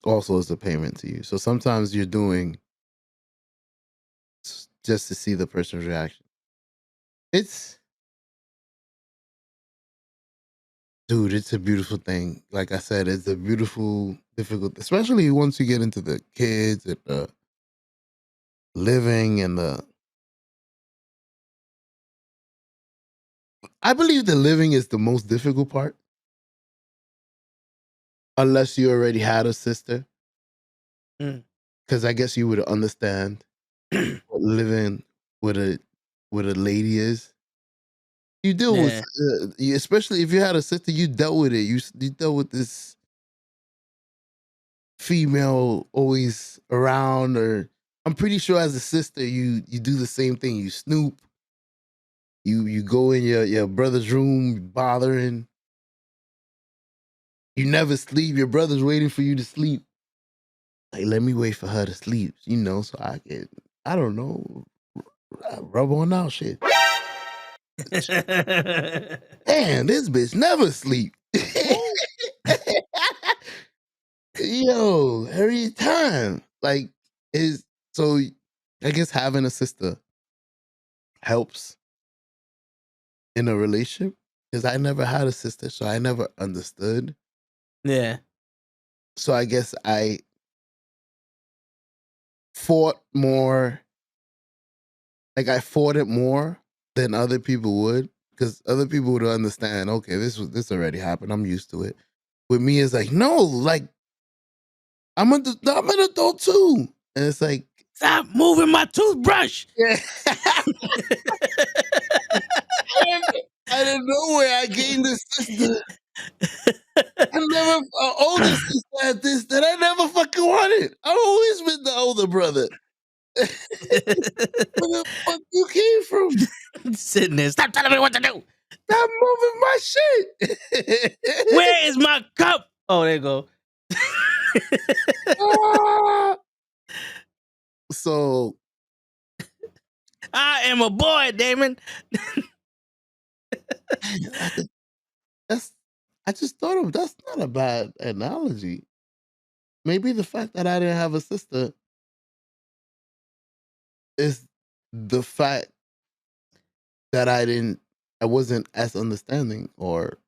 G: also is a payment to you. So sometimes you're doing just to see the person's reaction. It's dude, it's a beautiful thing. Like I said, it's a beautiful, difficult, especially once you get into the kids and the living and the. I believe the living is the most difficult part, unless you already had a sister.
A: Mm.
G: Because I guess you would understand what living with a lady is. You deal with, especially if you had a sister, you dealt with it. You dealt with this female always around, or I'm pretty sure as a sister, you do the same thing. You snoop. You go in your brother's room, bothering. You never sleep. Your brother's waiting for you to sleep. Like, let me wait for her to sleep, so I can, I don't know, rub on out shit. Damn, this bitch never sleep. Yo, every time. Like, is so I guess having a sister helps in a relationship. Because I never had a sister, so I never understood.
A: Yeah.
G: So I guess I fought more. Like, I fought it more than other people would. Because other people would understand, okay, this already happened. I'm used to it. With me, it's like, no, like, I'm an adult too. And it's like,
A: stop moving my toothbrush.
G: Yeah. I didn't know where I gained this sister. I never, older sister had this that I never fucking wanted. I've always been the older brother. Where the fuck you came from?
A: Sitting there, stop telling me what to do.
G: Stop moving my shit.
A: Where is my cup? Oh, there you go.
G: So
A: I am a boy, Damon.
G: I just thought of that's not a bad analogy. Maybe the fact that I didn't have a sister is the fact that I wasn't as understanding or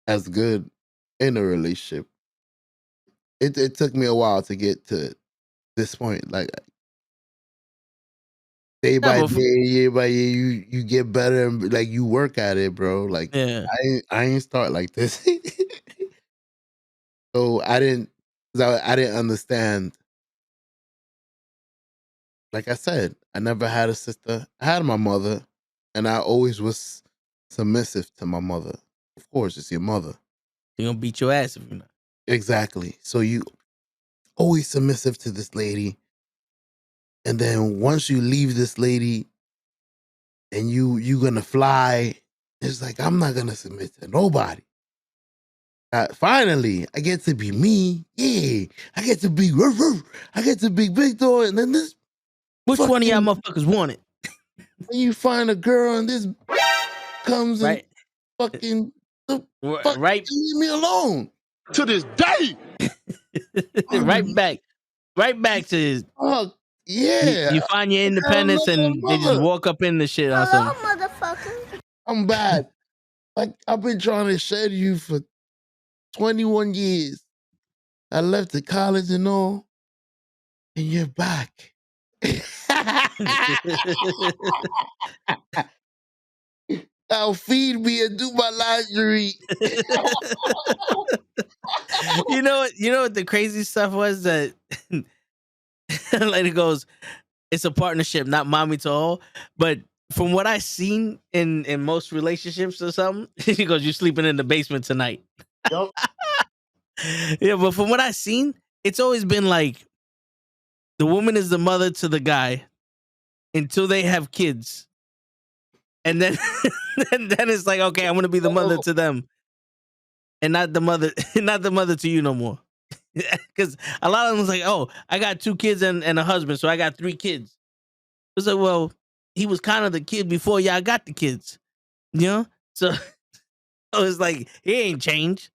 G: as good in a relationship. It took me a while to get to this point. Like, day by day, year by year, you get better and like you work at it, bro. Like, I ain't start like this. So I didn't understand. Like I said, I never had a sister. I had my mother, and I always was submissive to my mother. Of course, it's your mother.
A: You're gonna beat your ass if you're not.
G: Exactly. So you always submissive to this lady. And then once you leave this lady and you gonna fly, it's like, I'm not gonna submit to nobody. Finally, I get to be me. Yeah. I get to be big dog. And then this.
A: Which one of y'all motherfuckers want it?
G: When you find a girl and this comes and fucking
A: right,
G: leave me alone.
C: To this day.
A: right back to his.
G: Oh, yeah.
A: You find your independence and they just walk up in the shit or something.
G: Motherfucker. I'm bad. Like, I've been trying to shed you for 21 years. I left the college and all, and you're back. Now feed me and do my laundry.
A: You know what the crazy stuff was that lady goes, it's a partnership, not mommy to all. But from what I seen in most relationships or something, she goes, you sleeping in the basement tonight.
G: Yep.
A: Yeah, but from what I seen, it's always been like the woman is the mother to the guy until they have kids. And then and then it's like, okay, I'm gonna be the mother to them. And not the mother to you no more. Because a lot of them was like, oh, I got 2 kids and a husband, so I got 3 kids. It's like, well, he was kind of the kid before y'all got the kids. You know? So it's like, he ain't changed.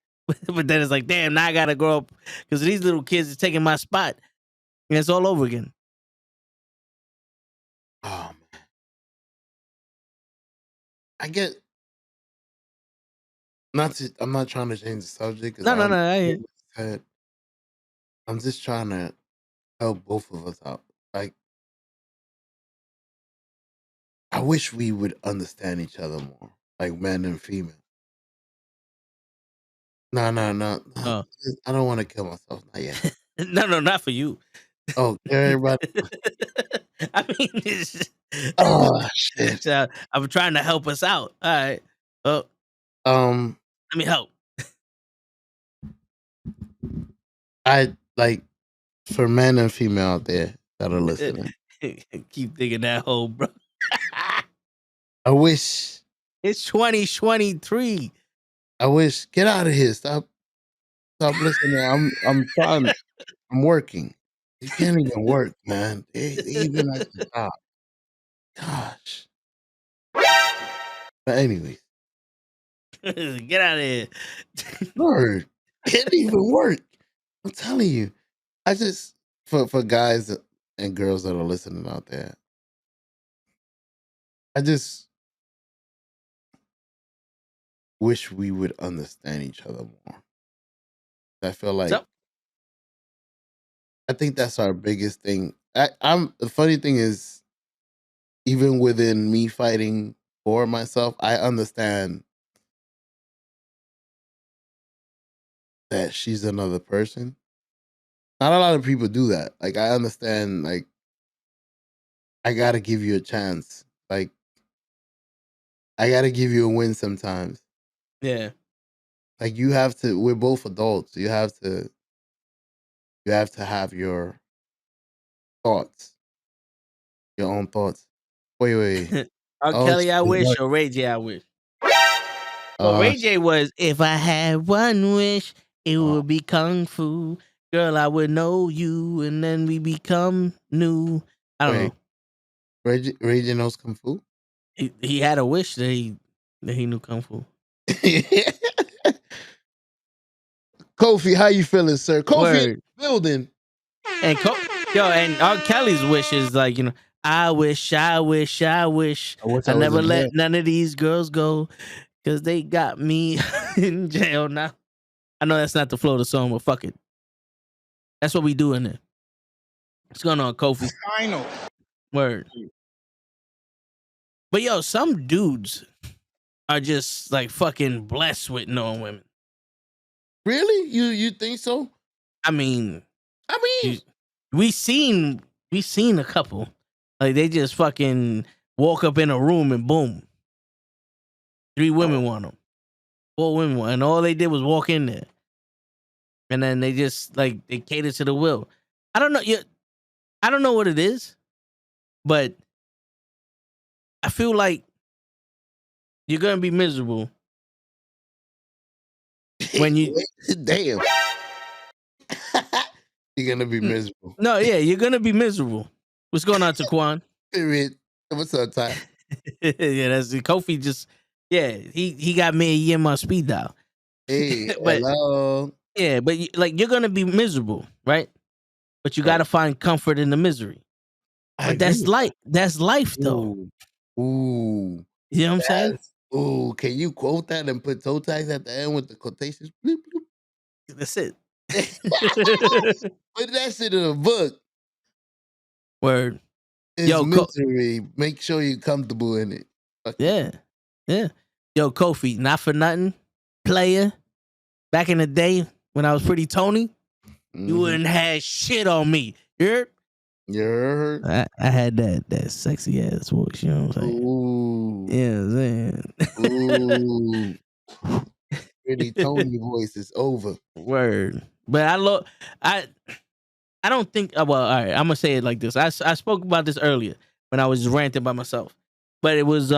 A: But then it's like, damn, now I gotta grow up because these little kids is taking my spot. And it's all over again.
G: Oh, man. I get not to. I'm not trying to change the subject because
A: No.
G: I'm just trying to help both of us out. Like, I wish we would understand each other more, like men and female. No.
A: Oh.
G: I don't want to kill myself. Not yet.
A: No, not for you.
G: Oh, everybody.
A: I mean, it's
G: Oh shit.
A: I'm trying to help us out. All right. Oh,
G: Um,
A: let me help.
G: I like for men and female out there that are listening.
A: Keep digging that hole, bro.
G: I wish.
A: It's 2023.
G: I wish. Get out of here. Stop listening. I'm trying. I'm working. You can't even work, man. They even like to stop. Gosh. But anyways,
A: Get out of here.
G: Lord, can't even work. I'm telling you. I just for guys and girls that are listening out there, I just wish we would understand each other more. I feel like
A: So,
G: I think that's our biggest thing. The funny thing is, even within me fighting for myself, I understand that she's another person. Not a lot of people do that. Like, I understand, like, I gotta give you a chance. Like, I gotta give you a win sometimes.
A: yeah.
G: Like, you have to, we're both adults. You have to have your thoughts, your own thoughts. Wait.
A: R.
G: Oh,
A: Kelly, I
G: shit.
A: wish, or Ray J, I wish. Well,
G: Uh,
A: Ray J was, if I had one wish, it
G: uh,
A: would be kung fu. Girl, I would know you, and then we become new. I don't know.
G: Ray J knows Kung Fu?
A: He had a wish that he knew kung fu.
G: Kofi, how you feeling, sir? Kofi in
A: Word.
G: the building.
A: And and R. Kelly's wish is like, I wish I never let none of these girls go because they got me in jail now. I know that's not the flow of the song, but fuck it. That's what we do in there. What's going on, Kofi?
C: Final.
A: Word. But yo, some dudes are just like fucking blessed with knowing women.
G: Really? You think so?
A: I mean, we seen a couple. Like they just fucking walk up in a room and boom. 3 women want them. 4 women want, and all they did was walk in there. And then they just like they cater to the will. I don't know. I don't know what it is, but I feel like you're gonna be miserable when you
G: damn. You're gonna be miserable.
A: No, yeah, you're gonna be miserable. What's going on, Taquan?
G: What's up, Ty?
A: Yeah, that's Kofi. Just he got me in my speed dial.
G: Hey,
A: But
G: hello.
A: yeah, but you're gonna be miserable, right? But you gotta find comfort in the misery. But that's life. That's life, though.
G: Ooh.
A: You know what I'm saying?
G: Ooh, can you quote that and put toe tags at the end with the quotations? Bloop, bloop.
A: That's it.
G: Put that shit in a book.
A: Word.
G: It's
A: Yo,
G: misery. Make sure you're comfortable in it.
A: Yeah. Yo, Kofi, not for nothing, player. Back in the day when I was pretty Tony, you wouldn't have shit on me. You heard?
G: You heard?
A: I had that sexy ass voice. You know what I'm saying?
G: Ooh.
A: Yeah,
G: I'm saying. Ooh. Pretty Tony voice is over.
A: Word. But I don't think. Well, all right. I'm gonna say it like this. I spoke about this earlier when I was ranting by myself, but it was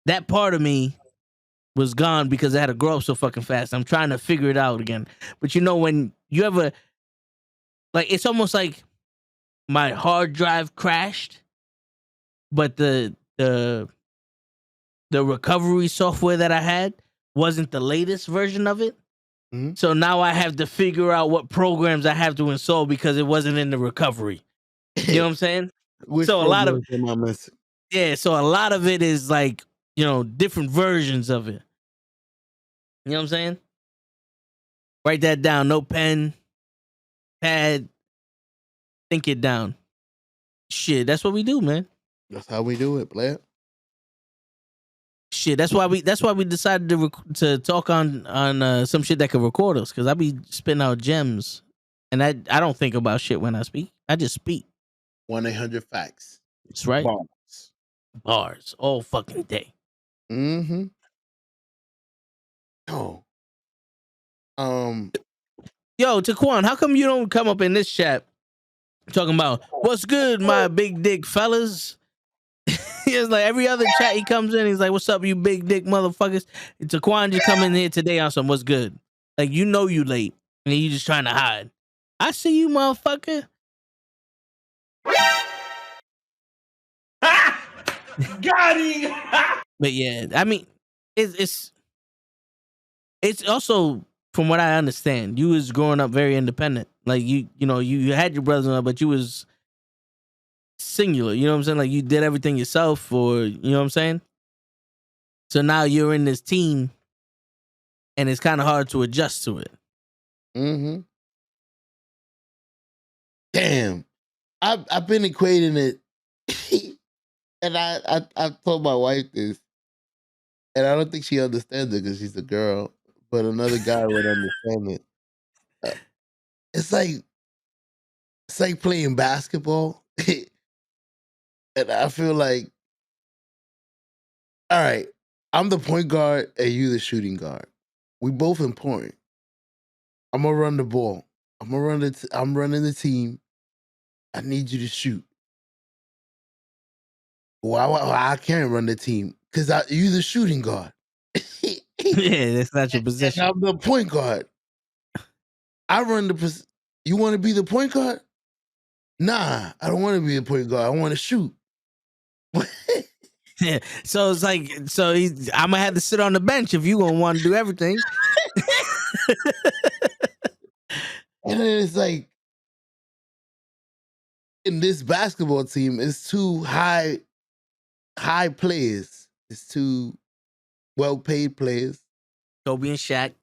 A: that part of me was gone because I had to grow up so fucking fast. I'm trying to figure it out again. But when you ever like, it's almost like my hard drive crashed, but the recovery software that I had wasn't the latest version of it.
G: Mm-hmm.
A: So now I have to figure out what programs I have to install because it wasn't in the recovery. You know what I'm saying?
G: Which
A: so a lot of
G: am I missing?
A: Yeah, so a lot of it is like, different versions of it. You know what I'm saying? Write that down. No pen, pad, think it down. Shit, that's what we do, man.
G: That's how we do it, player.
A: Shit, that's why we decided to talk on some shit that could record us, because I be spitting out gems, and I don't think about shit when I speak. I just speak.
G: 1-800-FACTS.
A: That's right.
G: Bars.
A: Bars all fucking day.
G: Mm-hmm. Oh.
A: Yo, Taquan, how come you don't come up in this chat talking about what's good, my big dick fellas? It's like every other chat he comes in, he's like, "What's up, you big dick motherfuckers?" And Taquan just come in here today on some what's good. Like, you late, and you just trying to hide. I see you, motherfucker.
H: Got him.
A: But yeah, I mean, it's also, from what I understand, you was growing up very independent. Like you had your brothers, but you was singular. You know what I'm saying? Like you did everything yourself, or you know what I'm saying? So now you're in this team, and it's kind of hard to adjust to it.
G: Mm-hmm. Damn. I've been equating it, and I told my wife this, and I don't think she understands it because she's a girl, but another guy would understand it. It's like playing basketball, and I feel like, all right, I'm the point guard and you the shooting guard. We both important. I'm gonna run the ball. I'm running the team. I need you to shoot. Well, I can't run the team because you the shooting guard.
A: Yeah, that's not your position.
G: And I'm the point guard. I run the. You want to be the point guard? Nah, I don't want to be the point guard. I want to shoot.
A: Yeah, so it's like, I'm gonna have to sit on the bench if you gonna want to do everything.
G: And then it's like, in this basketball team, it's two high players. It's two well-paid players.
A: Kobe and Shaq.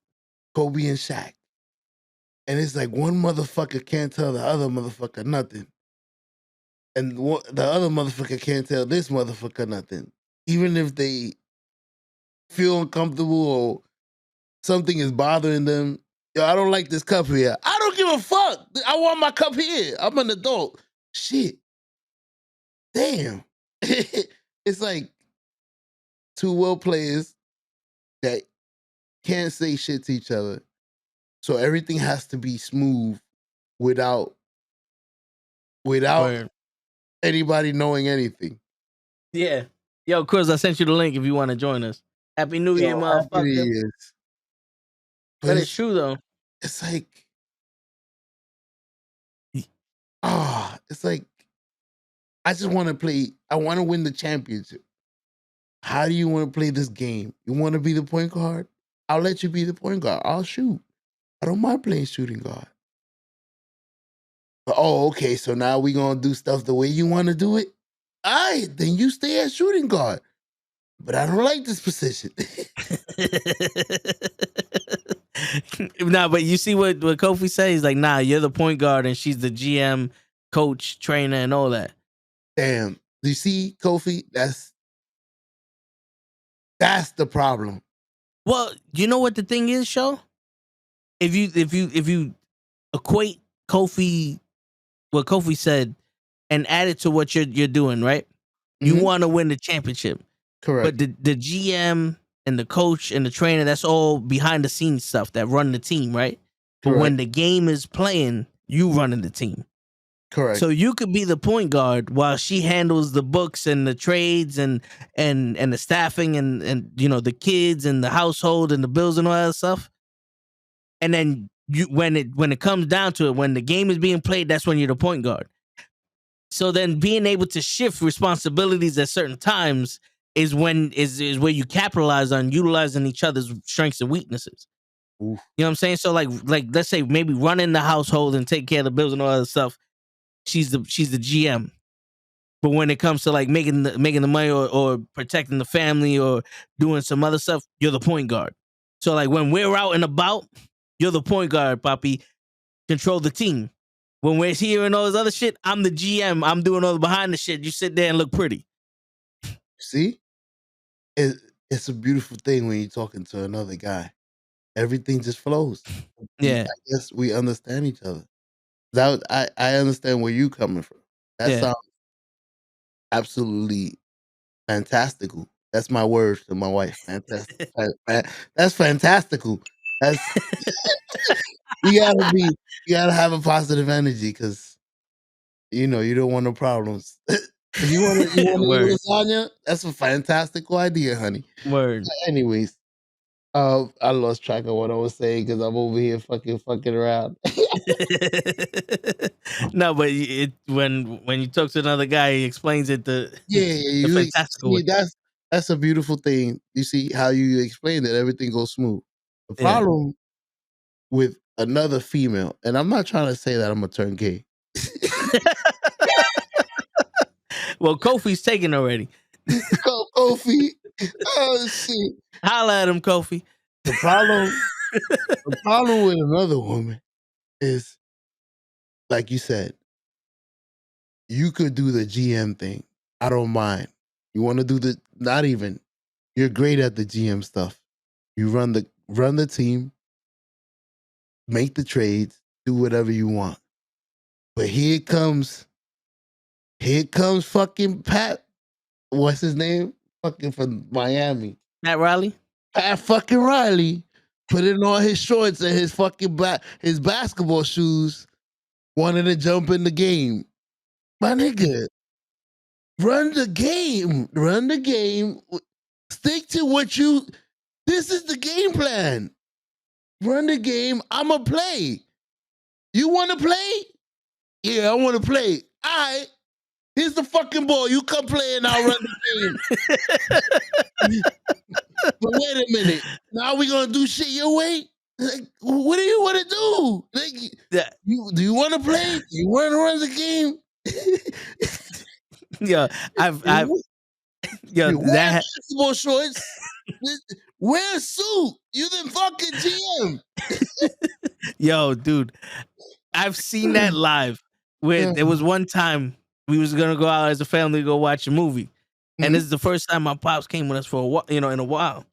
G: And it's like one motherfucker can't tell the other motherfucker nothing. And the other motherfucker can't tell this motherfucker nothing. Even if they feel uncomfortable or something is bothering them. Yo, I don't like this cup here. I don't give a fuck. I want my cup here. I'm an adult. Shit. Damn. It's like two well players that can't say shit to each other. So everything has to be smooth without
A: Word.
G: anybody knowing anything.
A: Yeah. Yo, Chris, I sent you the link if you want to join us. Happy New Year, motherfucker. But it's true though.
G: It's like, it's like, I just want to play. I want to win the championship. How do you want to play this game? You want to be the point guard? I'll let you be the point guard. I'll shoot. I don't mind playing shooting guard. But, okay, so now we're going to do stuff the way you want to do it? All right, then you stay at shooting guard. But I don't like this position.
A: Nah, but you see what Kofi says? Like, nah, you're the point guard and she's the GM, coach, trainer, and all that.
G: Damn. You see, Kofi? That's the problem.
A: Well, you know what the thing is, Sho? If you equate Kofi, what Kofi said, and add it to what you're doing, right? You want to win the championship.
G: Correct.
A: But the GM and the coach and the trainer, that's all behind the scenes stuff that run the team, right? But when the game is playing, you running the team.
G: Correct.
A: So you could be the point guard while she handles the books and the trades and the staffing and the kids and the household and the bills and all that stuff. And then when it comes down to it, when the game is being played, that's when you're the point guard. So then being able to shift responsibilities at certain times is where you capitalize on utilizing each other's strengths and weaknesses.
G: Oof.
A: You know what I'm saying? So like let's say maybe running the household and take care of the bills and all that stuff. She's the GM. But when it comes to like making the money or protecting the family or doing some other stuff, you're the point guard. So like when we're out and about, you're the point guard, Papi. Control the team. When we're here and all this other shit, I'm the GM. I'm doing all the behind the shit. You sit there and look pretty.
G: See, it's a beautiful thing when you're talking to another guy. Everything just flows.
A: Yeah.
G: I guess we understand each other. I understand where you coming from. That
A: Yeah.
G: sounds absolutely fantastical. That's my word to my wife. Fantastic. That's fantastical. That's you gotta have a positive energy because you don't want no problems. You want to
A: Word.
G: eat lasagna? That's a fantastical idea, honey.
A: Word.
G: Anyways, I lost track of what I was saying because I'm over here fucking around.
A: No, but when you talk to another guy, he explains it the fantastical way.
G: See, that's a beautiful thing. You see how you explain that everything goes smooth. The
A: Yeah.
G: problem with another female, and I'm not trying to say that I'm gonna turn gay.
A: Well, Kofi's taken already.
G: Kofi, oh shit!
A: Holla at him, Kofi.
G: The problem with another woman is, like you said, you could do the GM thing. I don't mind. You want to do not even. You're great at the GM stuff. You run the team, make the trades, do whatever you want. But here comes fucking Pat. What's his name? Fucking from Miami.
A: Pat Riley.
G: Pat fucking Riley putting on his shorts and his fucking his basketball shoes, wanting to jump in the game. My nigga, run the game. Run the game. Stick to what you. This is the game plan. Run the game. I'ma play. You want to play? Yeah, I want to play. All right. Here's the fucking ball. You come play and I'll run the game. But wait a minute. Now we gonna do shit your way? Like, what do you want to do? Like,
A: Yeah.
G: do you want to play? You want to run the game?
A: Yeah, I've yo
G: wear
A: that
G: basketball shorts. Wear a suit. You the fucking GM.
A: yo, dude, I've seen that live. Where there was one time we was gonna go out as a family to go watch a movie, and this is the first time my pops came with us for a while, in a while.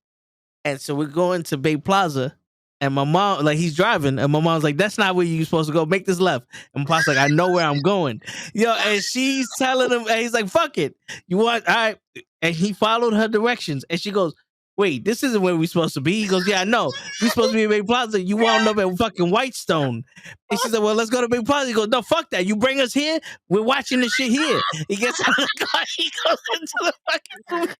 A: And so we're going to Bay Plaza, and my mom, like, he's driving, and my mom's like, "That's not where you're supposed to go. Make this left." And my pop's like, "I know where I'm going." Yo, and she's telling him, and he's like, "Fuck it. You want, all right." And he followed her directions, and she goes, "Wait, this isn't where we're supposed to be." He goes, "Yeah, I know. We're supposed to be in Bay Plaza. You wound up at fucking Whitestone." And she said, "Well, let's go to Bay Plaza." He goes, "No, fuck that. You bring us here. We're watching this shit here." He gets out of the car. He goes into the fucking movie.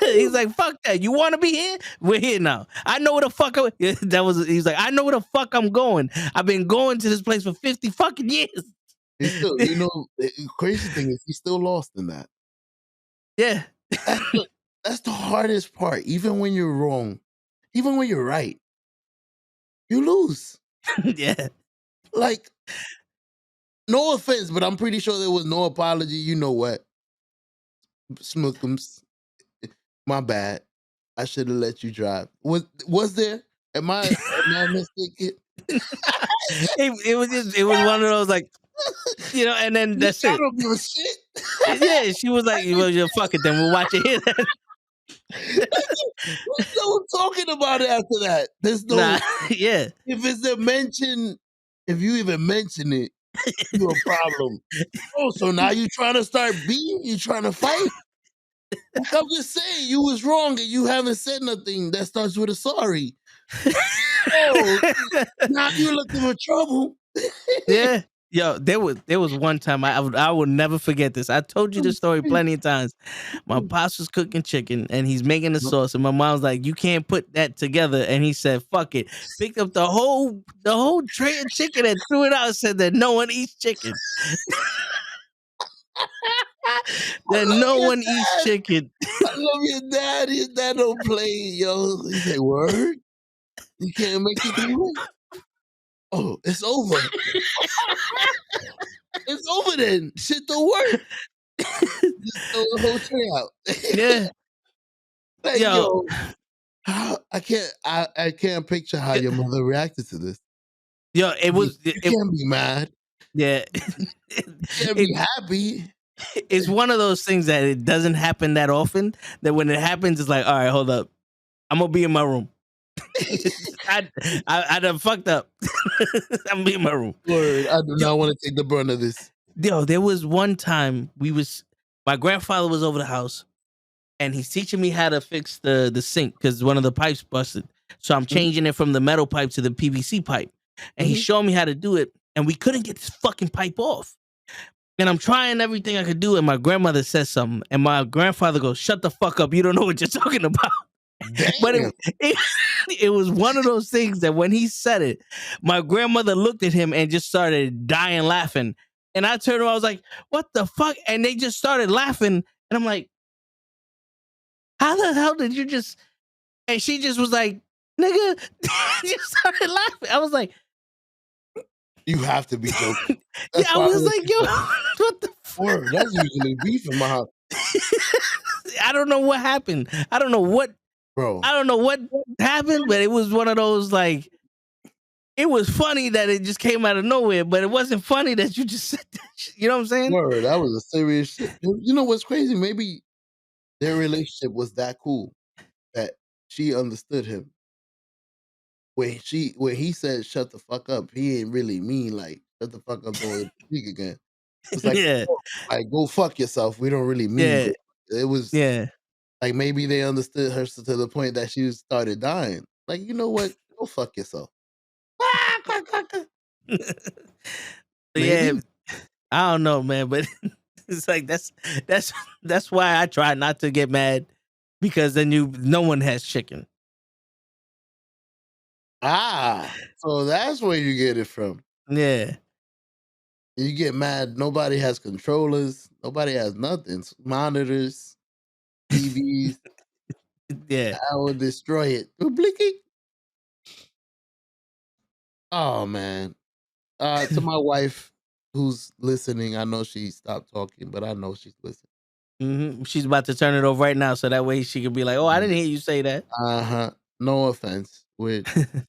A: He's like, "Fuck that. You want to be here? We're here now. I know where the fuck he's like, "I know where the fuck I'm going. I've been going to this place for 50 fucking years."
G: He's still, the crazy thing is he's still lost in that.
A: Yeah.
G: That's the hardest part. Even when you're wrong, even when you're right, you lose.
A: Yeah.
G: Like, no offense, but I'm pretty sure there was no apology. You know what? Smookums. My bad. I should have let you drive. Was there? Am I mistaken?
A: It was one of those, like, and then that's
G: I
A: it.
G: don't give a shit.
A: Yeah, she was like, "Well, you fuck it, then we'll watch it here."
G: There's no talking about it after that. There's no.
A: Nah, yeah.
G: If it's a mention, if you even mention it, you're a problem. Oh, so now you trying to start beating? You trying to fight? Like, I'm just saying, you was wrong and you haven't said nothing that starts with a sorry. Oh, now you looking for trouble.
A: Yeah. Yo, there was one time I will never forget this. I told you this story plenty of times. My pops was cooking chicken and he's making the sauce, and my mom's like, "You can't put that together." And he said, "Fuck it." Picked up the whole tray of chicken and threw it out and said that no one eats chicken. That no one eats chicken.
G: I love your dad. His dad don't play, yo. He say, "Word? You can't make it through it?" Oh, it's over. It's over then. Shit don't work. Just throw the whole tray out.
A: Yeah.
G: Like,
A: Yo.
G: I can't picture how your mother reacted to this.
A: Yo, it was.
G: You can't be mad.
A: Yeah.
G: You can't be happy.
A: It's one of those things that it doesn't happen that often. That when it happens, it's like, all right, hold up, I'm gonna be in my room. I done fucked up. I'm gonna be in my room.
G: Word, I do not want to take the brunt of this.
A: Yo, there was one time my grandfather was over the house, and he's teaching me how to fix the sink because one of the pipes busted. So I'm changing it from the metal pipe to the PVC pipe, and he's showing me how to do it, and we couldn't get this fucking pipe off. And I'm trying everything I could do, and my grandmother says something, and my grandfather goes, "Shut the fuck up! You don't know what you're talking about."
G: Damn.
A: But it was one of those things that when he said it, my grandmother looked at him and just started dying laughing. And I turned around, I was like, "What the fuck?" And they just started laughing, and I'm like, "How the hell did you just?" And she just was like, "Nigga," just started laughing. I was like,
G: you have to be joking.
A: Yeah, I was like, yo, what the
G: fuck? That's usually beef in my house.
A: I don't know what happened. I don't know what happened, but it was one of those like, it was funny that it just came out of nowhere, but it wasn't funny that you just said that shit. You know what I'm saying?
G: Word, that was a serious shit. You know what's crazy? Maybe their relationship was that cool that she understood him. When he said shut the fuck up, he ain't really mean like shut the fuck up, don't speak again. It's like,
A: Yeah.
G: like go fuck yourself. We don't really mean
A: Yeah.
G: it was like maybe they understood her to the point that she started dying. Like, you know what? Go fuck yourself.
A: Yeah, I don't know, man, but it's like that's why I try not to get mad, because then no one has chicken.
G: So that's where you get it from.
A: Yeah.
G: You get mad. Nobody has controllers. Nobody has nothing. Monitors, TVs.
A: Yeah.
G: I will destroy it. Blinky. Oh man. To my wife who's listening, I know she stopped talking, but I know she's listening.
A: Mm-hmm. She's about to turn it off right now, so that way she could be like, "Oh, I didn't hear you say that."
G: No offense. I'm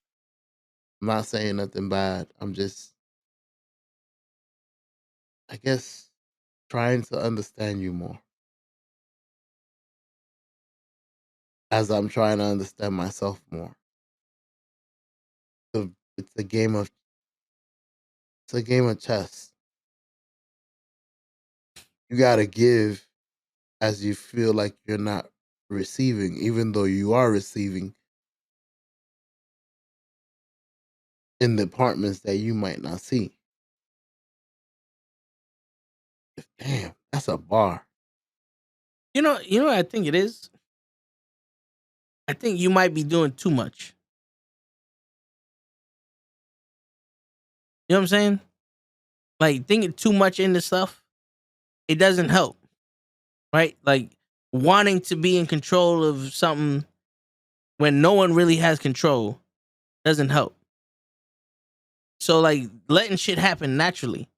G: not saying nothing bad. I'm just, I guess, trying to understand you more. As I'm trying to understand myself more. It's a game of chess. You gotta give as you feel like you're not receiving, even though you are receiving in departments that you might not see. Damn, that's a bar.
A: You know what I think it is? I think you might be doing too much. You know what I'm saying? Like thinking too much into stuff, it doesn't help. Right? Like wanting to be in control of something when no one really has control doesn't help. So like letting shit happen naturally.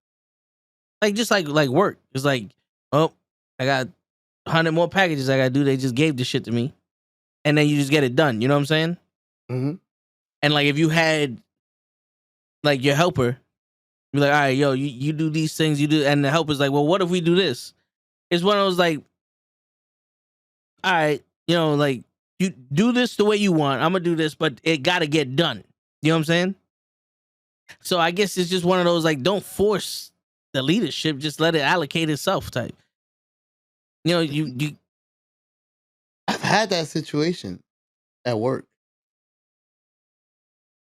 A: Like just like work. It's like, oh, I got 100 more packages I gotta do. They just gave this shit to me. And then you just get it done. You know what I'm saying?
G: Mm-hmm.
A: And like if you had like your helper, be like, all right, yo, you do these things, you do, and the helper's like, well, what if we do this? It's one of those like, all right, you know, like you do this the way you want. I'm gonna do this, but it gotta get done. You know what I'm saying? So I guess it's just one of those like, don't force the leadership, just let it allocate itself type. You know, you
G: I've had that situation at work.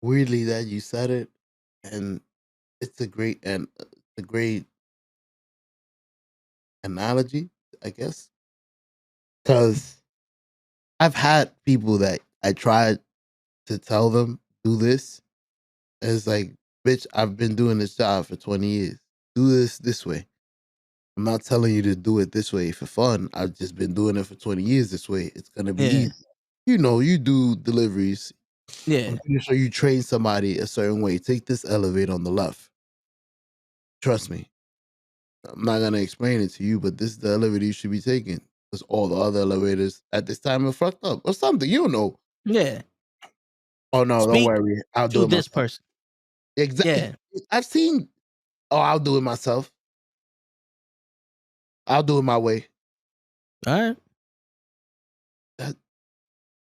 G: Weirdly, that you said it, and it's a great analogy, I guess, because I've had people that I tried to tell them do this. And it's like, bitch, I've been doing this job for 20 years. Do this way. I'm not telling you to do it this way for fun. I've just been doing it for 20 years this way. It's gonna be easy. You know, you do deliveries.
A: Yeah.
G: I'm pretty sure you train somebody a certain way. Take this elevator on the left. Trust me. I'm not gonna explain it to you, but this is the elevator you should be taking. Because all the other elevators at this time are fucked up or something. You don't know.
A: Yeah.
G: Oh no, don't
A: Speak
G: worry. I'll do
A: to
G: it
A: this
G: myself.
A: person.
G: Exactly.
A: Yeah.
G: I've seen. Oh, I'll do it myself. I'll do it my way.
A: All right.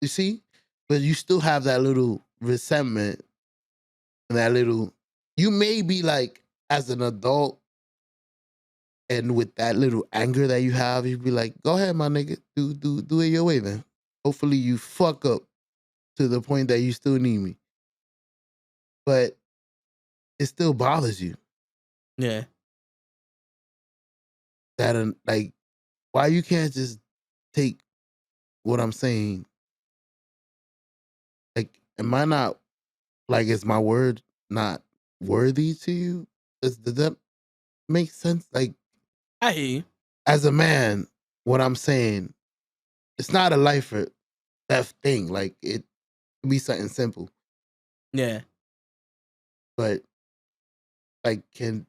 G: You see, but you still have that little resentment and that little. You may be like, as an adult, and with that little anger that you have, you'd be like, "Go ahead, my nigga, do it your way, then. Hopefully, you fuck up to the point that you still need me, but it still bothers you
A: Yeah.
G: that, like, why you can't just take what I'm saying? Like, am I not like, is my word not worthy to you? Does that make sense? Like,
A: I hear you.
G: as a man, what I'm saying, it's not a life or death thing. Like, it could be something simple,
A: Yeah.
G: but like, can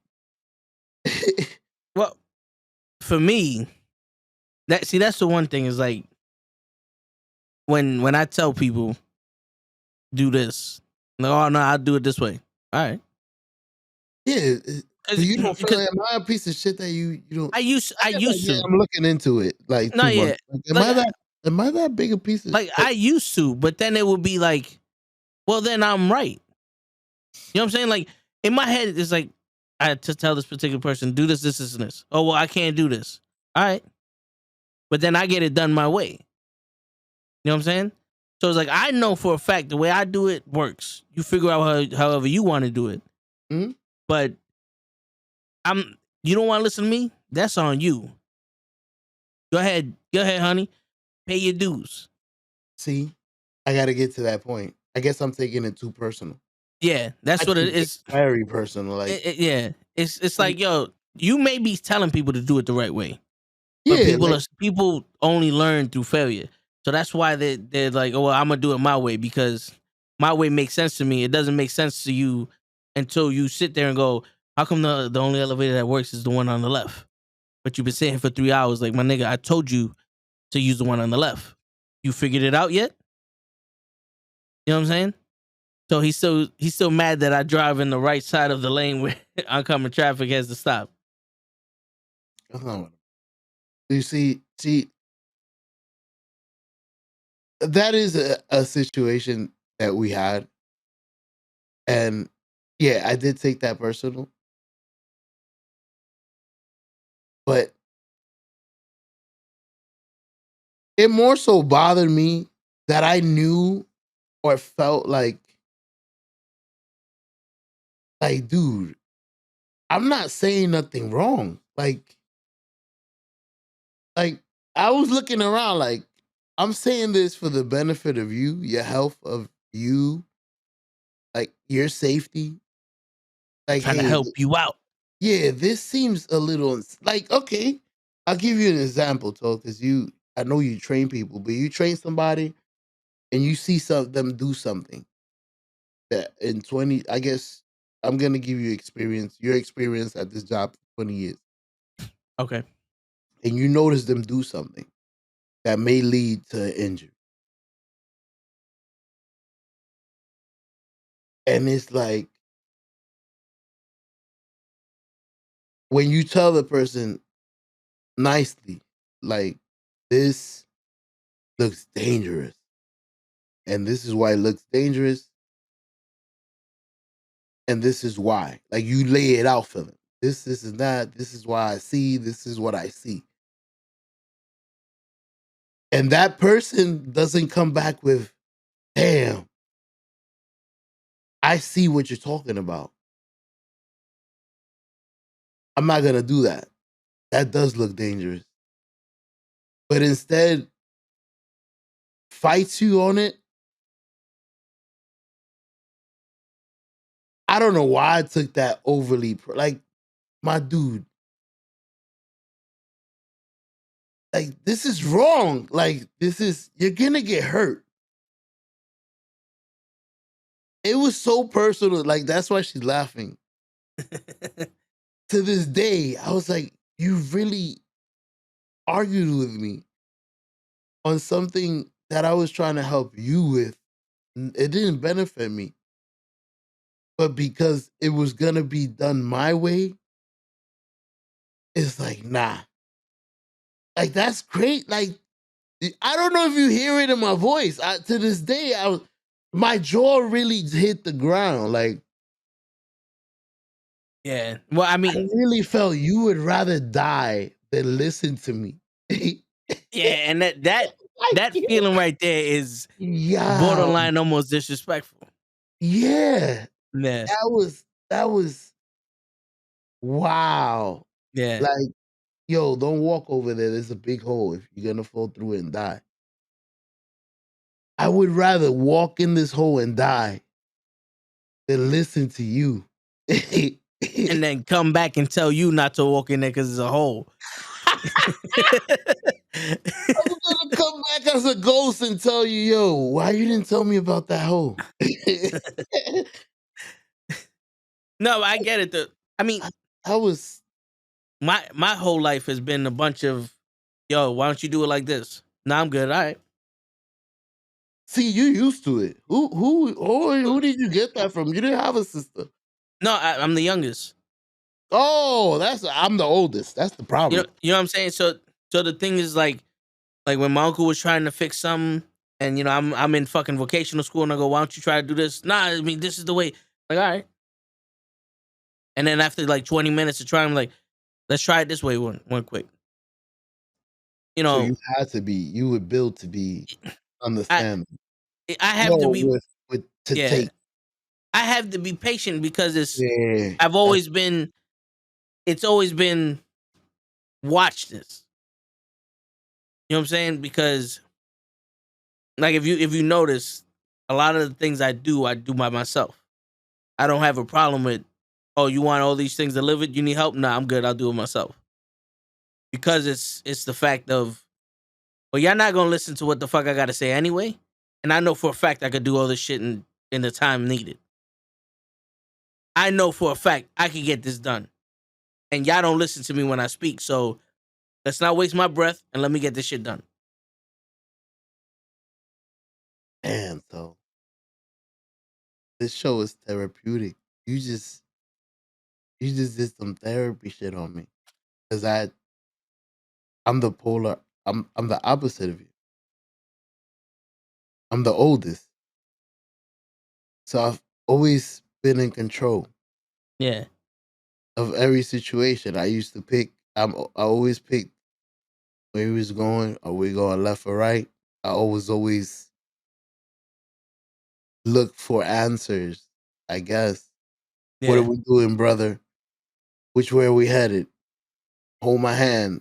A: Well, for me, that's the one thing is like when I tell people do this, like, oh no, I'll do it this way. All right.
G: yeah, so you don't feel
A: Because
G: like, am I a piece of shit that you don't?
A: I used
G: I guess, like, yeah,
A: to.
G: I'm looking into it like
A: Not
G: 2 months.
A: yet.
G: Like,
A: Like
G: am I that big a piece of?
A: like I used to, but then it would be like, well, then I'm right. You know what I'm saying? Like in my head, it's like I had to tell this particular person, do this, this, this, and this. Oh well, I can't do this. All right. But then I get it done my way. You know what I'm saying? So it's like I know for a fact the way I do it works. You figure out however you want to do it.
G: Mhm.
A: But you don't want to listen to me? That's on you. Go ahead, honey. Pay your dues.
G: See, I got to get to that point. I guess I'm taking it too personal.
A: Yeah,
G: I
A: that's what
G: take
A: it
G: it
A: is.
G: very personal. Like,
A: Yeah, it's like yo, you may be telling people to do it the right way, but
G: yeah, like,
A: people only learn through failure. So that's why they're like, oh, well, I'm gonna do it my way because my way makes sense to me. It doesn't make sense to you until you sit there and go, how come the only elevator that works is the one on the left? But you've been sitting for 3 hours, like my nigga, I told you to use the one on the left. You figured it out yet? You know what I'm saying? So he's still mad that I drive in the right side of the lane where oncoming traffic has to stop.
G: you see, that is a situation that we had, and yeah, I did take that personal, but it more so bothered me that I knew or felt like, dude, I'm not saying nothing wrong. Like I was looking around, like, I'm saying this for the benefit of you, your health of you, like your safety. Like,
A: Trying to
G: hey,
A: help you out.
G: yeah, this seems a little like, okay. I'll give you an example, Toe, because I know you train people, but you train somebody and you see them do something that in 20, I guess I'm gonna give you your experience at this job for 20 years,
A: Okay.
G: and you notice them do something that may lead to injury. And it's like when you tell the person nicely, like, this looks dangerous, and this is why it looks dangerous, and this is why. Like, you lay it out for them. This is that. This is why I see. This is what I see. And that person doesn't come back with, damn, I see what you're talking about. I'm not gonna do that. That does look dangerous. But instead, fights you on it. I don't know why I took that overly, like, my dude. Like, this is wrong. Like, you're gonna get hurt. It was so personal. Like, that's why she's laughing. To this day, I was like, you really argued with me on something that I was trying to help you with. It didn't benefit me. But because it was going to be done my way, it's like, nah. Like, that's great. Like, I don't know if you hear it in my voice. To this day, my jaw really hit the ground. Like,
A: Yeah. Well, I
G: I
A: mean,
G: really felt you would rather die than listen to me.
A: yeah, and that
G: can't-
A: feeling right there is
G: Yeah.
A: borderline almost disrespectful.
G: Yeah.
A: Yeah.
G: That was wow.
A: Yeah.
G: Like, yo, don't walk over there. There's a big hole if you're gonna fall through it and die. I would rather walk in this hole and die than listen to you.
A: And then come back and tell you not to walk in there because it's a hole.
G: I'm gonna come back as a ghost and tell you, yo, why you didn't tell me about that hole?
A: No, I get it. I mean,
G: I was
A: my whole life has been a bunch of, yo, why don't you do it like this? Nah, I'm good. All right.
G: see you used to it. Who did you get that from? You didn't have a sister.
A: No, I'm the youngest.
G: Oh, I'm the oldest. That's the problem.
A: You know what I'm saying? So the thing is like when my uncle was trying to fix something, and I'm in fucking vocational school, and I go, why don't you try to do this? Nah, I mean, this is the way. Like, all right. And then after like 20 minutes of trying, I'm like, let's try it this way one quick. You
G: So
A: know,
G: you would build to be understanding.
A: I have to be
G: to
A: yeah.
G: take.
A: I have to be patient because it's
G: Yeah,
A: it's always been watch this. You know what I'm saying? Because like if you notice, a lot of the things I do by myself. I don't have a problem with, oh, you want all these things delivered? You need help? Nah, I'm good. I'll do it myself. Because it's the fact of, well, y'all not gonna listen to what the fuck I gotta say anyway. And I know for a fact I could do all this shit in the time needed. I know for a fact I can get this done. And y'all don't listen to me when I speak. So let's not waste my breath and let me get this shit done.
G: damn. So this show is therapeutic. You just did some therapy shit on me because I'm the polar. I'm the opposite of you. I'm the oldest, so I've always been in control.
A: Yeah.
G: Of every situation. I used to pick. I always picked where we was going. Are we going left or right? I always look for answers. I guess.
A: Yeah.
G: What are we doing, brother? Which way are we headed? Hold my hand.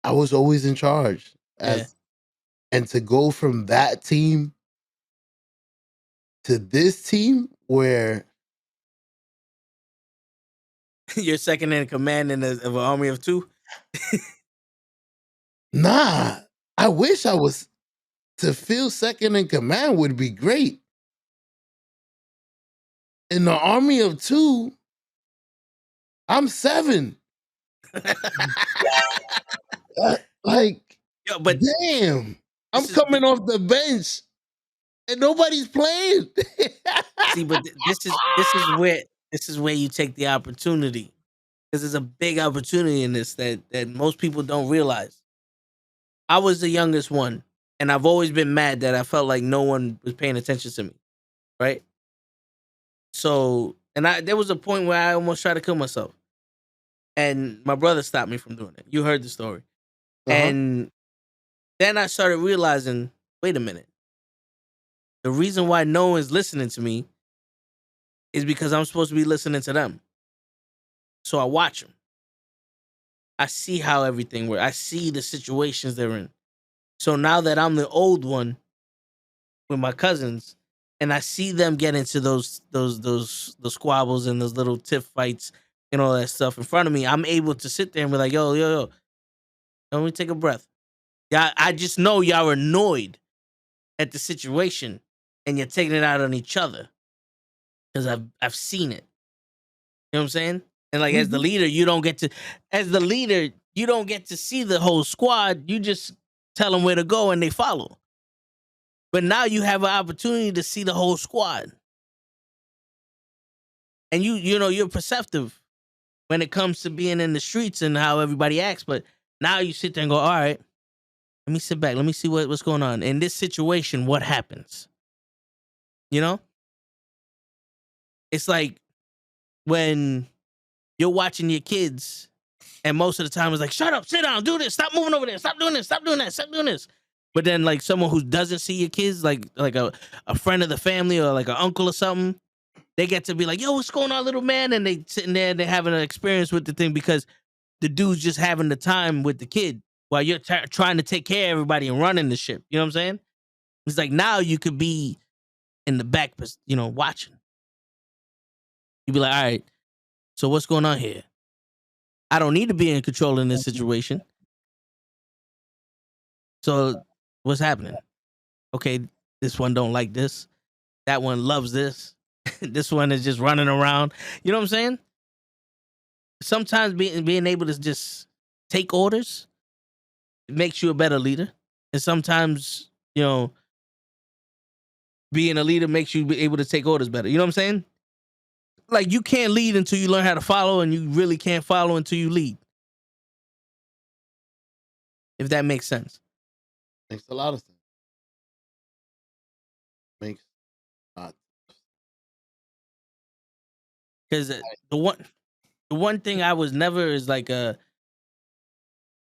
G: I was always in charge. And to go from that team to this team where
A: You're second in command of an army of two.
G: nah, I wish I was to feel second in command would be great. In the army of two, I'm 7. Like,
A: yo, but
G: damn, I'm coming off the bench and nobody's playing.
A: See, but this is where you take the opportunity, because there's a big opportunity in this that most people don't realize. I was the youngest one, and I've always been mad that I felt like no one was paying attention to me, right? So, and there was a point where I almost tried to kill myself, and my brother stopped me from doing it. You heard the story, and then I started realizing, wait a minute, the reason why no one's listening to me is because I'm supposed to be listening to them. So I watch them. I see how everything works. I see the situations they're in. So now that I'm the old one with my cousins, and I see them get into those squabbles and those little tiff fights and all that stuff in front of me, I'm able to sit there and be like, yo, let me take a breath. Yeah, I just know y'all are annoyed at the situation, and you're taking it out on each other. Because I've seen it. You know what I'm saying? And like as the leader, you don't get to see the whole squad. You just tell them where to go and they follow. But now you have an opportunity to see the whole squad. And you're perceptive when it comes to being in the streets and how everybody acts. But now you sit there and go, all right, let me sit back. Let me see what's going on. In this situation, what happens? You know? It's like when you're watching your kids and most of the time it's like, shut up, sit down, do this, stop moving over there, stop doing this, stop doing that, stop doing this. But then like someone who doesn't see your kids, like a friend of the family or like an uncle or something, they get to be like, yo, what's going on, little man? And they sitting there and they're having an experience with the thing because the dude's just having the time with the kid while you're trying to take care of everybody and running the ship. You know what I'm saying? It's like now you could be in the back, watching. You'd be like, all right, so what's going on here? I don't need to be in control in this situation. So what's happening? Okay, this one don't like this. That one loves this. This one is just running around. You know what I'm saying? Sometimes being able to just take orders makes you a better leader. And sometimes, being a leader makes you be able to take orders better. You know what I'm saying? Like you can't lead until you learn how to follow, and you really can't follow until you lead. If that makes sense.
G: Makes a lot of sense. Makes not.
A: Because the one thing I was never is like a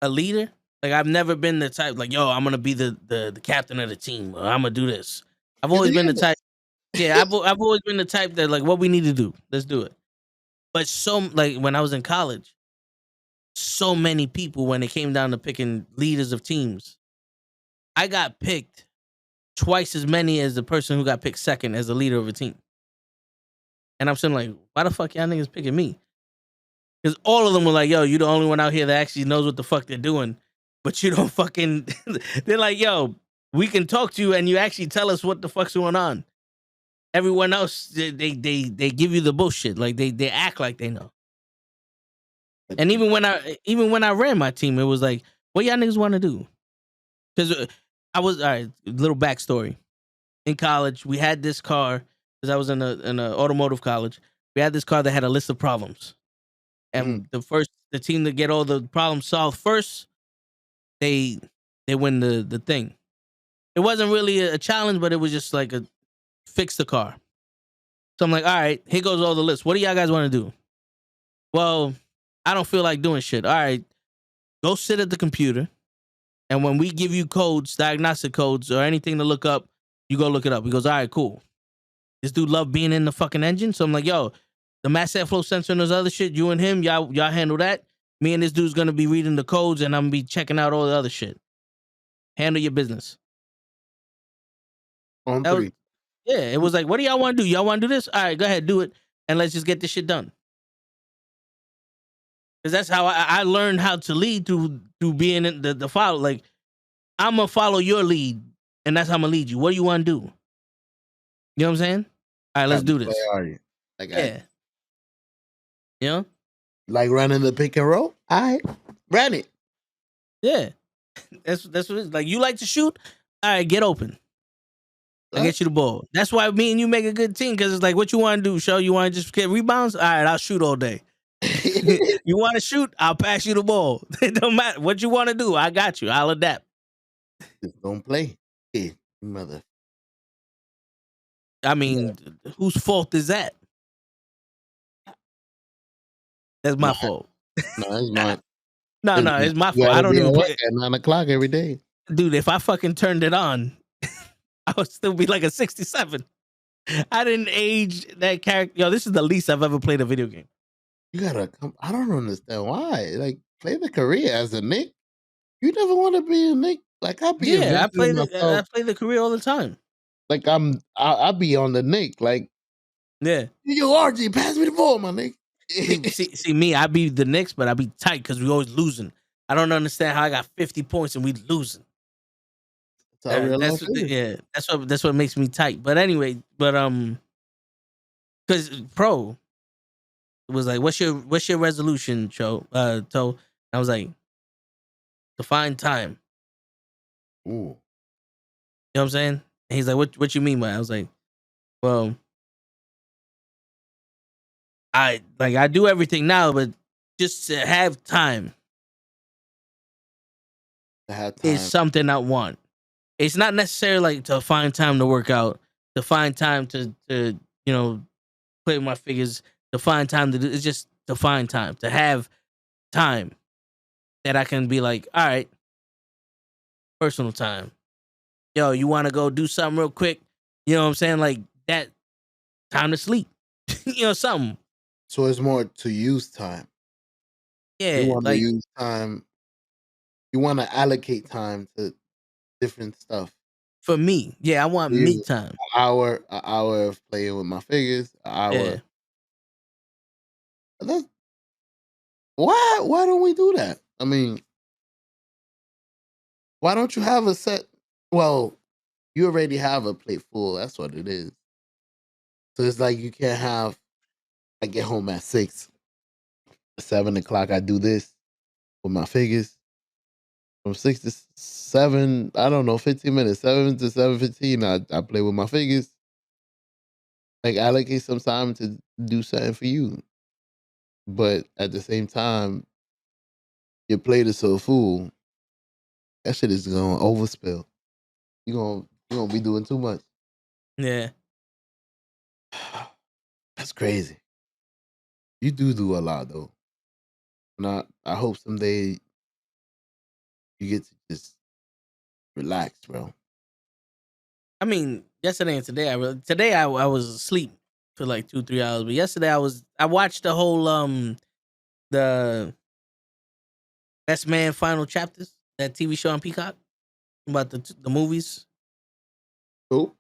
A: leader. Like I've never been the type like, yo, I'm gonna be the captain of the team, or I'm gonna do this. I've always been the type. Yeah, I've always been the type that like, what we need to do, let's do it. But like when I was in college, so many people when it came down to picking leaders of teams, I got picked twice as many as the person who got picked second as the leader of a team. And I'm saying like, why the fuck y'all niggas picking me? Because all of them were like, yo, you the only one out here that actually knows what the fuck they're doing. But you don't fucking... They're like, yo, we can talk to you and you actually tell us what the fuck's going on. Everyone else, they give you the bullshit. Like they act like they know. And even when I ran my team, it was like, what y'all niggas want to do? Because I was, all right, little backstory. In college, we had this car, because I was in a automotive college. We had this car that had a list of problems. And the team to get all the problems solved first, they win the thing. It wasn't really a challenge, but it was just like a fix the car. So I'm like, all right, here goes all the list. What do y'all guys want to do? Well, I don't feel like doing shit. All right, go sit at the computer. And when we give you codes, diagnostic codes, or anything to look up, you go look it up. He goes, all right, cool. This dude loved being in the fucking engine. So I'm like, yo, the mass airflow sensor and those other shit, you and him, y'all handle that. Me and this dude's going to be reading the codes and I'm going to be checking out all the other shit. Handle your business.
G: On three.
A: It was like, what do y'all want to do? Y'all want to do this? All right, go ahead, do it. And let's just get this shit done. Because that's how I learned how to lead through being in the follow. Like, I'm going to follow your lead, and that's how I'm going to lead you. What do you want to do? You know what I'm saying? All right, let's do this.
G: Where are you? Like,
A: yeah. You know?
G: Like running the pick and roll? All right, ran it.
A: Yeah. That's what it's like. You like to shoot? All right, get open. I get you the ball. That's why me and you make a good team, because it's like, what you want to do, Show? You want to just get rebounds? All right, I'll shoot all day. You want to shoot? I'll pass you the ball. It don't matter. What you want to do, I got you. I'll adapt.
G: Just don't play. Hey, mother.
A: I mean, whose fault is that? That's my fault.
G: No, it's not.
A: No, it's my fault. I don't even play
G: at 9 o'clock every day.
A: Dude, if I fucking turned it on, I would still be like a 67. I didn't age that character. Yo, this is the least I've ever played a video game.
G: You gotta come. I don't understand why. Like, play the career as a Nick. You never want to be a Nick. Like, I play
A: the career all the time.
G: Like, I'll be on the Nick. Like,
A: yeah.
G: Yo, RG, pass me the ball, my Nick.
A: see me, I be the Knicks, but I be tight because we always losing. I don't understand how I got 50 points and we losing.
G: I realized
A: that's what makes me tight. But anyway, because pro was like, what's your resolution, Cho? So I was like, to find time.
G: Ooh.
A: You know what I'm saying? And he's like, what you mean by? I was like, well, I do everything now, but just to have time is something I want. It's not necessarily like to find time to work out, to find time to play with my figures, to find time to do. It's just to find time, to have time that I can be like, all right, personal time. Yo, you want to go do something real quick? You know what I'm saying? Like that time to sleep. Something.
G: So it's more to use time.
A: Yeah,
G: You want to
A: like
G: use time. You want to allocate time to different stuff.
A: for me, yeah, I want me time.
G: An hour of playing with my figures. An hour.
A: Yeah.
G: Why don't we do that? I mean, why don't you have a set? Well, you already have a plate full. That's what it is. So it's like you can't have. I get home at 6, 7 o'clock. I do this with my figures. From 6 to 7, I don't know, 15 minutes. 7 to 7:15, I play with my figures. Like allocate some time to do something for you. But at the same time, your plate is so full, that shit is gonna overspill. You gonna be doing too much.
A: Yeah.
G: That's crazy. You do a lot though. And I hope someday you get to just relax, bro.
A: I mean, yesterday and today I was asleep for like 2-3 hours, but yesterday I watched the whole the Best Man Final Chapters, that TV show on Peacock about the movies.
G: Oh,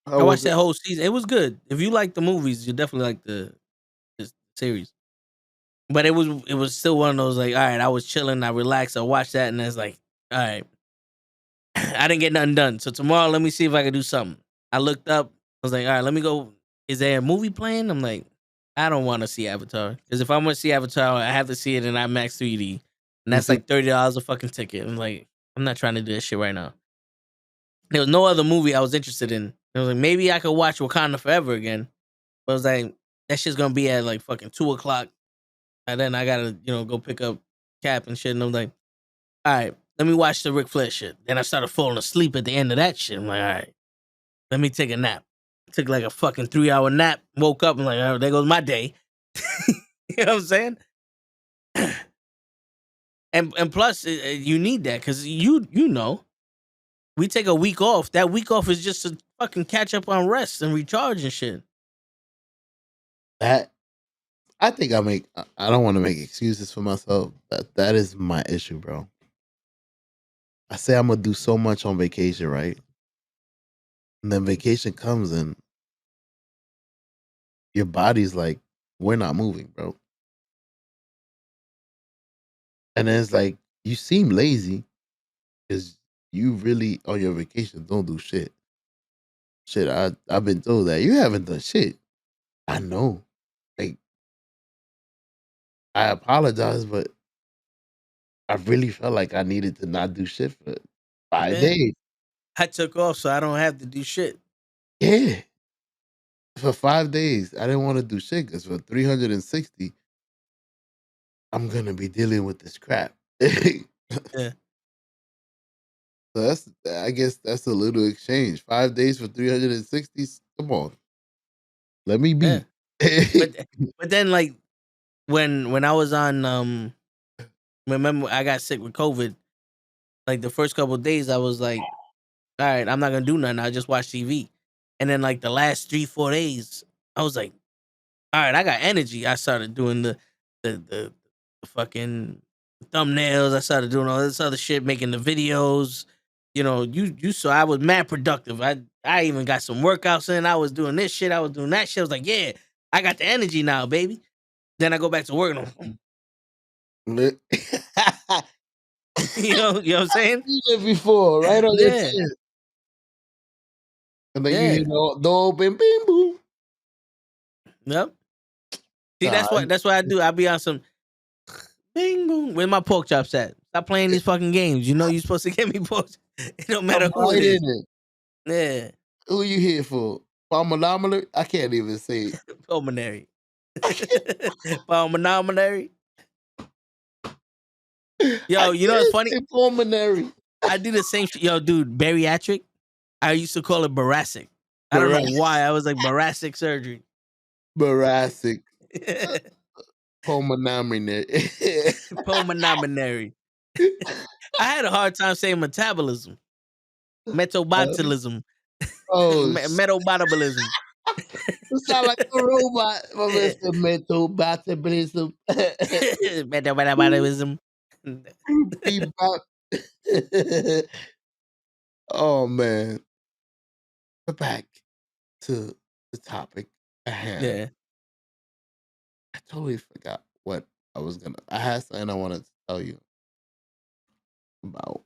A: I watched that whole season. It was good. If you like the movies, you definitely like the series. But it was still one of those like, all right, I was chilling, I relaxed, I watched that, and it's like, all right, I didn't get nothing done. So tomorrow, let me see if I can do something. I looked up, I was like, all right, let me go. Is there a movie playing? I'm like, I don't want to see Avatar, because if I'm going to see Avatar, I have to see it in IMAX 3D, and that's like $30 a fucking ticket. I'm like, I'm not trying to do this shit right now. There was no other movie I was interested in. I was like, maybe I could watch Wakanda Forever again. But I was like, that shit's gonna be at like fucking 2:00, and then I gotta go pick up Cap and shit. And I'm like, all right, let me watch the Ric Flair shit. Then I started falling asleep at the end of that shit. I'm like, all right, let me take a nap. Took like a fucking 3-hour nap. Woke up and like, oh, there goes my day. You know what I'm saying? And plus, you need that because you know, we take a week off. That week off is just to fucking catch up on rest and recharge and shit.
G: That I think I don't want to make excuses for myself. That is my issue, bro. I say I'm gonna do so much on vacation, right? And then vacation comes and your body's like, we're not moving, bro. And then it's like, you seem lazy because you really on your vacation don't do shit. Shit, I've been told that you haven't done shit. I know. Like, I apologize, but I really felt like I needed to not do shit for 5 days.
A: I took off so I don't have to do shit.
G: Yeah. For 5 days, I didn't want to do shit because for 360, I'm gonna be dealing with this crap.
A: Yeah.
G: So I guess that's a little exchange. 5 days for 360. Come on, let me be.
A: Yeah. But then like when I was on remember I got sick with COVID. Like the first couple of days, I was like, all right, I'm not gonna do nothing. I just watch TV. And then like the last 3-4 days, I was like, all right, I got energy. I started doing the fucking thumbnails. I started doing all this other shit, making the videos. You saw I was mad productive. I even got some workouts in. I was doing this shit. I was doing that shit. I was like, yeah, I got the energy now, baby. Then I go back to work and you know what I'm saying?
G: You did before, right on your
A: Yeah.
G: chin. And then you
A: Yeah.
G: hear the open bing boom.
A: Yep. See,
G: Nah,
A: that's what I do. I be on some bing boom. Where my pork chops at? Stop playing these fucking games. You know you're supposed to get me pork. It don't matter
G: I'm
A: who it
G: right
A: is.
G: in it.
A: Yeah.
G: Who you here for? Pulmonary? I can't even say it.
A: Pulmonary. Pulmonary. Yo,
G: I
A: you know what's
G: can't
A: funny?
G: say pulmonary.
A: I do the same shit. Yo, dude, bariatric. I used to call it thoracic. I don't know
G: Thoracic.
A: why. I was like thoracic surgery.
G: Thoracic. Pulmonary.
A: Pulmonary. I had a hard time saying metabolism, metabolism,
G: Oh,
A: metabolism.
G: you sound like a robot. Mr. Metabolism.
A: Metabolism.
G: Oh, man. But back to the topic at hand.
A: Yeah.
G: I totally forgot what I had something I wanted to tell you about.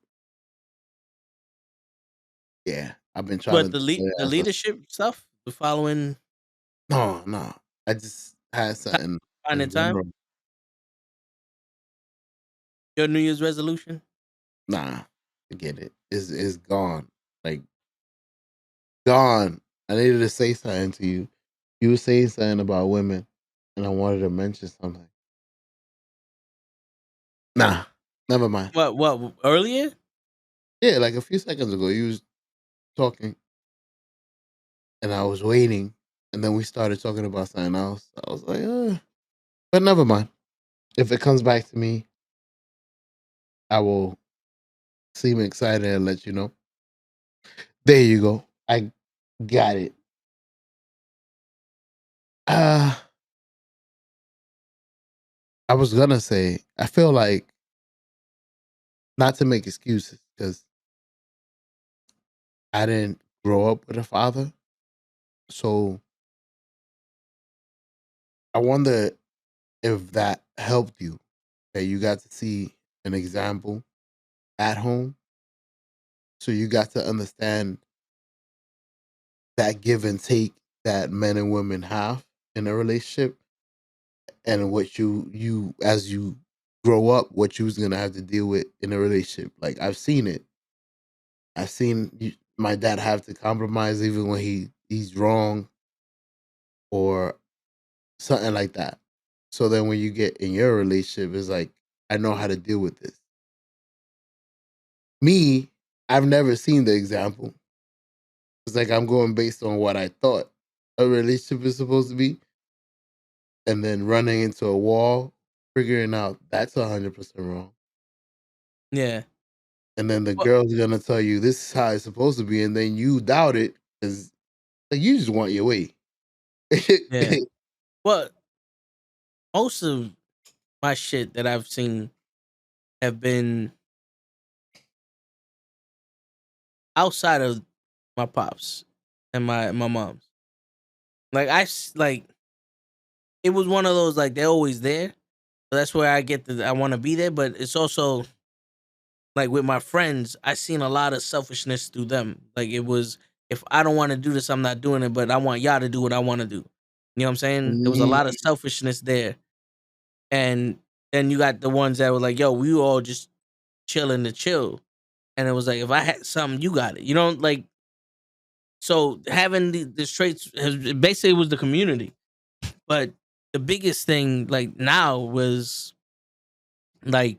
G: Yeah, I've been trying
A: What
G: to.
A: the leadership stuff? The following
G: No. I just had something
A: finding
G: in
A: time?
G: general.
A: Your New Year's resolution?
G: Nah, forget it. It's gone. Like gone. I needed to say something to you. You were saying something about women, and I wanted to mention something. Nah, never mind.
A: What earlier?
G: Yeah, like a few seconds ago, you was talking, and I was waiting, and then we started talking about something else. I was like, but never mind. If it comes back to me, I will seem excited and let you know. There you go. I got it. I was gonna say, I feel like not to make excuses because I didn't grow up with a father. So I wonder if that helped you, that you got to see an example at home. So you got to understand that give and take that men and women have in a relationship, and what you as you grow up, what you was gonna have to deal with in a relationship. Like I've seen it. I've seen my dad have to compromise even when he's wrong or something like that. So then when you get in your relationship, it's like I know how to deal with this. Me, I've never seen the example. It's like I'm going based on what I thought a relationship is supposed to be, and then running into a wall, figuring out that's 100% wrong.
A: Yeah.
G: And then the
A: Well,
G: girl's gonna tell you this is how it's supposed to be, and then you doubt it because like, you just want your way.
A: yeah. Well, most of my shit that I've seen have been outside of my pops and my mom's. Like like it was one of those like they're always there. So that's where I get I want to be there, but it's also like with my friends, I seen a lot of selfishness through them. Like it was if I don't want to do this, I'm not doing it, but I want y'all to do what I want to do. You know what I'm saying? There was a
G: Mm,
A: lot of selfishness there. And then you got the ones that were like, yo, we all just chilling to chill. And it was like, if I had something, you got it. You know, like so having the traits basically was the community. But the biggest thing like now was like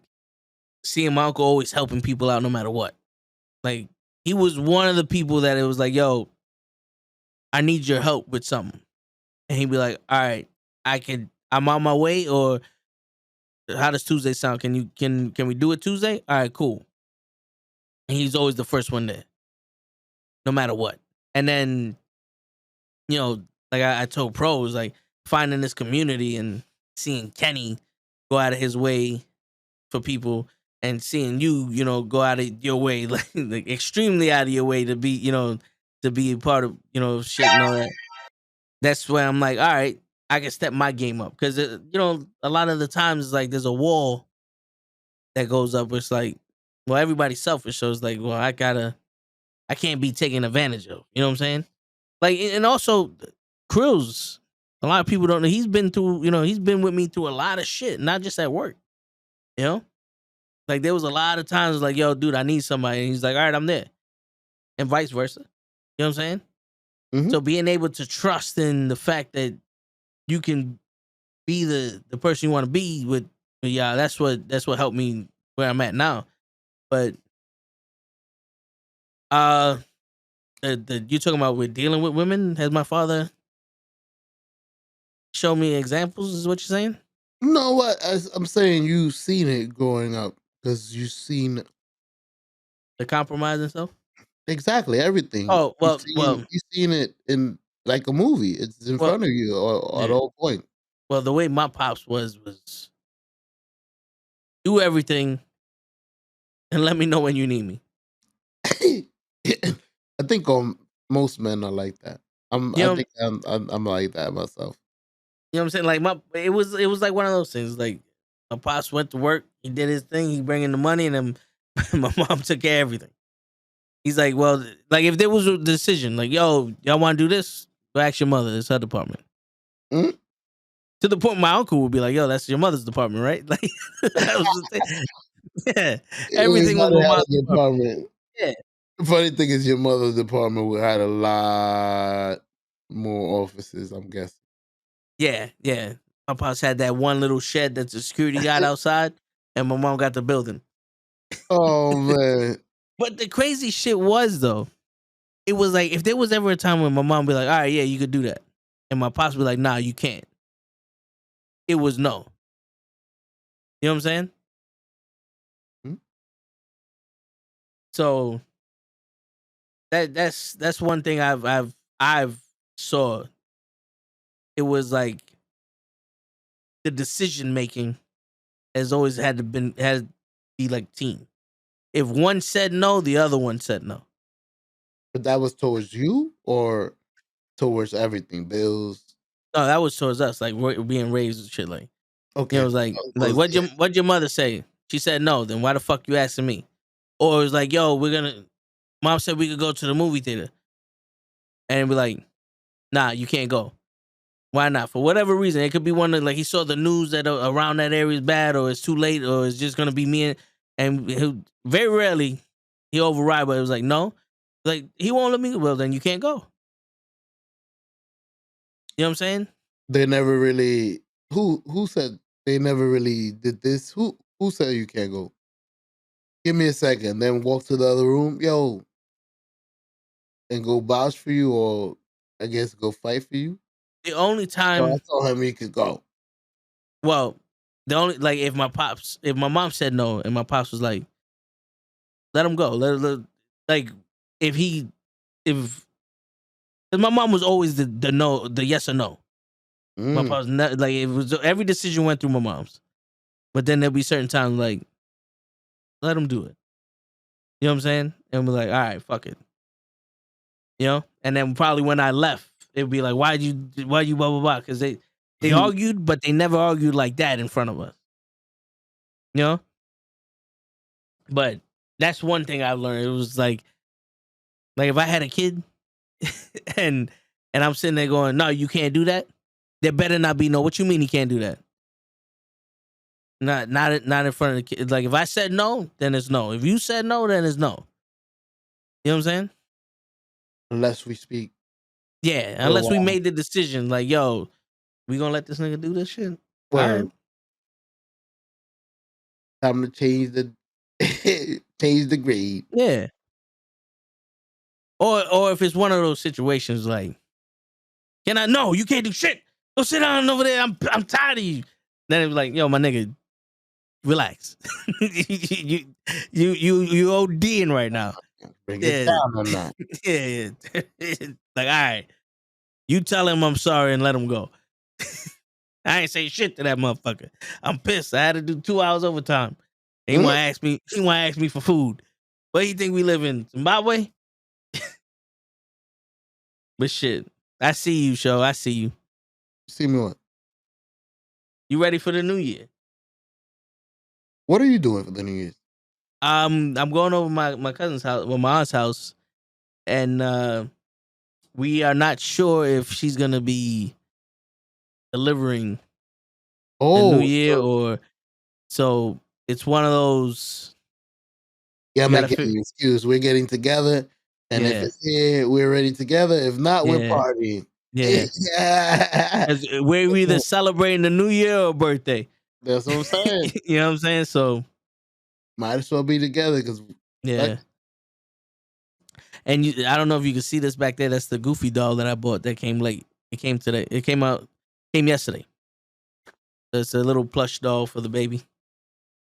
A: seeing my uncle always helping people out no matter what. Like he was one of the people that it was like, yo, I need your help with something. And he'd be like, all right, I'm on my way, or how does Tuesday sound? Can we do it Tuesday? All right, cool. And he's always the first one there, no matter what. And then, you know, like I told pros, like finding this community and seeing Kenny go out of his way for people and seeing you, you know, go out of your way, like extremely out of your way to be, you know, to be a part of, you know, shit and all that. That's where I'm like, all right, I can step my game up. Cause, you know, a lot of the times, like, there's a wall that goes up. It's like, well, everybody's selfish. So it's like, well, I can't be taken advantage of. You know what I'm saying? Like, and also Krills. A lot of people don't know he's been through. He's been with me through a lot of shit, not just at work. You know, like there was a lot of times like, yo, dude, I need somebody, and he's like, all right, I'm there, and vice versa. You know what I'm saying?
G: Mhm.
A: So being able to trust in the fact that you can be the person you want to be with, yeah, that's what helped me where I'm at now. But you talking about with dealing with women? Has my father showed me examples? Is what you're saying?
G: No, what I'm saying, you seen it growing up because you seen
A: The compromise and stuff.
G: exactly everything.
A: Oh well,
G: You seen it in like a movie. It's in
A: well,
G: front of you at
A: yeah.
G: all point.
A: Well, the way my pops was do everything and let me know when you need me.
G: I think most men are like that.
A: You
G: I
A: know,
G: think I'm like that myself.
A: you know what I'm saying? Like it was like one of those things. Like my pops went to work, he did his thing, he bring in the money, and then my mom took care of everything. He's like, well, like if there was a decision, like, yo, y'all want to do this? Go ask your mother. It's her department.
G: Mm?
A: To the point, my uncle would be like, yo, that's your mother's department, right? Like that was the thing. Yeah, everything was
G: Everybody
A: my
G: had
A: mom's
G: a
A: department.
G: department.
A: Yeah,
G: Funny thing is, your mother's department had a lot more offices. I'm guessing.
A: yeah. My pops had that one little shed that the security got outside, and my mom got the building.
G: Oh man.
A: But the crazy shit was though, it was like if there was ever a time when my mom be like, all right, yeah, you could do that, and my pops be like, nah, you can't. It was no. You know what I'm saying?
G: Hmm?
A: So that's one thing I've saw. It was like the decision making has always had to be like team. If one said no, the other one said no.
G: But that was towards you or towards everything, bills.
A: No, that was towards us, like we're being raised and shit. Like, it
G: Okay.
A: was like
G: Yeah.
A: what'd your mother say? She said no. Then why the fuck you asking me? Or it was like, yo, mom said we could go to the movie theater, and we're like, nah, you can't go. Why not? For whatever reason, it could be one of like he saw the news that around that area is bad, or it's too late, or it's just gonna be me and very rarely he override, but it was like no, like he won't let me. Well, then you can't go. You know what I'm saying?
G: They never really who said they never really did this? Who said you can't go? Give me a second, then walk to the other room, yo, and go vouch for you, or I guess go fight for you.
A: The only
G: So I
A: time,
G: told him he could go.
A: well, the only like if my mom said no, and my pops was like, let him go, like if he if 'cause my mom was always the no, the yes or no. My
G: Mm.
A: pops not, like it was every decision went through my mom's. But then there'll be certain times like, let him do it. You know what I'm saying? And we're like, all right, fuck it. You know? And then probably when I left, it'd be like, why you blah blah blah? Because they argued, but they never argued like that in front of us. You know? But that's one thing I've learned. It was like if I had a kid and I'm sitting there going, no, you can't do that. There better not be no. What you mean he can't do that? Not in front of the kid. Like if I said no, then it's no. If you said no, then it's no. You know what I'm saying?
G: Unless we speak
A: Yeah,
G: for a
A: unless we
G: while.
A: made the decision, like, yo, we gonna let this nigga do this shit. All right.
G: Word. Time to change the change the grade.
A: Yeah. Or if it's one of those situations like, can I? No, you can't do shit. Go sit down over there. I'm tired of you. Then it was like, yo, my nigga, relax. you ODing right now.
G: Bring it
A: Yeah.
G: down on that.
A: Yeah. Like, all right, you tell him I'm sorry and let him go. I ain't say shit to that motherfucker. I'm pissed. I had to do 2 hours overtime. And he wanna ask me for food. What do you think we live in? Zimbabwe? But shit. I see you, show. I see you.
G: See me what?
A: You ready for the new year?
G: What are you doing for the New Year's?
A: I'm going over my cousin's house, well, my aunt's house, and we are not sure if she's gonna be delivering the new year or so. It's one of those.
G: Yeah,
A: You
G: man,
A: gotta
G: getting
A: fi-
G: an excuse. We're getting together, and if
A: Yeah,
G: it's here, we're ready together. If not, we're
A: yeah,
G: partying.
A: yeah.
G: Yeah.
A: 'Cause we're either celebrating the new year or birthday.
G: That's what I'm saying.
A: You know what I'm saying? So
G: Might as well be together because
A: yeah. And I don't know if you can see this back there. That's the Goofy doll that I bought that came late. It came today. It came yesterday. So it's a little plush doll for the baby.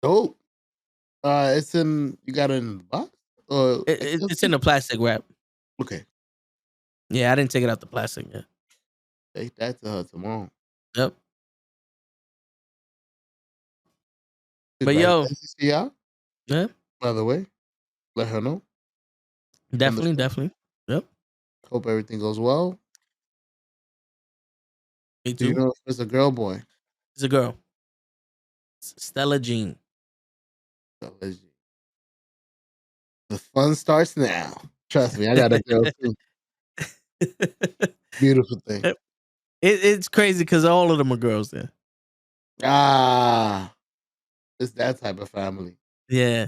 G: dope. It's in. You got it in the box, or
A: It's in a plastic wrap.
G: okay.
A: Yeah, I didn't take it out the plastic yet.
G: Take that to her tomorrow.
A: Yep. But yo,
G: Congratulations to y'all.
A: yeah,
G: By the way, let her know.
A: definitely. Yep.
G: Hope everything goes well.
A: Me
G: Do you
A: too.
G: know if it's a girl, boy?
A: It's a girl. Stella Jean.
G: The fun starts now. Trust me, I got a girl too. Beautiful thing.
A: It's crazy because all of them are girls there.
G: It's that type of family.
A: Yeah.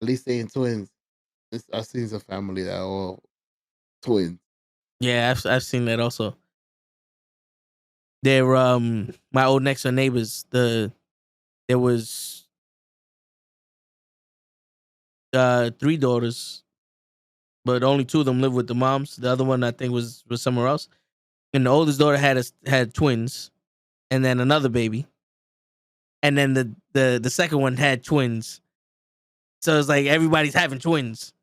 G: At least they ain't twins. I've seen some family that are all twins.
A: Yeah, I've seen that also. They're my old next door neighbors. There was 3 daughters, but only 2 of them live with the moms. The other one I think was somewhere else. And the oldest daughter had twins, and then another baby, and then the second one had twins. So it's like everybody's having twins.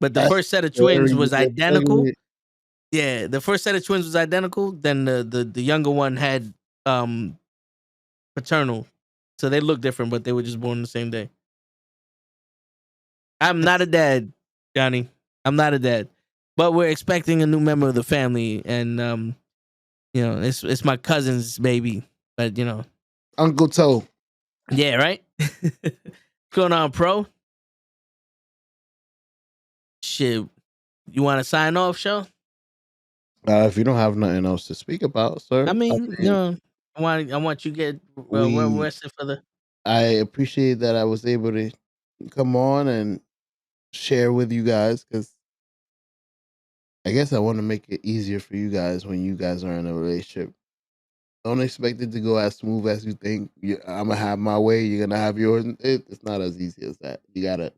A: But the
G: That's
A: first set of twins
G: very
A: was identical.
G: good.
A: Yeah, the first set of twins was identical. Then the younger one had paternal, so they look different, but they were just born the same day. I'm not a dad, Johnny. I'm not a dad, but we're expecting a new member of the family, and it's my cousin's baby, but
G: Uncle Toe.
A: yeah, right. What's going on, pro? Shit, you want to sign off, show?
G: If you don't have nothing else to speak about, sir,
A: I mean, I want you to get
G: we
A: rested for the.
G: I appreciate that I was able to come on and share with you guys because I guess I want to make it easier for you guys when you guys are in a relationship. Don't expect it to go as smooth as you think. I'm gonna have my way. You're gonna have yours. It's not as easy as that. You gotta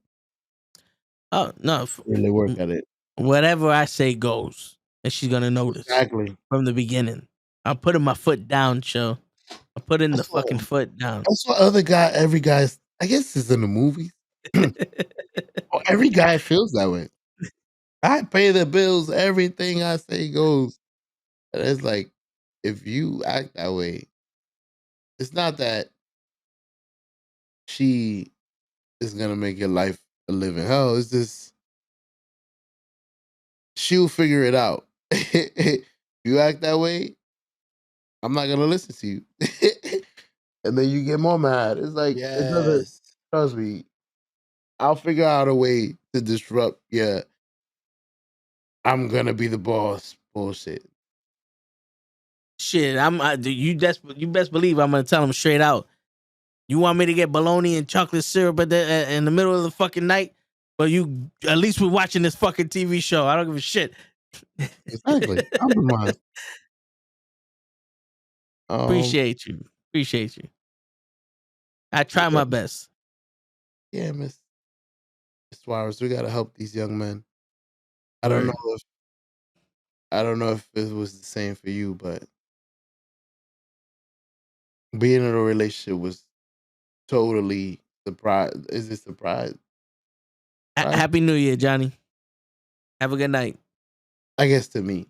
A: Oh no!
G: really work at it.
A: Whatever I say goes, and she's gonna notice
G: Exactly.
A: from the beginning. I'm putting my foot down, show. I'm putting the fucking foot down.
G: That's what every guy's. I guess it's in the movies. Every guy feels that way. I pay the bills. Everything I say goes. And it's like, if you act that way, it's not that she is gonna make your life a living hell. It's just she'll figure it out. If you act that way, I'm not gonna listen to you. And then you get more mad. It's like it doesn't trust me. I'll figure out a way to disrupt I'm gonna be the boss bullshit.
A: Shit, you best believe I'm gonna tell him straight out. You want me to get bologna and chocolate syrup in the middle of the fucking night? But you at least we're watching this fucking TV show. I don't give a shit.
G: Exactly. Compromise.
A: Appreciate you. I try my best.
G: Yeah, Miss Suarez, we gotta help these young men. I don't know if it was the same for you, but being in a relationship was totally surprised. Is it surprise?
A: Happy New Year, Johnny. Have a good night.
G: I guess to me,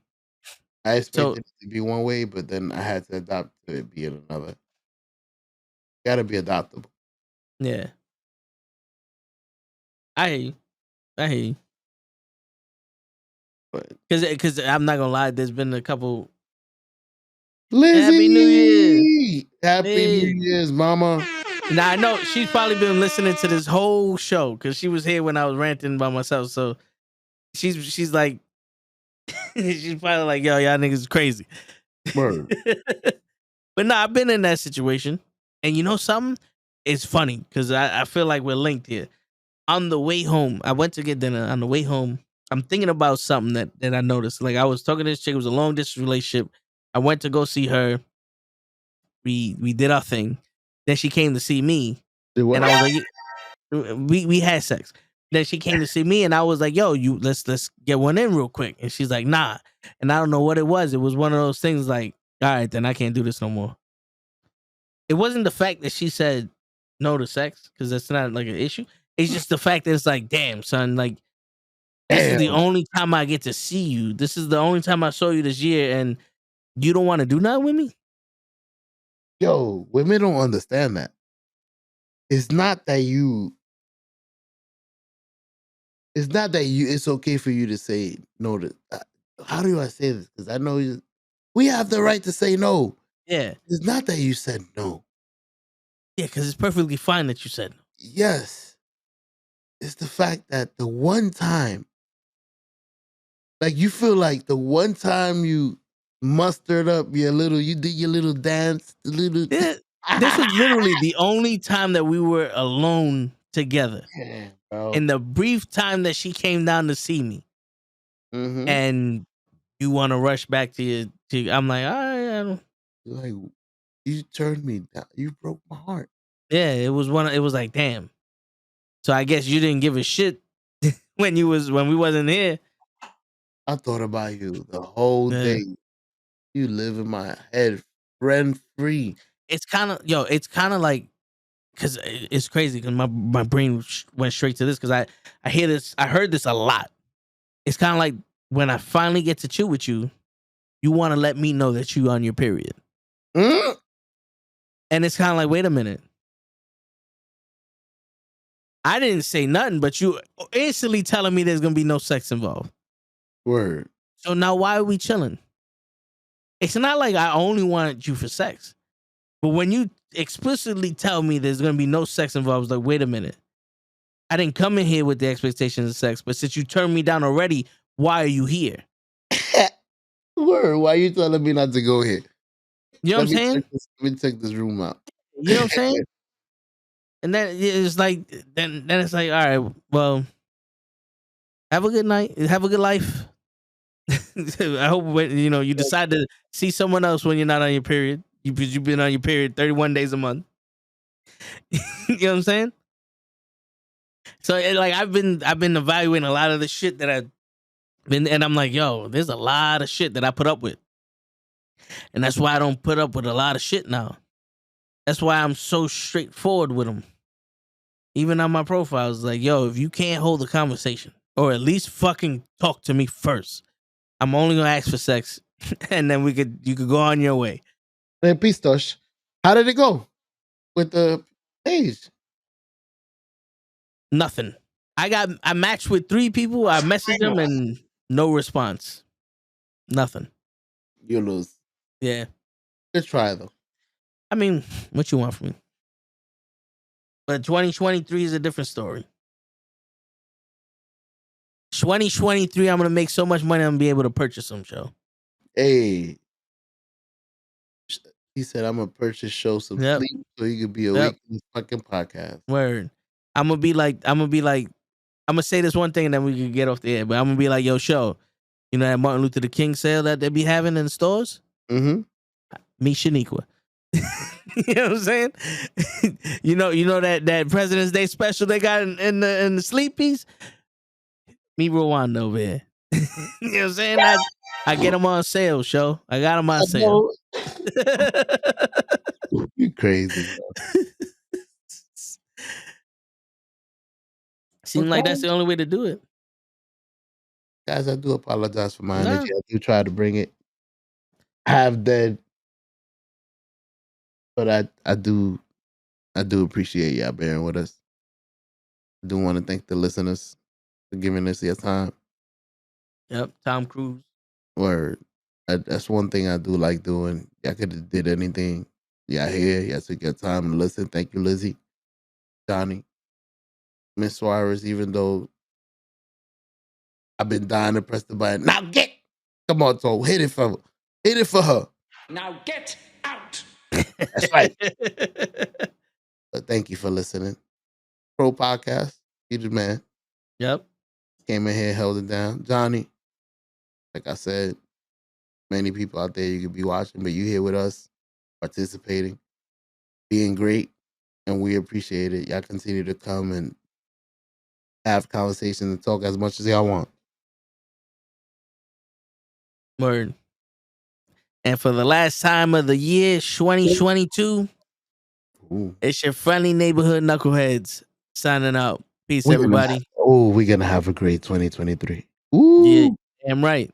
G: I expected it to be one way, but then I had to adopt to it being another. Got to be adoptable.
A: Yeah, I hear you. Because I'm not gonna lie, there's been a couple.
G: Lizzie,
A: Happy New Year.
G: Happy New Year's, Mama.
A: Now I know she's probably been listening to this whole show because she was here when I was ranting by myself. So she's like, She's probably like, yo, y'all niggas is crazy.
G: Word.
A: But no, I've been in that situation. And you know something? It's funny because I feel like we're linked here. On the way home, I went to get dinner. On the way home, I'm thinking about something that I noticed. Like I was talking to this chick, it was a long distance relationship. I went to go see her. We did our thing. Then she came to see me.
G: Did what?
A: And I was like, we had sex. Then she came to see me, and I was like, "Yo, let's get one in real quick." And she's like, "Nah." And I don't know what it was. It was one of those things like, "All right, then I can't do this no more." It wasn't the fact that she said no to sex because that's not like an issue. It's just the fact that it's like, damn, son, like this is the
G: Damn.
A: only time I get to see you. This is the only time I saw you this year, and you don't want to do nothing with me.
G: Yo, women don't understand that. It's not that you. It's not that you. It's okay for you to say no to. How do I say this? Because I know we have the right to say no.
A: Yeah,
G: It's not that you said no.
A: yeah, because it's perfectly fine that you said no.
G: Yes, it's the fact that the one time, like you feel like the one time you mustered up you did your little dance, the little.
A: Yeah, this was literally the only time that we were alone together.
G: Yeah, bro.
A: In the brief time that she came down to see me,
G: Mm-hmm.
A: and you want to rush back to your, I'm like, all right, I don't.
G: Like you turned me down. You broke my heart.
A: Yeah, it was like, damn. So I guess you didn't give a shit when we wasn't here.
G: I thought about you the whole
A: Yeah.
G: day. You live in my head, friend free.
A: It's kind of like, because it's crazy because my brain went straight to this because I heard this a lot. It's kind of like when I finally get to chill with you, you want to let me know that you on your period.
G: Mm?
A: And it's kind of like, wait a minute. I didn't say nothing, but you instantly telling me there's going to be no sex involved.
G: Word.
A: So now why are we chilling? It's not like I only wanted you for sex. But when you explicitly tell me there's going to be no sex involved, it's like, wait a minute. I didn't come in here with the expectations of sex, but since you turned me down already, why are you here?
G: Word. Why you telling me not to go here?
A: You know what I'm saying?
G: Let me check this room out.
A: You know what I'm saying? And then it's like, then it's like, all right, well, have a good night. Have a good life. I hope you decide to see someone else when you're not on your period. You've been on your period 31 days a month. You know what I'm saying? So like I've been evaluating a lot of the shit that I've been, and I'm like, yo, there's a lot of shit that I put up with, and that's why I don't put up with a lot of shit now. That's why I'm so straightforward with them. Even on my profiles, like, yo, if you can't hold the conversation or at least fucking talk to me first, I'm only gonna ask for sex, and then you could go on your way.
G: Hey, Pistosh, how did it go with the page?
A: Nothing. I matched with 3 people. I messaged them and no response. Nothing.
G: You lose.
A: Yeah.
G: Good try though.
A: I mean, what you want from me? But 2023 is a different story. 2023, I'm gonna make so much money, I'm gonna be able to purchase some show.
G: Hey, he said I'm gonna purchase show some
A: Yep.
G: sleep so he could be awake in this fucking podcast.
A: Word. I'm gonna say this one thing and then we can get off the air. But I'm gonna be like, yo, show. You know that Martin Luther King sale that they be having in the stores?
G: Mm-hmm.
A: Me Shaniqua. You know what I'm saying? you know that President's Day special they got in the sleep piece? Me Rwanda over here. You know what I'm saying? I get them on sale, show. I got them on sale.
G: You crazy, bro.
A: Seems like that's the only way to do it.
G: Guys, I do apologize for my energy. I do try to bring it half dead. But I do appreciate y'all bearing with us. I do want to thank the listeners for giving us your time.
A: Yep, Tom Cruise.
G: Word. That's one thing I do like doing. Y'all could have did anything. Y'all here. Y'all took your time to listen. Thank you, Lizzie, Johnny, Miss Suarez, even though I've been dying to press the button. Now get Come on, Tom. Hit it for her. Hit it for her.
H: Now get out.
G: That's right. But thank you for listening. Pro Podcast. You the man.
A: Yep.
G: Came in here, held it down. Johnny, like I said, many people out there you could be watching, but you here with us, participating, being great, and we appreciate it. Y'all continue to come and have conversations and talk as much as y'all want.
A: Word. And for the last time of the year, 2022,
G: Ooh.
A: it's your friendly neighborhood knuckleheads signing out. Peace,
G: We're
A: everybody.
G: we're gonna have a great 2023. Ooh.
A: Yeah, damn right.